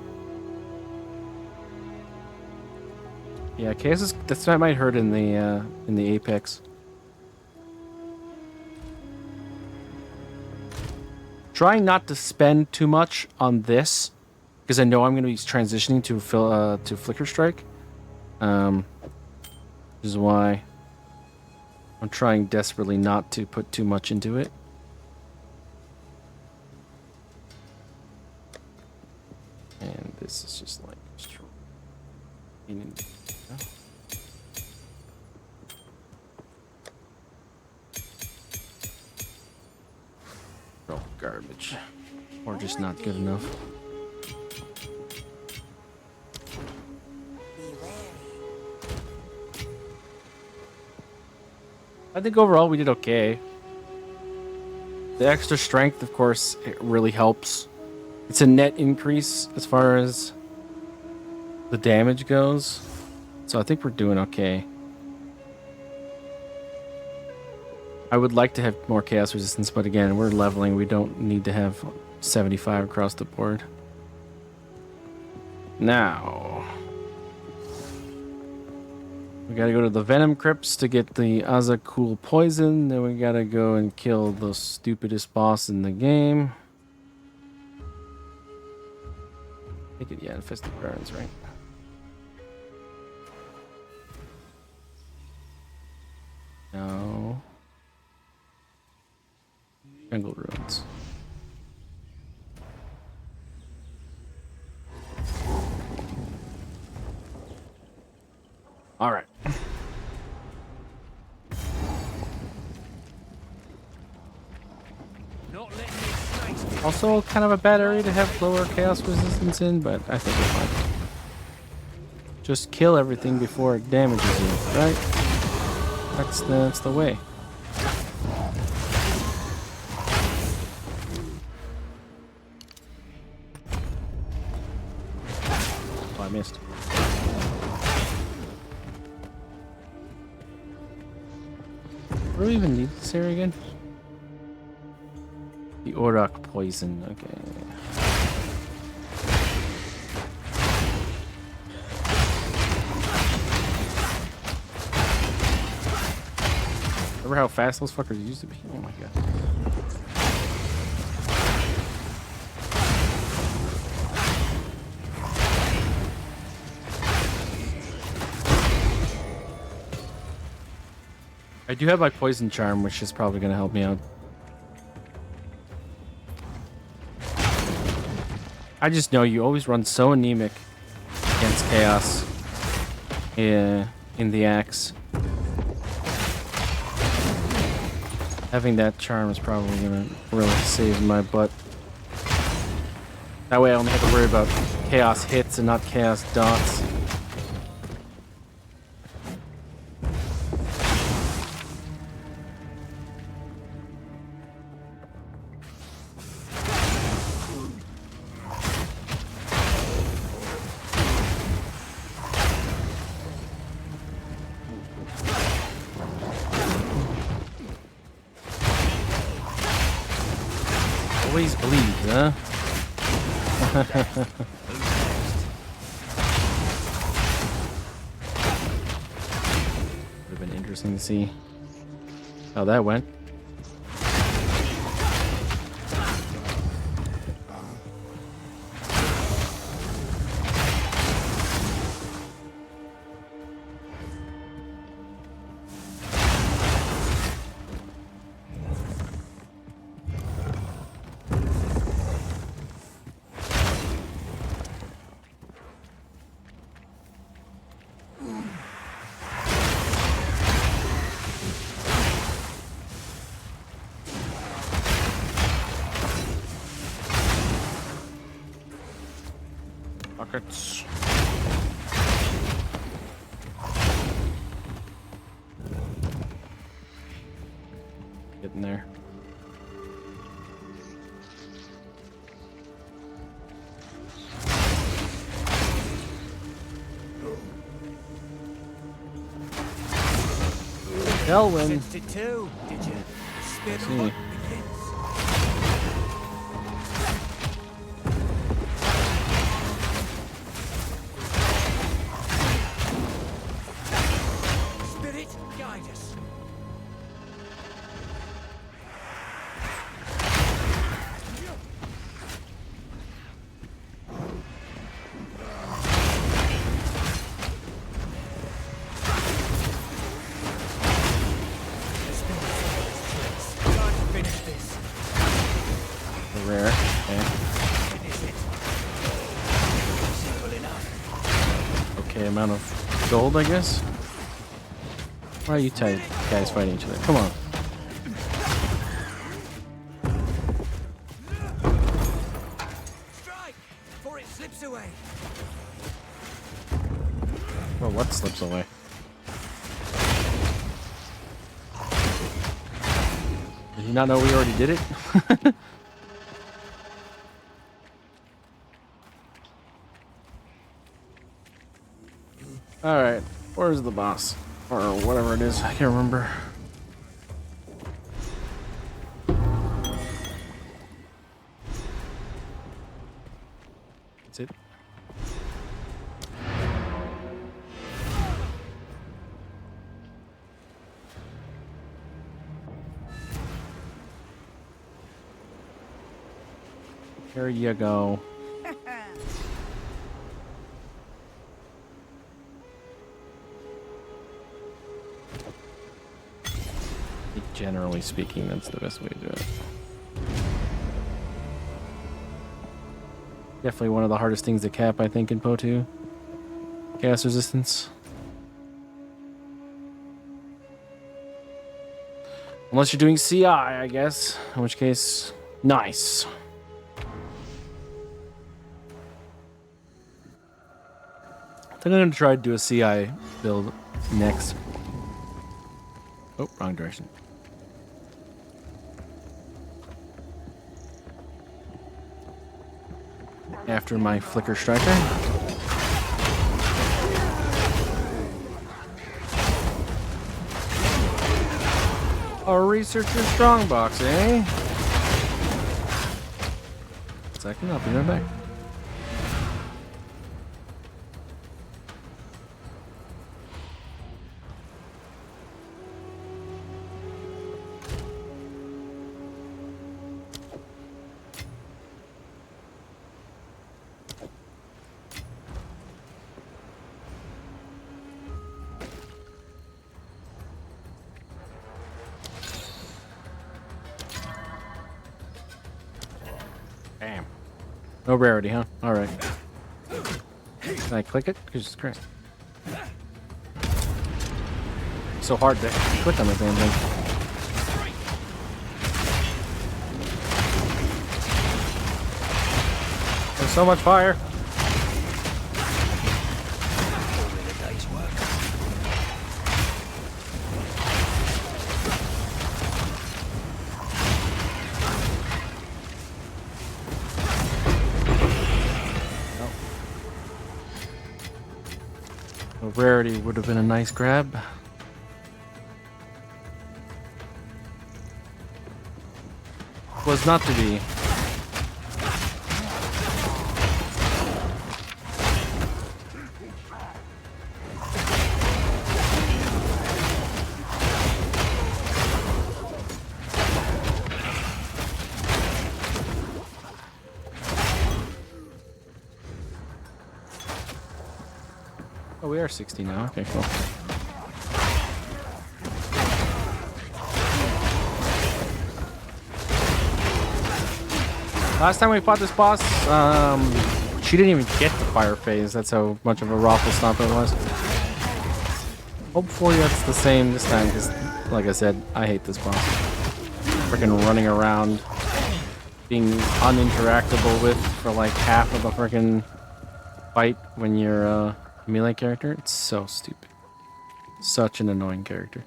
Yeah, Chaos is that might hurt in the Apex. Trying not to spend too much on this because I know I'm going to be transitioning to Flicker Strike. Which is why I'm trying desperately not to put too much into it. And this is just like oh, garbage. Or just not good enough. I think overall we did okay. The extra strength, of course, it really helps. It's a net increase as far as the damage goes. So I think we're doing okay. I would like to have more chaos resistance, but again, we're leveling. We don't need to have 75 across the board. Now, we gotta go to the Venom Crypts to get the Azakul poison. Then we gotta go and kill the stupidest boss in the game. I think it, yeah, Infested Burns, right? No. Jungle Ruins. All right. Also, kind of a bad area to have lower chaos resistance in, but I think we're fine. Just kill everything before it damages you, right? That's the way. Oh, I missed. What do we even need this area again? The Auroch poison, okay. Remember how fast those fuckers used to be? Oh my god. I do have my poison charm, which is probably going to help me out. I just know you always run so anemic against chaos in the axe. Having that charm is probably going to really save my butt. That way I only have to worry about chaos hits and not chaos dots. Always bleeds, huh? Would have been interesting to see how that went. Buckets. Getting there. Elwyn. Sensed it too, did you? Spear See. them up begins. Spirit, guide us. Time to finish this. The rare. Okay. Finish it. Simple enough. Okay, amount of gold, I guess. Why are you guys fighting each other? Come on. Strike! Before it slips away. Well, what slips away? Did you not know we already did it? Alright, where's the boss? Or whatever it is, I can't remember. That's it. Here you go. Generally speaking, that's the best way to do it. Definitely one of the hardest things to cap, I think, in PoE2. Chaos resistance. Unless you're doing CI, I guess. In which case, nice. I think I'm going to try to do a CI build next. Oh, wrong direction. After my Flicker Striker. A Researcher Strongbox, eh? Second, I'll be right back. Bam. No rarity, huh? Alright. Can I click it? Jesus Christ. So hard to click on the damn thing. There's so much fire. A rarity would have been a nice grab. Was not to be. Oh, we are 60 now. Okay, cool. Last time we fought this boss, she didn't even get the fire phase. That's how much of a raffle stomp it was. Hopefully that's the same this time, because, like I said, I hate this boss. Freaking running around, being uninteractable with for like half of the freaking fight when you're a melee character. It's so stupid. Such an annoying character.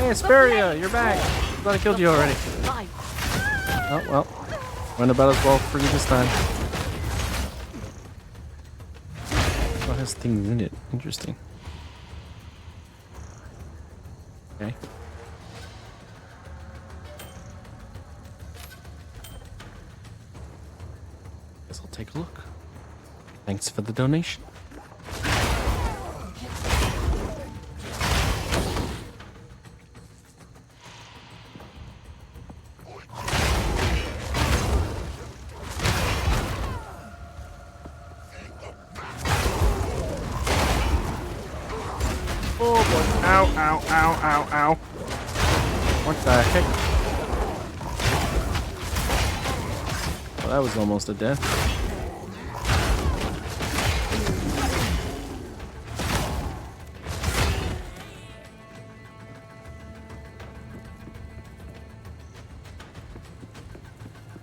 Hey, Asperia, you're back. I thought I killed you already. Oh, well. Went about as well for you this time. Oh, it has things in it. Interesting. Okay. Guess I'll take a look. Thanks for the donation. Oh boy. Ow, ow, ow, ow, ow. What the heck? Well, that was almost a death.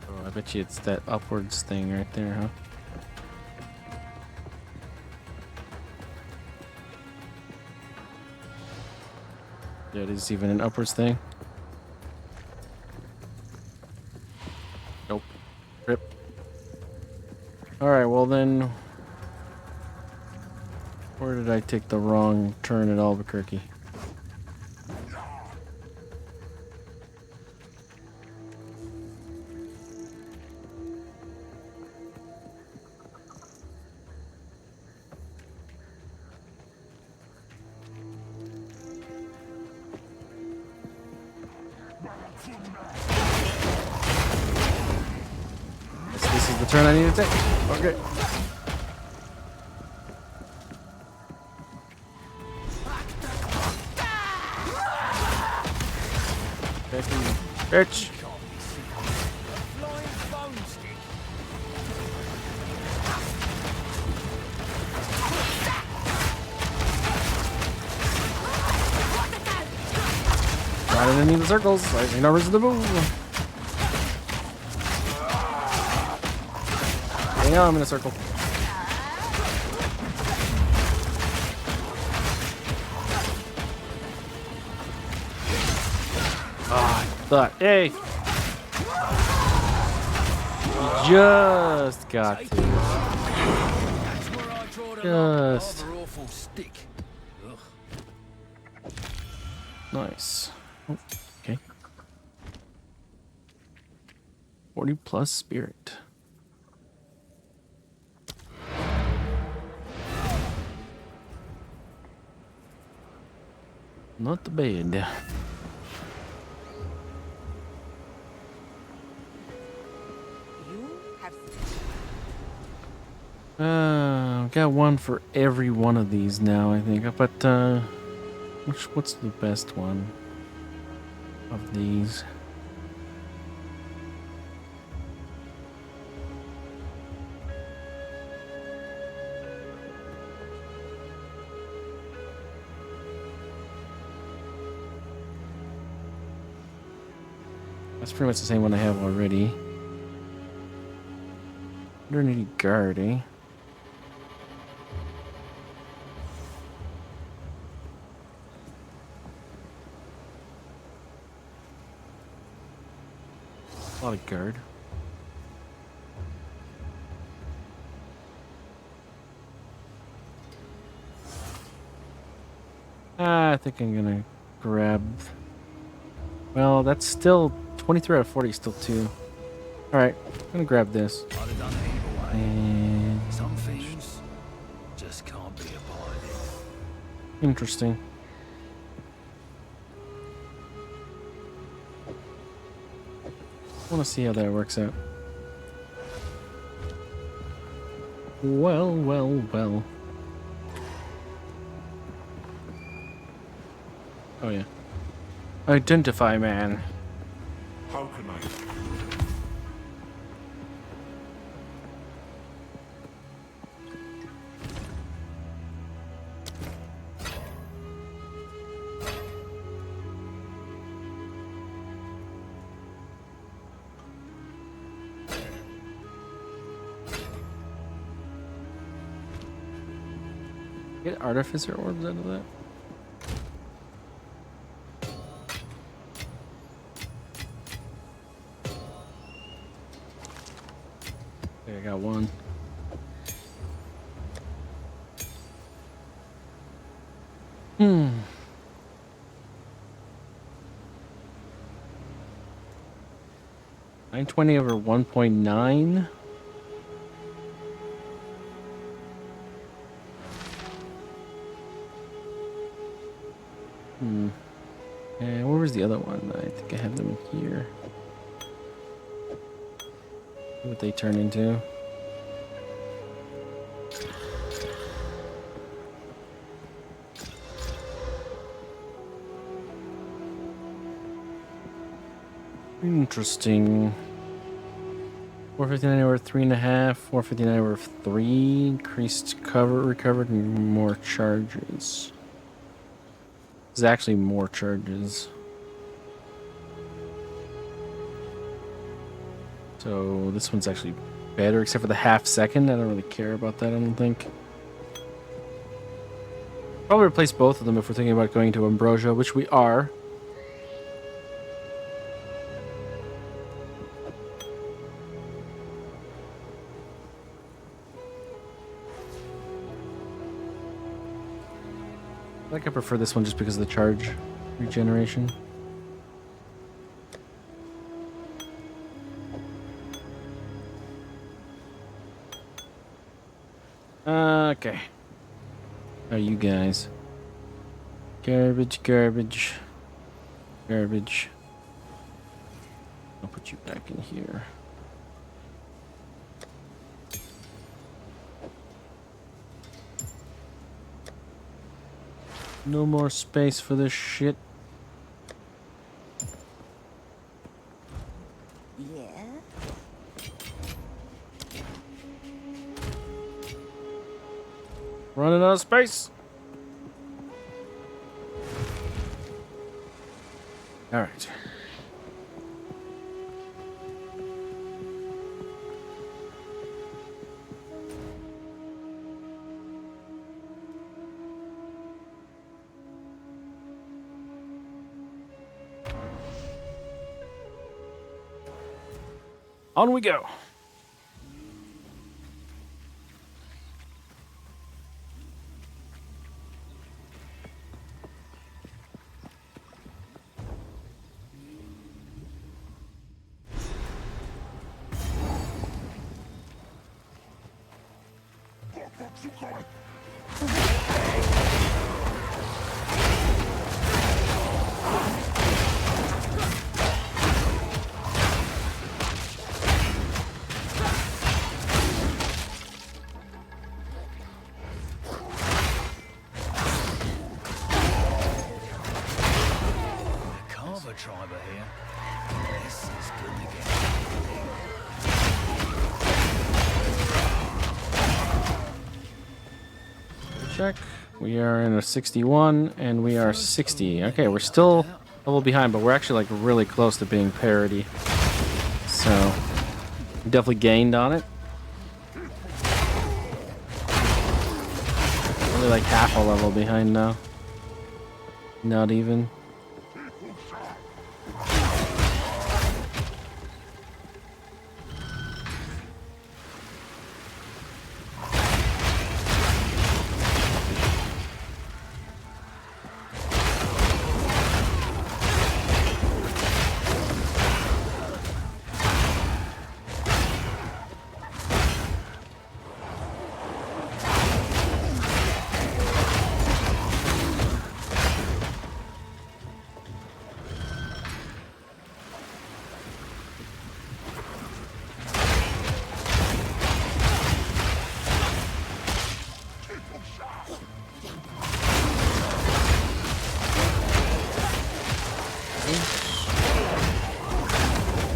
Oh, I bet you it's that upwards thing right there, huh? Yeah, it is even an upwards thing. Nope. Rip. Alright, well then... Where did I take the wrong turn at Albuquerque? This is the turn I need to take. Okay. Bitch. Not in any of the circles. I ain't no reason to move. Hang on, I'm in a circle. Ah, I thought, hey. You just got to. That's where I draw the line. Just. Rather awful stick. Ugh. Nice. Oh, okay. 40 plus spirit. Not bad. You have Got one for every one of these now, I think. But what's the best one of these? That's pretty much the same one I have already. 180 guard, eh? A lot of guard. I think I'm gonna grab. Well, that's still 23 out of 40 is still 2. Alright, I'm gonna grab this. I'd have done it either way. And Some things just can't be avoided. interesting. I wanna see how that works out. Well, well, well. Oh yeah. Identify man. How can I? Get artificer orbs out of that? I got one. Hmm. 920 over 1.9. And where was the other one? I think I have them here. See what they turn into. Interesting. 459 over 3.5, 459 over 3, increased cover, recovered, and more charges. There's actually more charges. So this one's actually better, except for the half second. I don't really care about that, I don't think. Probably replace both of them if we're thinking about going to Ambrosia, which we are. I think I prefer this one just because of the charge regeneration. Okay. How are you guys? Garbage, garbage, garbage. I'll put you back in here. No more space for this shit. Yeah? Running out of space. All right. On we go. Carver tribe are here. This is gonna get. Check. We are in a 61 and we are 60. Okay, we're still a little behind, but we're actually like really close to being parity. So definitely gained on it. Only like half a level behind now. Not even.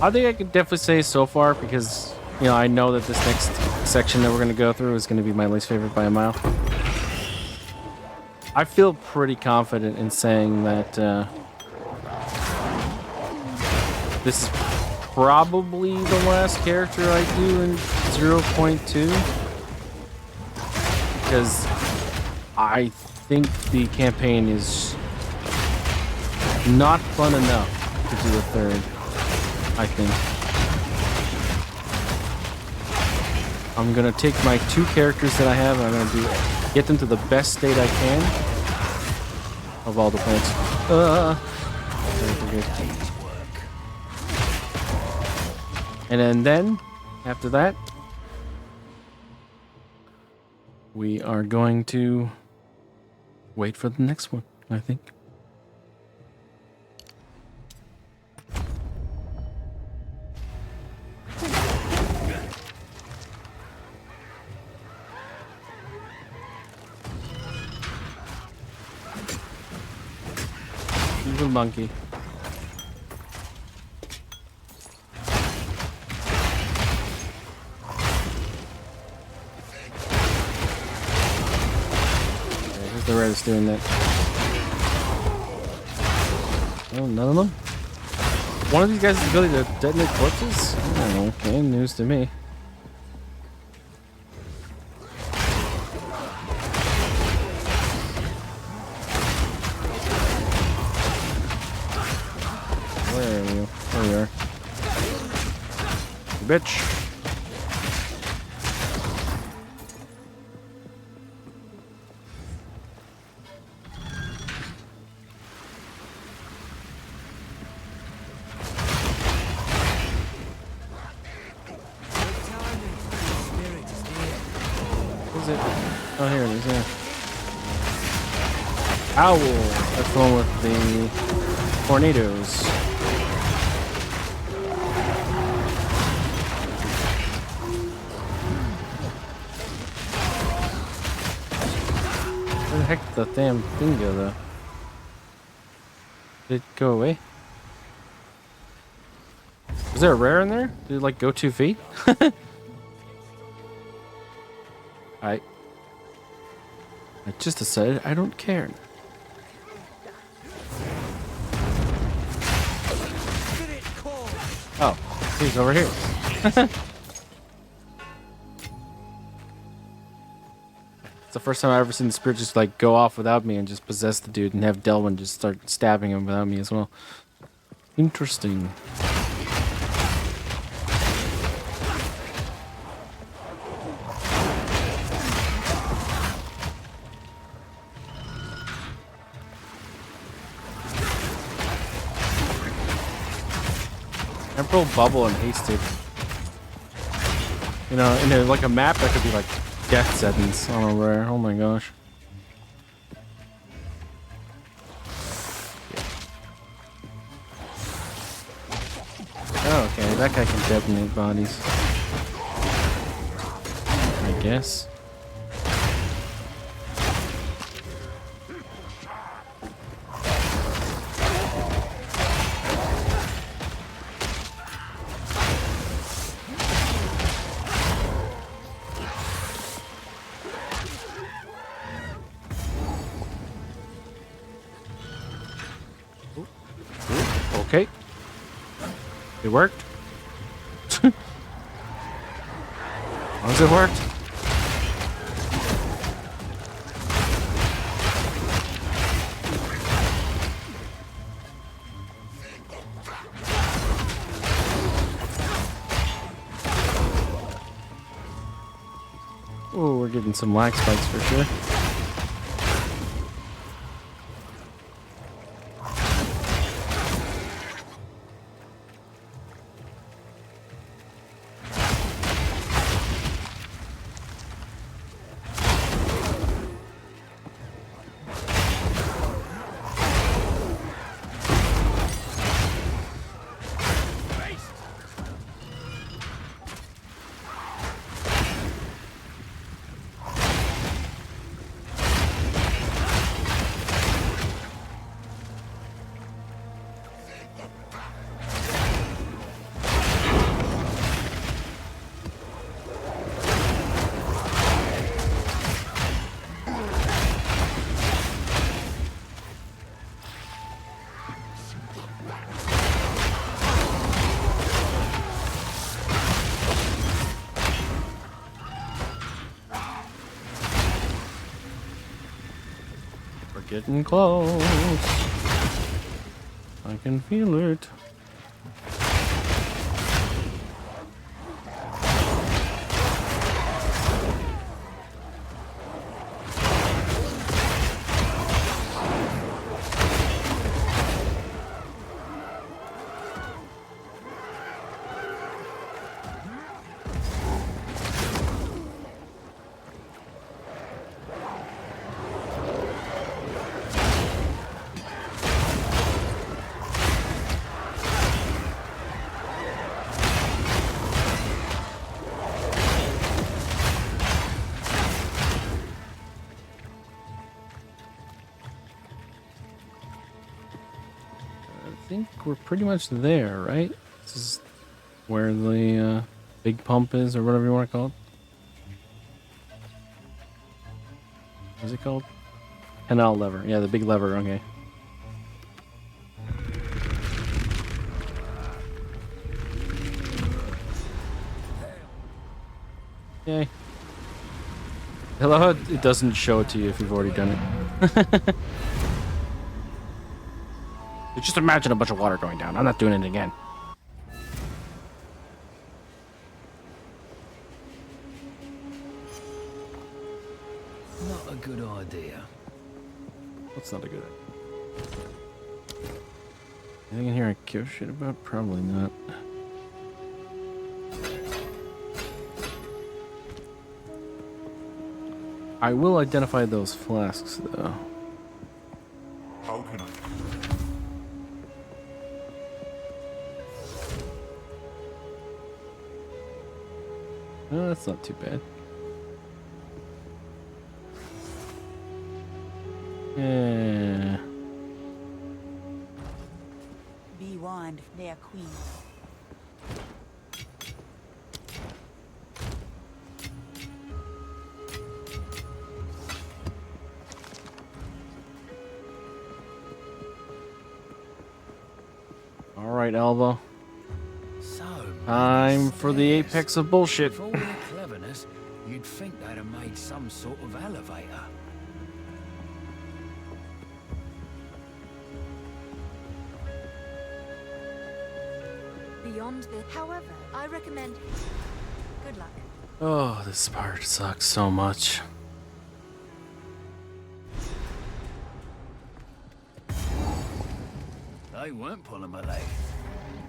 I think I can definitely say so far because, you know, I know that this next section that we're going to go through is going to be my least favorite by a mile. I feel pretty confident in saying that this is probably the last character I do in 0.2 because I think the campaign is not fun enough to do a third. I think. I'm gonna take my 2 characters that I have and I'm gonna get them to the best state I can of all the plants. And then after that, we are going to wait for the next one, I think. Evil monkey. The red is doing that. Oh, none of them? One of these guys' ability to detonate corpses? Oh, okay, news to me. Where are you? There you are. You bitch. Is it? Oh, here it is, yeah. Owl! That's the one with the tornadoes. Where the heck did the damn thing go, though? Did it go away? Is there a rare in there? Did it, like, go 2 feet? I just decided I don't care. Oh, he's over here. It's the first time I've ever seen the spirit just like go off without me and just possess the dude and have Delwyn just start stabbing him without me as well. Interesting. Temporal bubble and hasted. You know, in like a map that could be like death sentence on a rare. Oh my gosh. Oh, okay, that guy can detonate bodies. I guess. Okay. It worked. As long as it worked. Oh, we're getting some lag spikes for sure. Getting close. I can feel it. think we're pretty much there, right? This is where the big pump is, or whatever you want to call it. What's it called? Canal lever. Yeah, the big lever. Okay. Okay. I love how it doesn't show it to you if you've already done it. Just imagine a bunch of water going down. I'm not doing it again. Not a good idea. That's not a good idea. Anything in here I give a shit about? Probably not. I will identify those flasks, though. How can I? Oh, that's not too bad. Yeah. Be warned, their queen. All right, Alva. So Time for the stairs. apex of bullshit. With all their cleverness, you'd think they'd have made some sort of elevator. Beyond the... However, I recommend... Good luck. Oh, this part sucks so much. They weren't pulling my leg.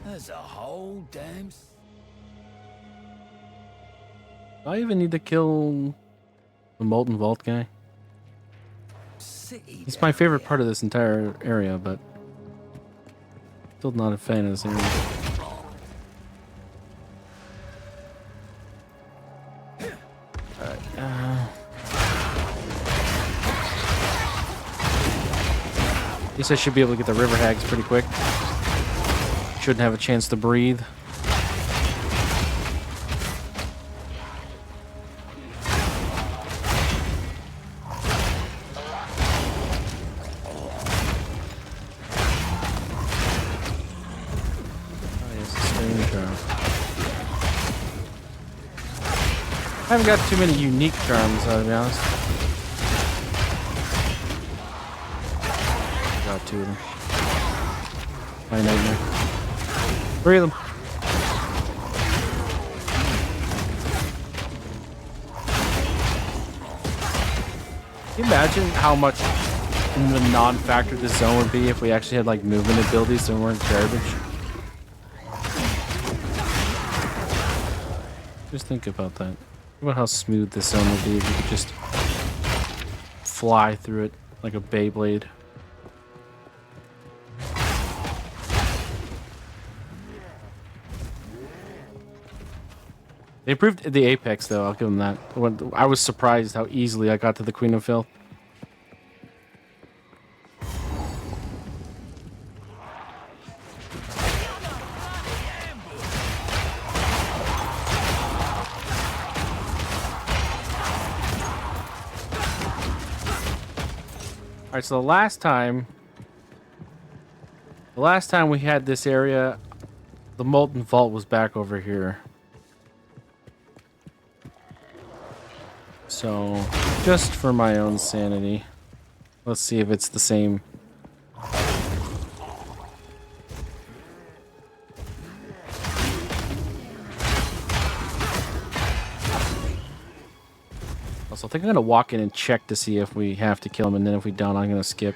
There's a whole damn Do I even need to kill the Molten Vault guy? city. He's my down favorite here. part of this entire area, but still not a fan of this area. At least I should be able to get the river hags pretty quick. Shouldn't have a chance to breathe. Oh, yes, stone charm. I haven't got too many unique charms, to be honest. Got two of them. My nightmare. Three of them. Can you imagine how much the non-factor this zone would be if we actually had like movement abilities and weren't garbage? Just think about that. Think about how smooth this zone would be if you could just fly through it like a Beyblade. They improved the Apex, though. I'll give them that. I was surprised how easily I got to the Queen of Filth. All right, so the last time we had this area, the Molten Vault was back over here. So, just for my own sanity, let's see if it's the same. Also, I think I'm going to walk in and check to see if we have to kill him, and then if we don't, I'm going to skip.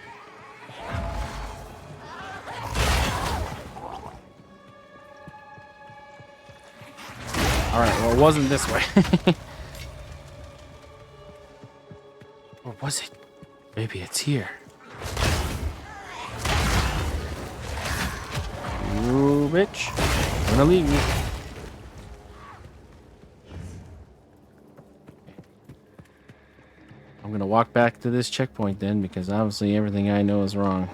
Alright, well, it wasn't this way. Or was it? Maybe it's here. You bitch. I'm gonna leave you. I'm gonna walk back to this checkpoint then, because obviously everything I know is wrong.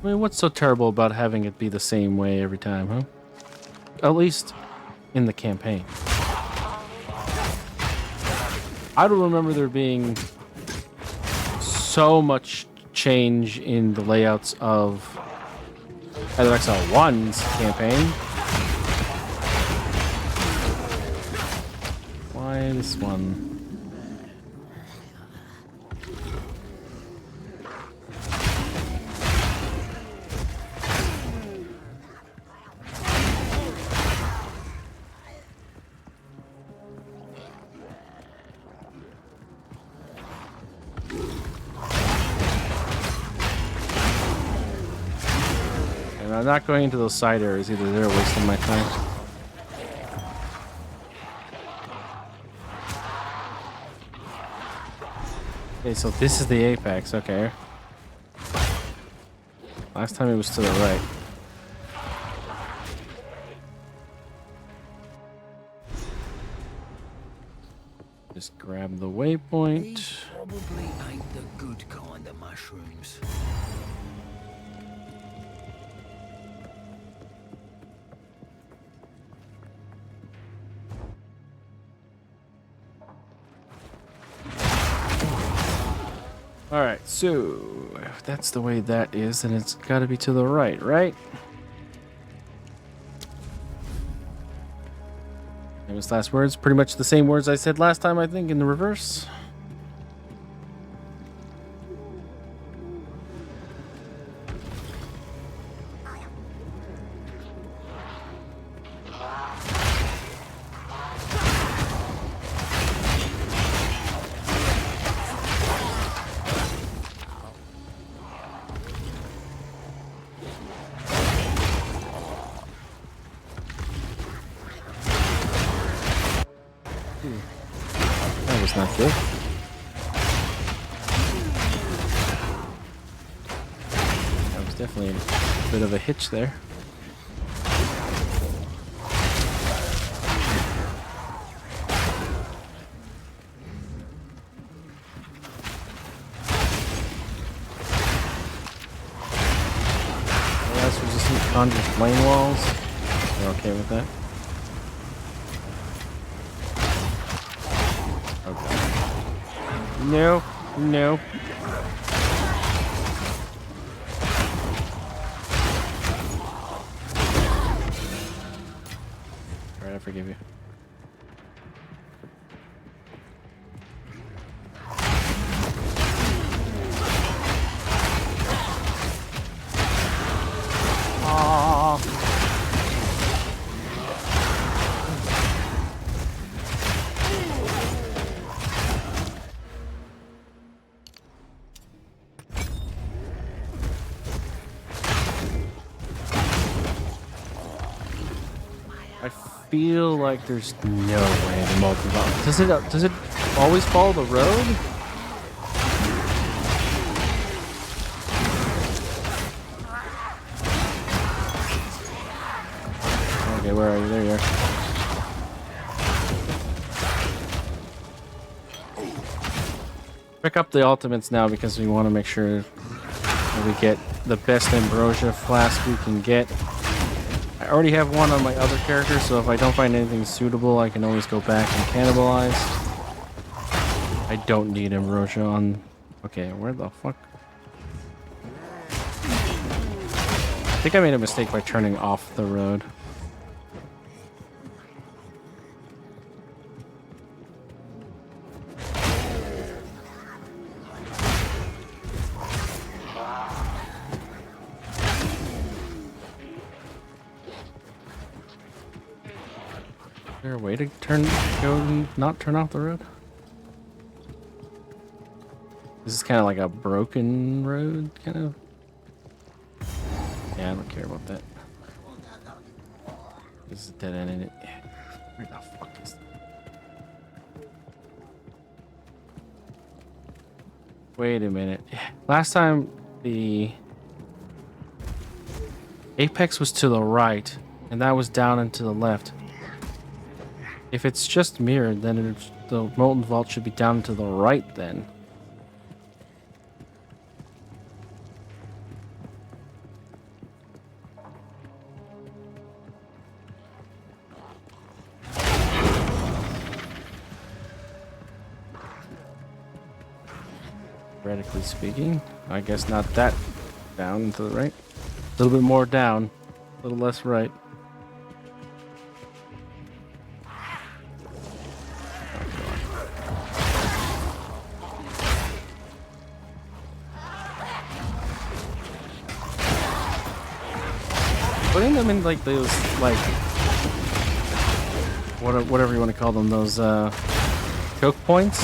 I mean, what's so terrible about having it be the same way every time, huh? At least in the campaign. I don't remember there being so much change in the layouts of either XL1's campaign. Why this one? I'm not going into those side areas either. They're wasting my time. Okay, so this is the apex. Okay. Last time it was to the right. Just grab the waypoint. These probably ain't the good kind of mushrooms. Alright, so if that's the way that is, then it's got to be to the right, right? Famous last words, pretty much the same words I said last time, I think, in the reverse. That was not good. That was definitely a bit of a hitch there. Last resistant conjure flame walls. You're okay with that? No, no. Alright, I forgive you. I feel like there's no way the multi-bot. Does it always follow the road? Okay, where are you? There you are. Pick up the ultimates now because we want to make sure that we get the best ambrosia flask we can get. I already have one on my other character, so if I don't find anything suitable, I can always go back and cannibalize. I don't need ambrosia on... Okay, where the fuck? I think I made a mistake by turning off the road. Is there a way to not turn off the road? This is kind of like a broken road, kind of. Yeah, I don't care about that. This is a dead end in it. Where the fuck is that? Wait a minute. Last time the apex was to the right, and that was down and to the left. If it's just mirrored, then the molten vault should be down to the right then. theoretically speaking. I guess not that down and to the right. A little bit more down, a little less right. Putting them in like those, like, whatever you want to call them, those choke points.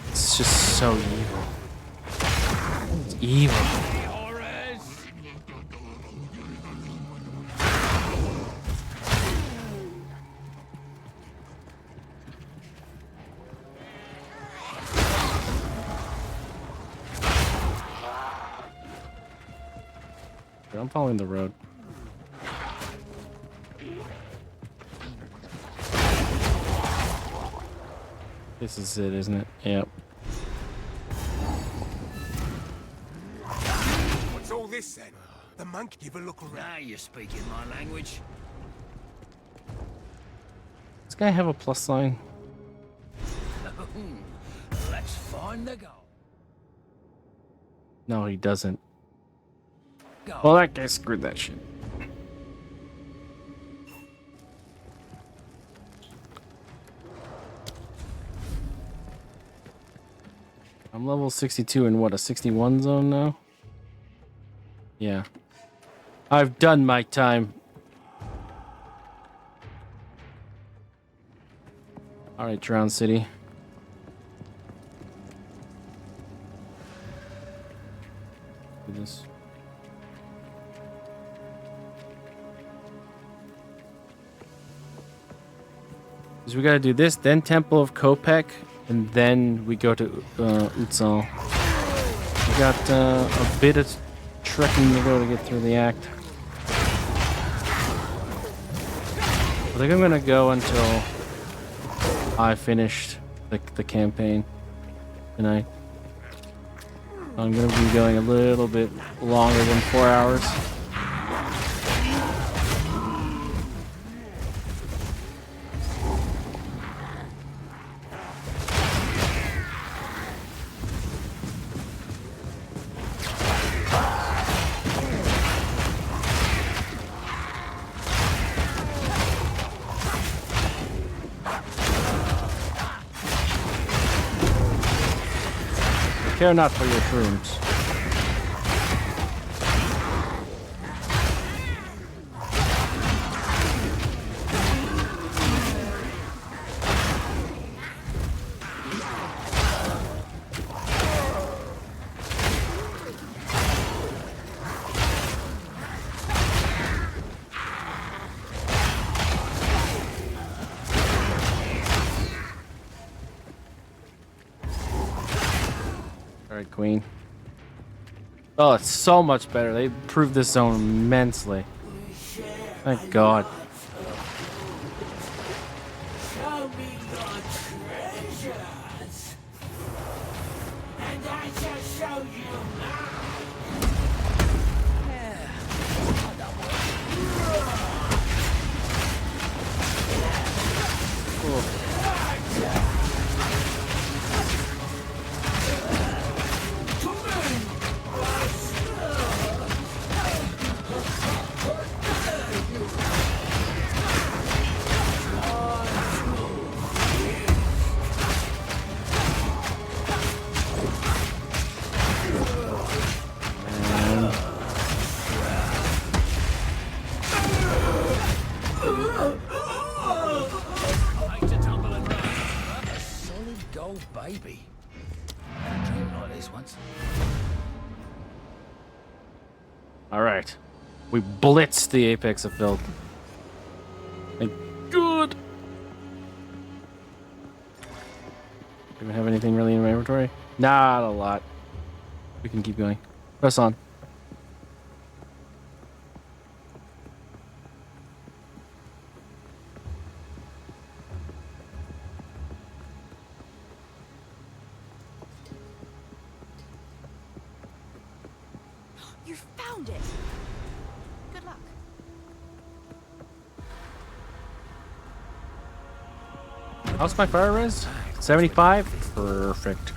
It's just so evil. It's evil. I'm following the road. This is it, isn't it? Yep. What's all this then? The monkey give a look around. Now you're speaking my language. Does this guy have a plus sign? Let's find the goal. No, he doesn't. Go. Well, that guy screwed that shit. I'm level 62 in what, a 61 zone now? Yeah. I've done my time. Alright, Drown City. Do this. So we gotta do this, then Temple of Kopek, and then we go to Utsal. We got a bit of trekking to go to get through the act. I think I'm gonna go until I finished the campaign tonight. I'm gonna be going a little bit longer than 4 hours. Care not for your shrooms. Alright, Queen. Oh, it's so much better. They improved this zone immensely. Thank God. Show me your treasures, and I shall show you mine. Baby. I dreamed like this once. Alright. We blitzed the apex of filth. Thank God. Do we have anything really in my inventory? Not a lot. We can keep going. Press on. You found it. Good luck. How's my fire res? 75? Perfect.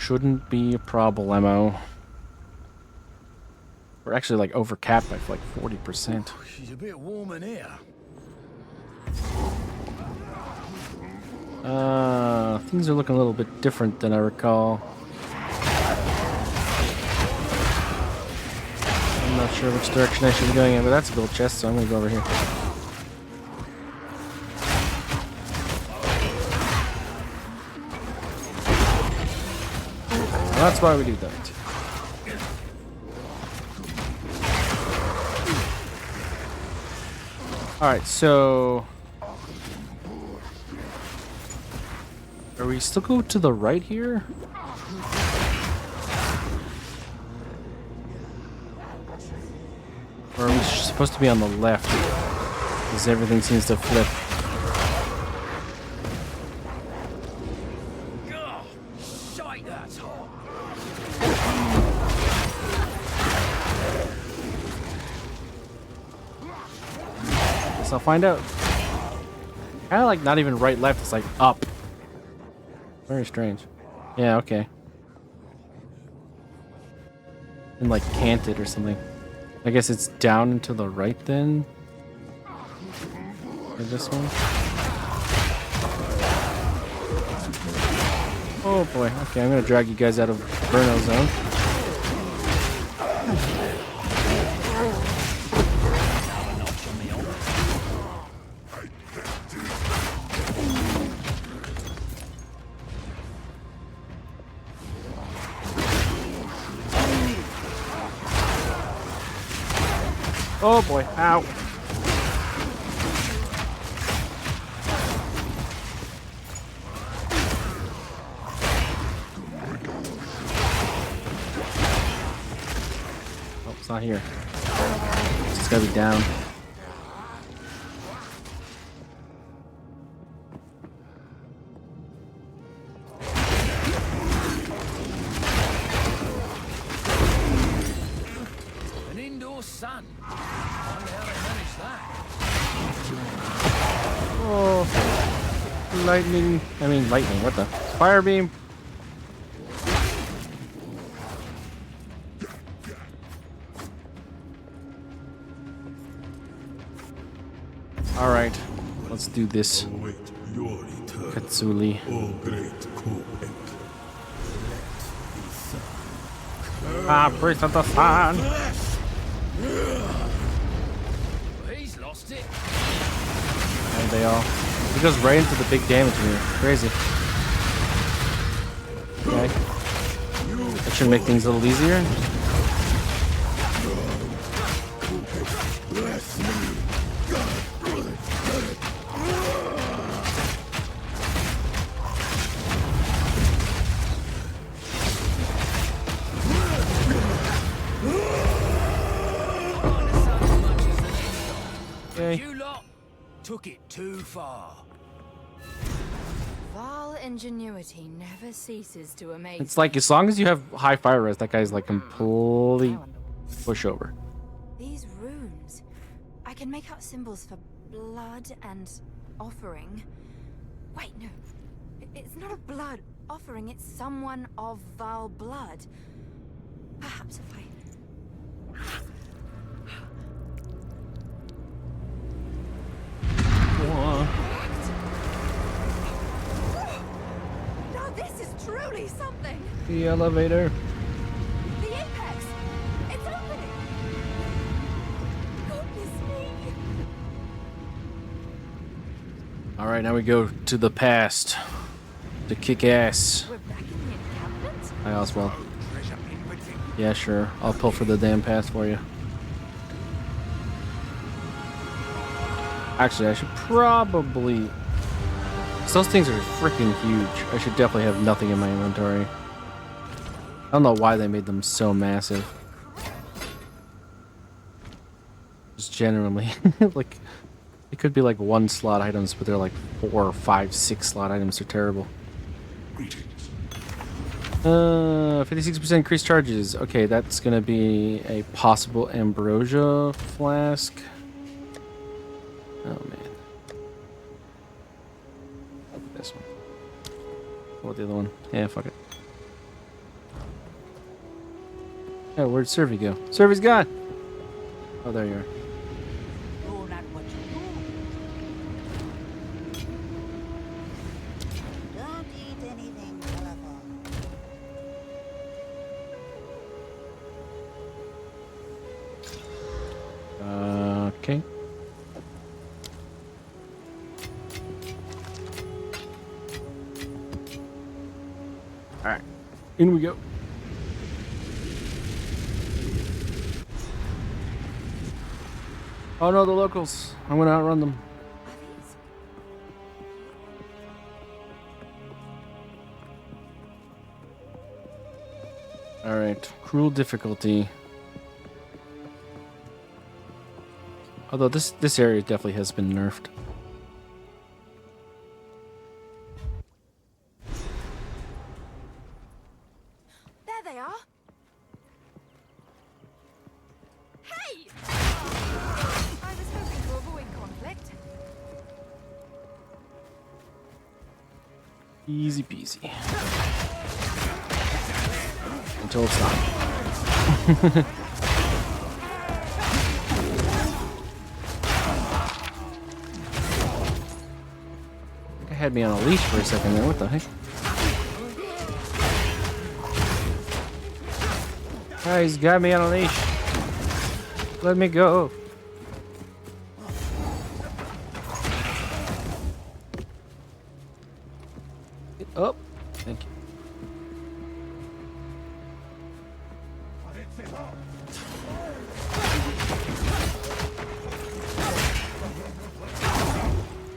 Shouldn't be a problemo. We're actually like over capped by like 40%. She's a bit warm in here. Things are looking a little bit different than I recall. I'm not sure which direction I should be going in, but that's a gold chest, so I'm gonna go over here. That's why we do that. Alright, so... Are we still go to the right here? Or are we supposed to be on the left? Because everything seems to flip. God, shite, that's hot. Guess I'll find out. Kinda like not even right, left, it's like up. Very strange. Yeah, okay. And like canted or something. I guess it's down and to the right then? Or this one? Oh boy, okay, I'm gonna drag you guys out of Burno Zone. Oh boy, ow. Oh, it's not here. It's just gotta be down. An indoor sun. Wonder how they managed that. Oh, lightning. I mean, lightning. What the? Fire beam. All right, let's do this. Await your return, Katsuli. O great co-ed. Ah, priest of the sun. He's lost it. And they all. He goes right into the big damage here. Crazy. Okay. That should make things a little easier. Okay. You lot took it too far. Val ingenuity never ceases to amaze. It's like as long as you have high fire res, that guy's like complete pushover. These runes. I can make out symbols for blood and offering. Wait, no. It's not a blood offering, it's someone of Val blood. Perhaps if I... Now this is truly something! The elevator. The apex! It's opening! Goodness me! All right, now we go to the past to kick ass. We're back in the encampment? Hi, Oswald. Yeah, sure. I'll pull for the damn pass for you. Actually, I should probably... Those things are freaking huge. I should definitely have nothing in my inventory. I don't know why they made them so massive. Just generally. Like, it could be like 1 slot items, but they're like 4, 5, 6 slot items. They're terrible. 56% increased charges. Okay, that's gonna be a possible ambrosia flask. Oh man. This one. What about the other one? Yeah, fuck it. Oh, where'd Survey go? Survey's gone! Oh, there you are. Do not what you do. Don't eat anything colorful. Okay. Alright. In we go. Oh no, the locals. I'm gonna outrun them. Are these? Alright. Cruel difficulty. Although this area definitely has been nerfed. There they are. Hey! I was hoping to avoid conflict. Easy peasy. Until it's not. Had me on a leash for a second there. What the heck? Guys, got me on a leash. Let me go. Oh, thank you.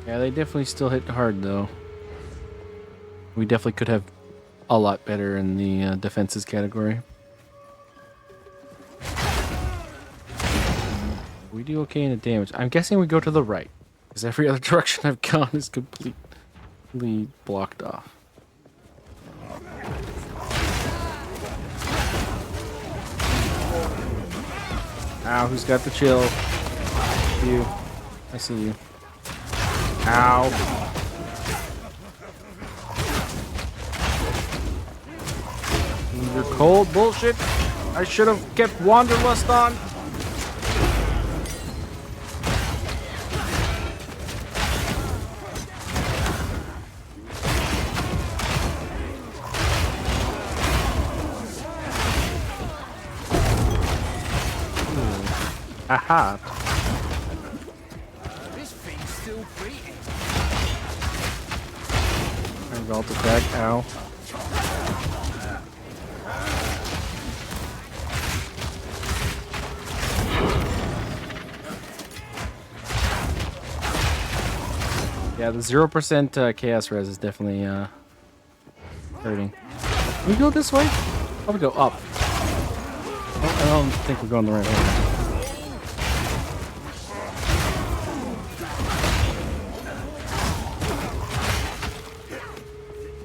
Yeah, they definitely still hit hard, though. We definitely could have a lot better in the defenses category. We do okay in the damage. I'm guessing we go to the right, because every other direction I've gone is completely blocked off. Ow, who's got the chill? You. I see you. Ow. Your cold bullshit. I should have kept Wanderlust on. Aha. This thing's still breathing. Vault attack. Ow. Yeah, the 0% chaos res is definitely hurting. Can we go this way? How we go up? I don't think we're going the right way.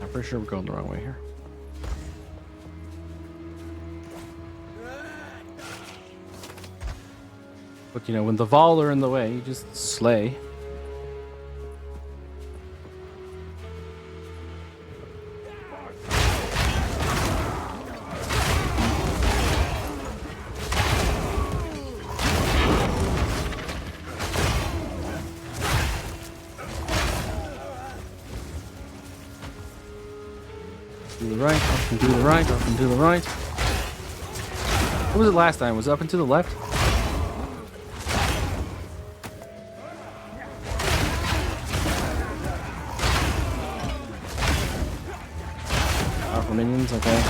I'm pretty sure we're going the wrong way here. But you know, when the Vol are in the way, you just slay. To the right, up and to the right, up and to the right. What was it last time? Was it up and to the left? Powerful minions, okay.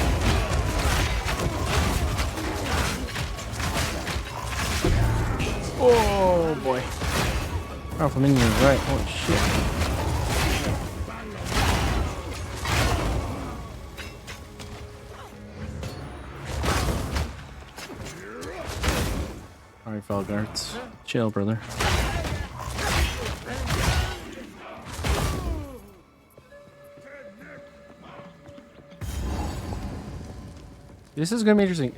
Oh boy. Powerful minions, right. Holy shit. Alright, Felguards. Chill, brother. This is gonna be interesting.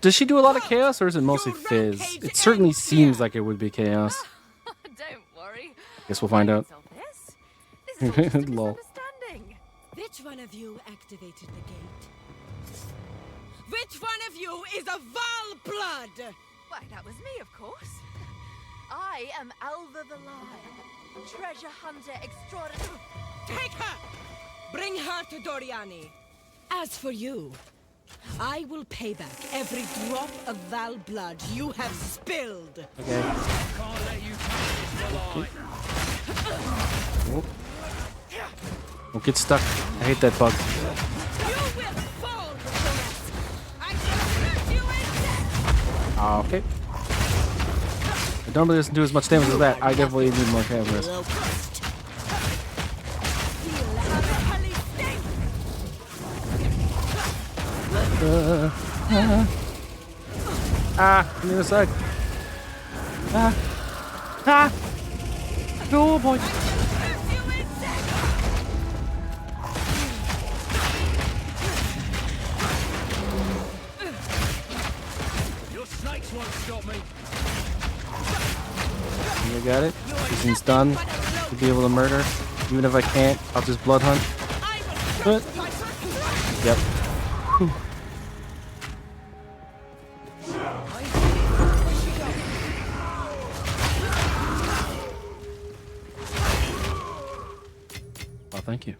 Does she do a lot of chaos, or is it mostly fizz? It certainly seems like it would be chaos. Don't worry. Guess we'll find out. This is all just a Lol. misunderstanding. Which one of you activated the gate? Which one of you is a Val blood? Why, that was me, of course. I am Alva the Lion, treasure hunter extraordinary. Take her! Bring her to Doriani. As for you, I will pay back every drop of Val blood you have spilled. Okay. Can't let you touch this line. Oh. Don't get stuck. I hate that bug. You will fall before us. I shall hurt you in death. Okay. It normally doesn't do as much damage as that. I definitely need more cameras. Give me a sec. Oh boy. Your snakes won't stop me. You got it. Season's done. To be able to murder. Even if I can't, I'll just blood hunt. Yep. Whew. Well, thank you.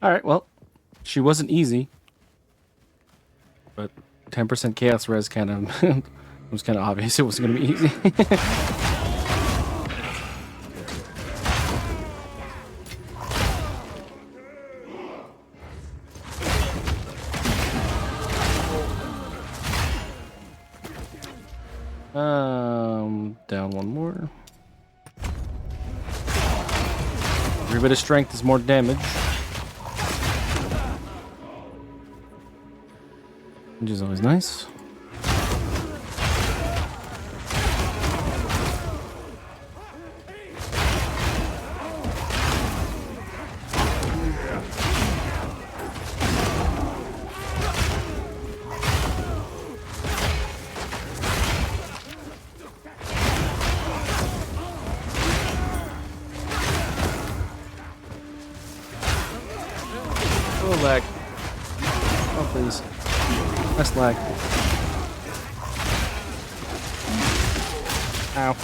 Alright, well, she wasn't easy. But 10% chaos res kind of it was kind of obvious it wasn't going to be easy. Down one more. Every bit of strength is more damage. Which is always nice. Oh, lag. Oh, please. Less lag. Ow.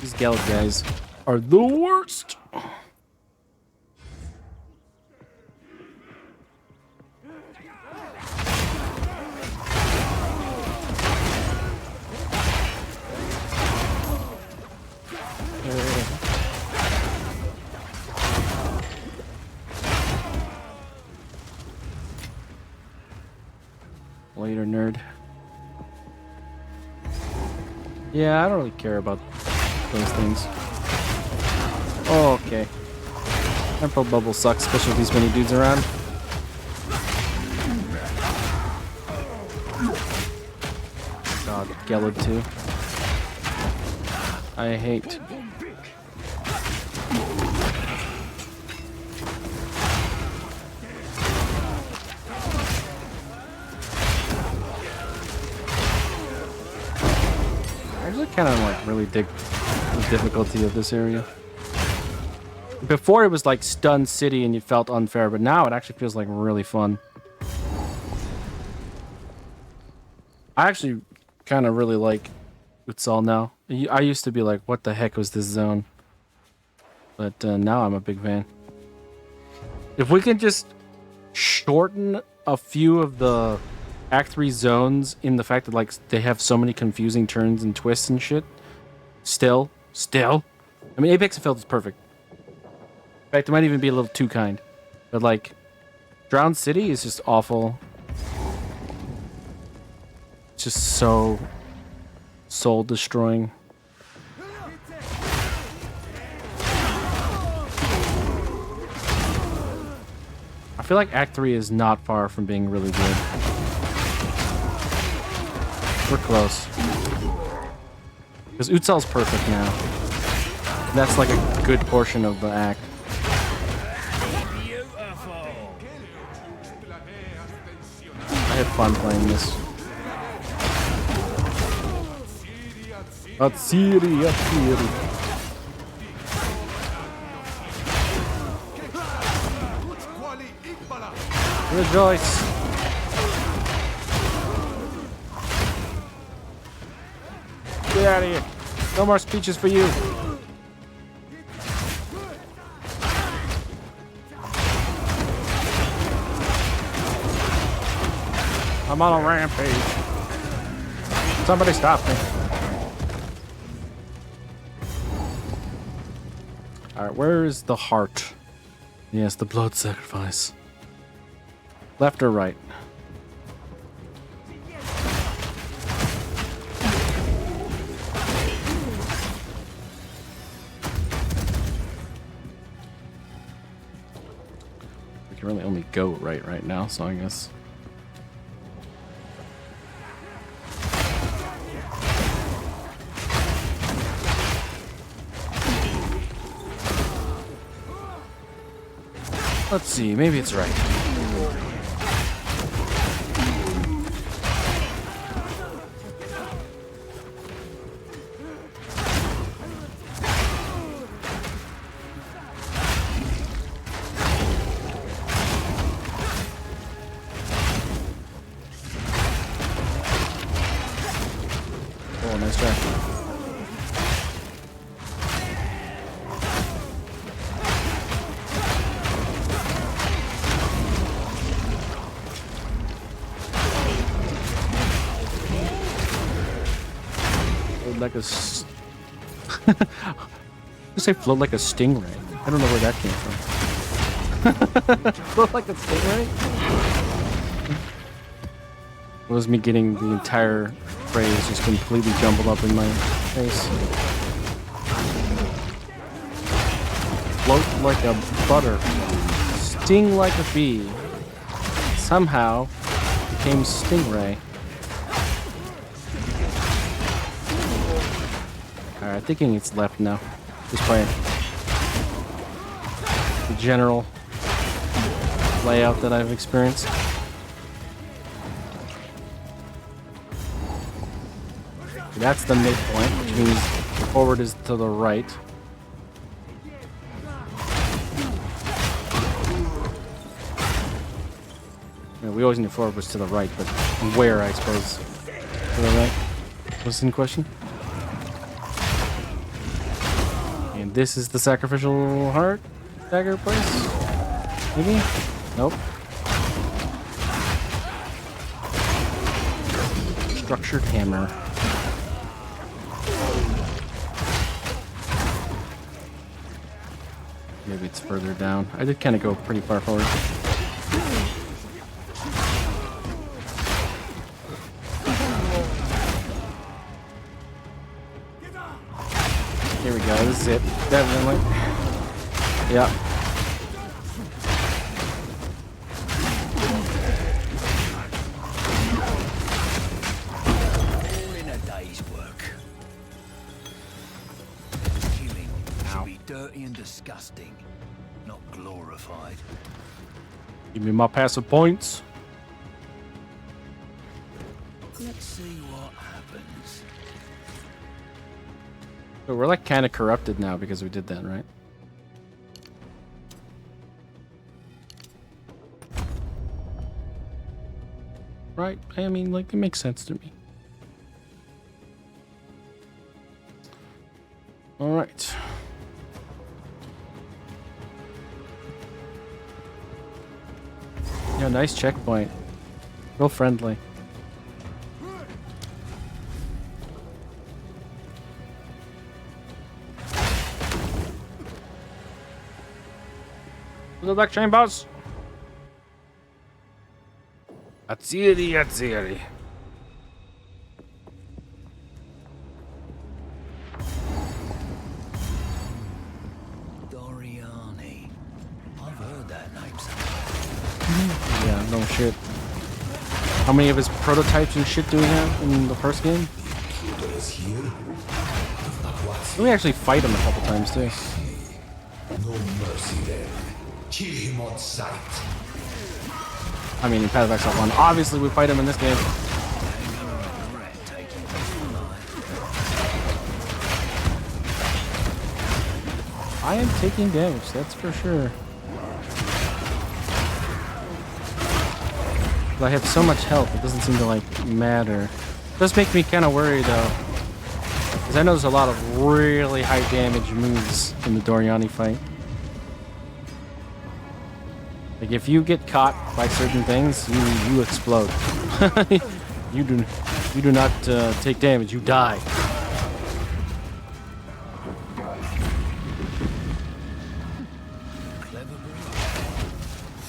These Gallop guys are the worst. Later, nerd. Yeah, I don't really care about those things. Oh, okay. Tempo bubble sucks, especially with these many dudes around. God, Gellid too. I hate. I actually kind of like really dig the difficulty of this area. Before it was like Stun City and you felt unfair, but now it actually feels like really fun. I actually kind of really like Utsal now. I used to be like, what the heck was this zone? But now I'm a big fan. If we can just shorten a few of the Act 3 zones in the fact that like they have so many confusing turns and twists and shit. Still. I mean, Apex and Field is perfect. In fact, it might even be a little too kind. But like, Drowned City is just awful. It's just so soul destroying. I feel like Act 3 is not far from being really good. We're close. Because Utsal's perfect now. That's like a good portion of the act. had fun playing this. Atsiri, Atsiri. Rejoice. Get out of here. No more speeches for you. I'm on a rampage. Somebody stop me. Alright, where is the heart? Yes, the blood sacrifice. Left or right? We can really only go right now, so I guess. Let's see, maybe it's right. Oh, nice try. Like a just say float like a stingray. I don't know where that came from. Float like a stingray? It was me getting the entire phrase just completely jumbled up in my face. Float like a butter. Sting like a bee. Somehow became stingray. Alright, thinking it's left now. Just by the general layout that I've experienced. That's the midpoint, which means forward is to the right. Yeah, we always knew forward was to the right, but where, I suppose, to the right was in question. And this is the sacrificial heart dagger place? Maybe? Nope. Structured hammer. Maybe it's further down. I did kind of go pretty far forward. Here we go. This is it. Definitely. Yeah. All in a day's work. Killing should be dirty and disgusting, not glorified. Give me my passive points. Let's see what happens. So we're like kind of corrupted now because we did that, right? Right? I mean, like, it makes sense to me. All right. Yeah, nice checkpoint. Real friendly. The black chambers. Atsiri, Atsiri. Doriani. I've heard that name somewhere. Yeah, no shit. How many of his prototypes and shit do we have in the first game? We actually fight him a couple times too. No mercy then. Kill him on sight. I mean, in Path of Exile 1. Obviously, we fight him in this game. I am taking damage, that's for sure. I have so much health, it doesn't seem to like matter. It does make me kind of worried though, because I know there's a lot of really high damage moves in the Doriani fight. Like if you get caught by certain things, you explode. you do not take damage, you die.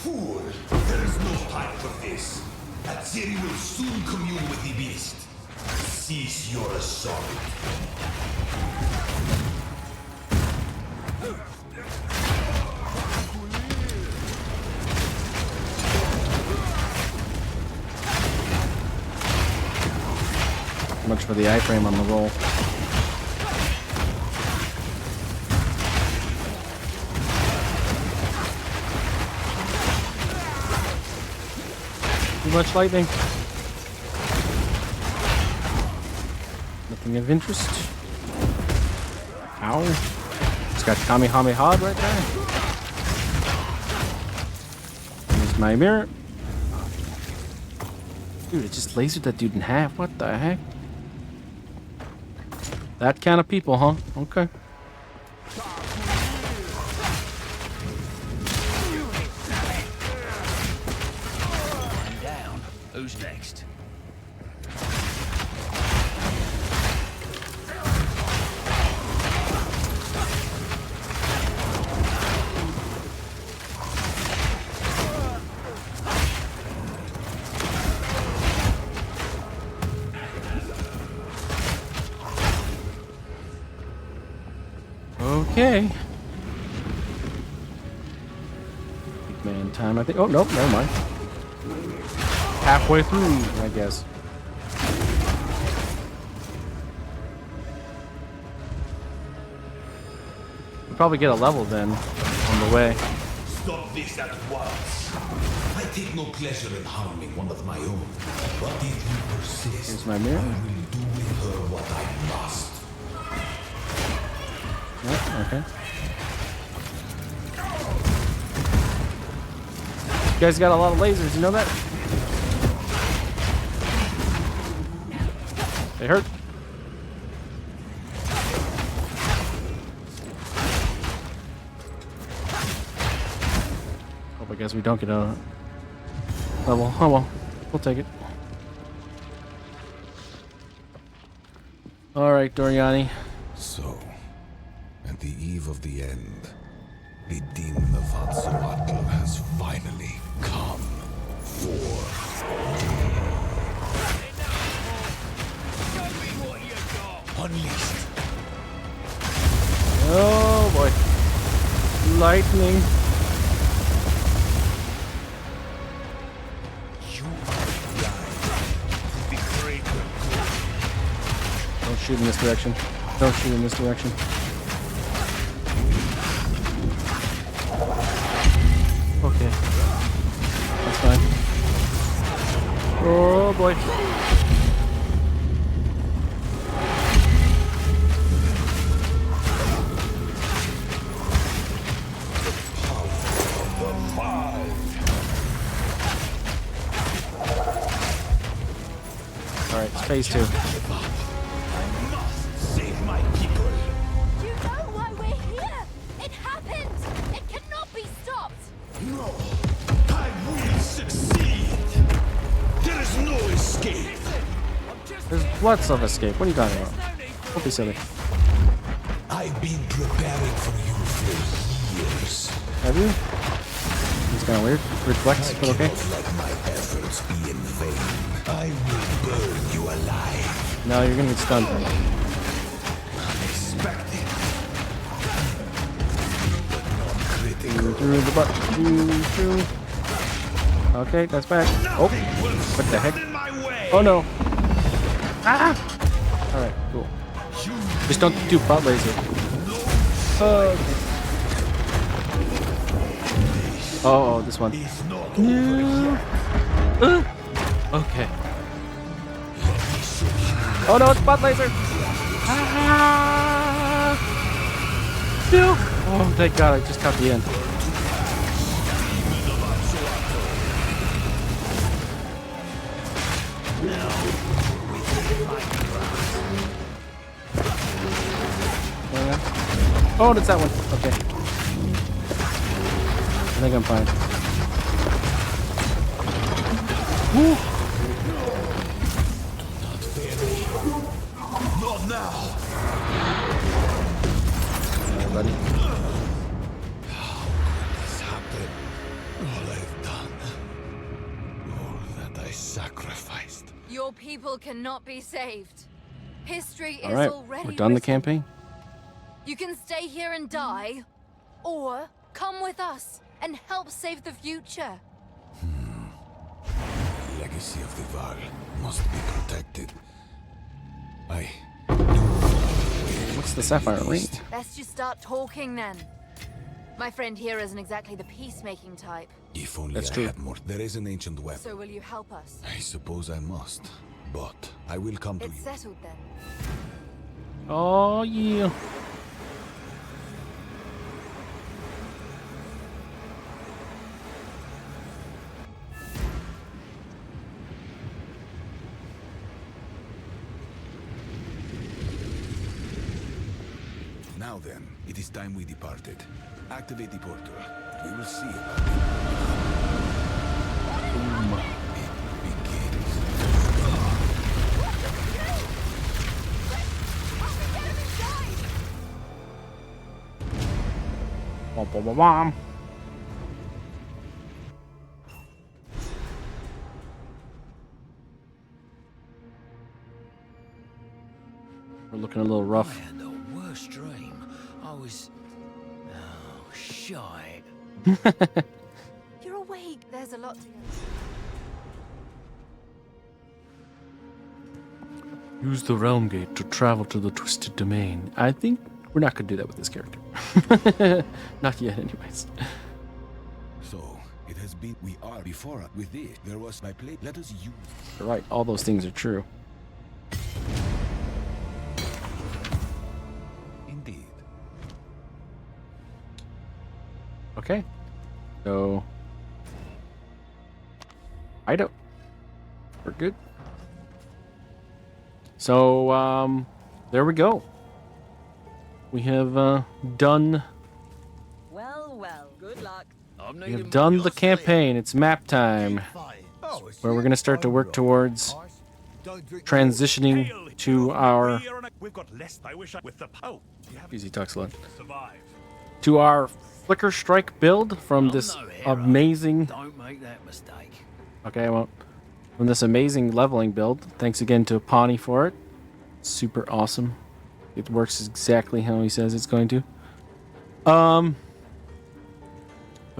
Fool! There is no time for this. Atziri will soon commune with the beast. Cease your assault. Much for the iframe on the roll. Too much lightning. Nothing of interest. Ow. It's got Kamehameha right there. Here's my mirror. Dude, it just lasered that dude in half. What the heck? That kind of people, huh? Okay. I'm down. Who's next? Okay. Big man time, I think. Oh, nope, never mind. Halfway through, I guess. We'll probably get a level then on the way. Stop this at once. I take no pleasure in harming one of my own. But if you persist, Here's my mirror. I will do with her what I must. Oh, okay. You guys got a lot of lasers, you know that? They hurt. Hope I guess we don't get a level. Oh well, we'll take it. Alright, Doriani. So, at the eve of the end, the demon of Hatsuatl has finally come for Unleashed. Oh boy. Lightning. You are blind to the greater good. Don't shoot in this direction. Don't shoot in this direction. Okay. That's fine. Oh boy. Alright, it's phase 2. Save my people. You know why we're here? It happened! It cannot be stopped! No, I will succeed. There is no escape. There's lots of escape. What are you talking about? Don't be silly. I've been preparing for you for years. Have you? It's kind of weird. Reflex, but okay. Cannot let my efforts be in vain. I will burn you alive. No, you're gonna get stunned. Unexpected. But not critical. Through the butt. Through. Okay, that's back. Oh, what the heck? Oh no. Ah! Alright, cool. Just don't do butt laser. Okay. Oh, this one. It's not over yet. Okay. Oh no, it's butt laser! Ah! No! Oh, thank God, I just caught the end. Oh, it's that one. Okay. I think I'm fine. Woo! Not now! Alright, buddy. How could this happen? All I've done. All that I sacrificed. Your people cannot be saved. History is Alright, already we're done the written. campaign. You can stay here and die, or come with us and help save the future. The legacy of the Val must be protected. What's the sapphire ring? Best you start talking then. My friend here isn't exactly the peacemaking type. If only That's I true. had more. There is an ancient weapon. So will you help us? I suppose I must. But I will come to It's you. settled then. Oh, yeah. Now then, it is time we departed. Activate the portal. We will see about it. It begins. Bom, bom, bom, bom. We're looking a little I rough. had the worst dream. I was... Oh, shite. You're awake. There's a lot to go. Use the realm gate to travel to the twisted domain. I think we're not going to do that with this character. Not yet, anyways. So, it has been. We are before us with this. There was my plate. Let us use. You're right, all those things are true. Indeed. Okay. So. I don't. We're good. So, there we go. We have done. Well, good luck. We have done the campaign. It's map time, where we're gonna start to work towards transitioning to our. We've got less. I wish I with the oh. Easy talks a lot. Survive. To our Flicker Strike build from this I'm no hero. amazing. Don't make that mistake. Okay, I won't. From this amazing leveling build. Thanks again to Pawnee for it. Super awesome. It works exactly how he says it's going to. But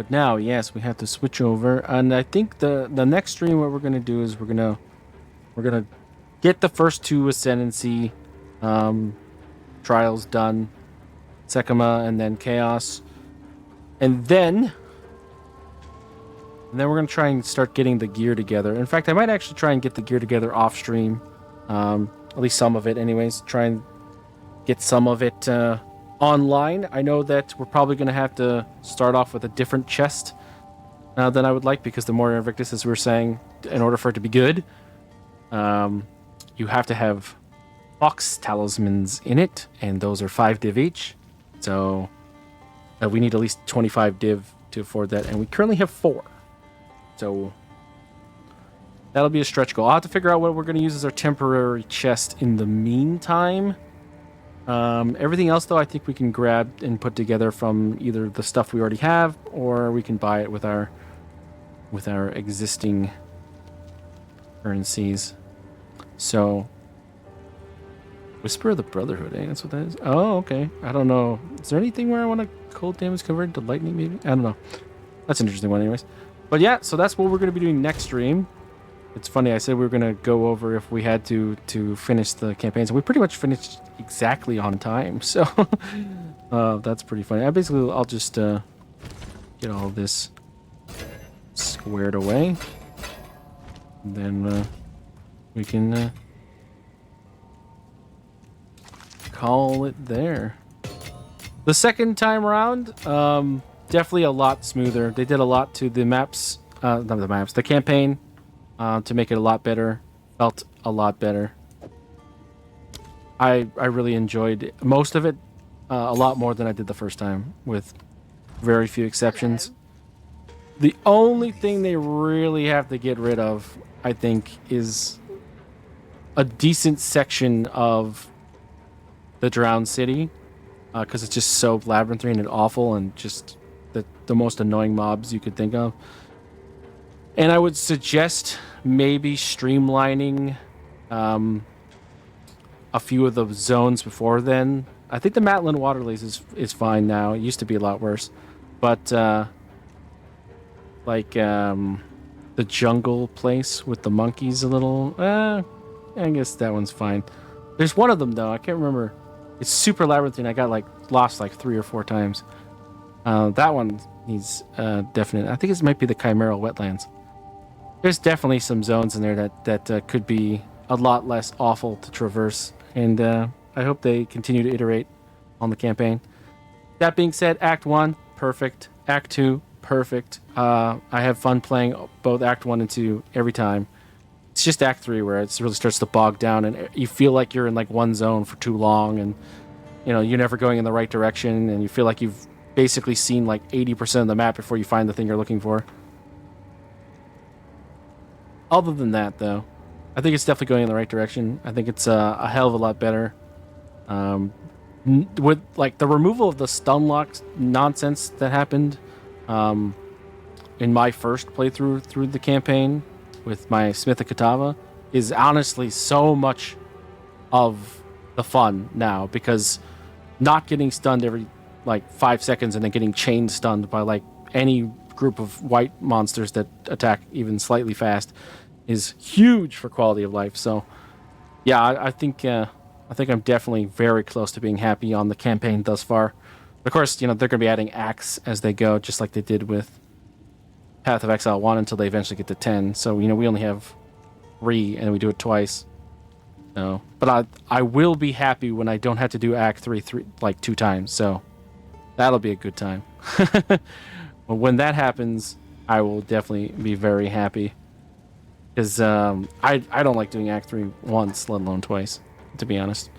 now, yes, we have to switch over, and I think the next stream what we're gonna do is we're gonna get the first two Ascendancy trials done, Sekima and then Chaos, and then we're going to try and start getting the gear together. In fact, I might actually try and get the gear together off stream. At least some of it anyways. Try and get some of it online. I know that we're probably going to have to start off with a different chest than I would like, because the more Invictus, as we were saying, in order for it to be good, you have to have Fox talismans in it, and those are 5 div each. So we need at least 25 div to afford that, and we currently have 4. So that'll be a stretch goal. I'll have to figure out what we're going to use as our temporary chest in the meantime. Everything else, though, I think we can grab and put together from either the stuff we already have, or we can buy it with our existing currencies. So, Whisper of the Brotherhood, eh? That's what that is. Oh, okay. I don't know. Is there anything where I want to cold damage converted to lightning, maybe? I don't know. That's an interesting one, anyways. But yeah, so that's what we're going to be doing next stream. It's funny, I said we were going to go over if we had to finish the campaigns, and we pretty much finished exactly on time. So that's pretty funny. I'll just get all of this squared away. And then we can call it there. The second time around, definitely a lot smoother. They did a lot to the maps, not the maps, the campaign, to make it a lot better. Felt a lot better. I really enjoyed most of it, a lot more than I did the first time, with very few exceptions. Hello. The only thing they really have to get rid of, I think, is a decent section of the Drowned City, because it's just so labyrinthine and awful, and just the most annoying mobs you could think of. And I would suggest maybe streamlining a few of the zones before then. I think the Matlin Waterleys is fine now. It used to be a lot worse, but like the jungle place with the monkeys a little. I guess that one's fine. There's one of them though. I can't remember. It's super labyrinthine. I got like lost like 3 or 4 times. That one needs definite. I think it might be the Chimeral Wetlands. There's definitely some zones in there that could be a lot less awful to traverse, and I hope they continue to iterate on the campaign. That being said, Act 1, perfect. Act 2, perfect. I have fun playing both Act 1 and 2 every time. It's just Act 3 where it really starts to bog down, and you feel like you're in like one zone for too long, and you're never going in the right direction, and you feel like you've basically seen like 80% of the map before you find the thing you're looking for. Other than that, though, I think it's definitely going in the right direction. I think it's a hell of a lot better. With like the removal of the stun lock nonsense that happened in my first playthrough through the campaign with my Smith and Katava is honestly so much of the fun now, because not getting stunned every like 5 seconds and then getting chain stunned by like any group of white monsters that attack even slightly fast is huge for quality of life. So yeah, I think I'm definitely very close to being happy on the campaign thus far. Of course, they're going to be adding acts as they go, just like they did with Path of Exile 1 until they eventually get to 10. So, we only have 3 and we do it twice. So, but I will be happy when I don't have to do Act 3 like 2 times. So that'll be a good time. But when that happens, I will definitely be very happy. Because I don't like doing Act 3 once, let alone twice, to be honest.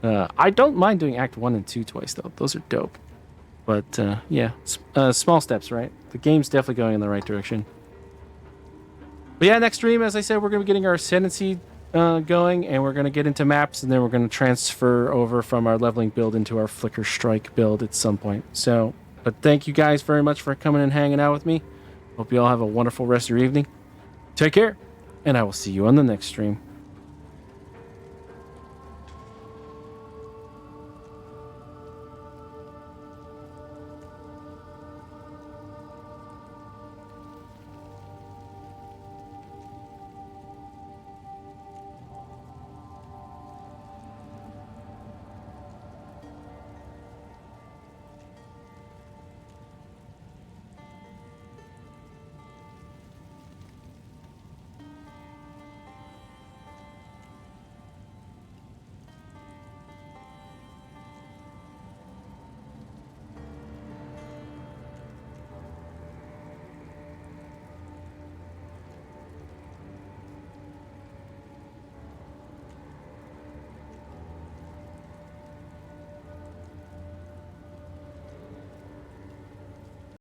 I don't mind doing Act 1 and 2 twice, though. Those are dope. But, yeah, small steps, right? The game's definitely going in the right direction. But yeah, next stream, as I said, we're going to be getting our Ascendancy going, and we're going to get into maps, and then we're going to transfer over from our leveling build into our Flicker Strike build at some point. So, but thank you guys very much for coming and hanging out with me. Hope you all have a wonderful rest of your evening. Take care, and I will see you on the next stream.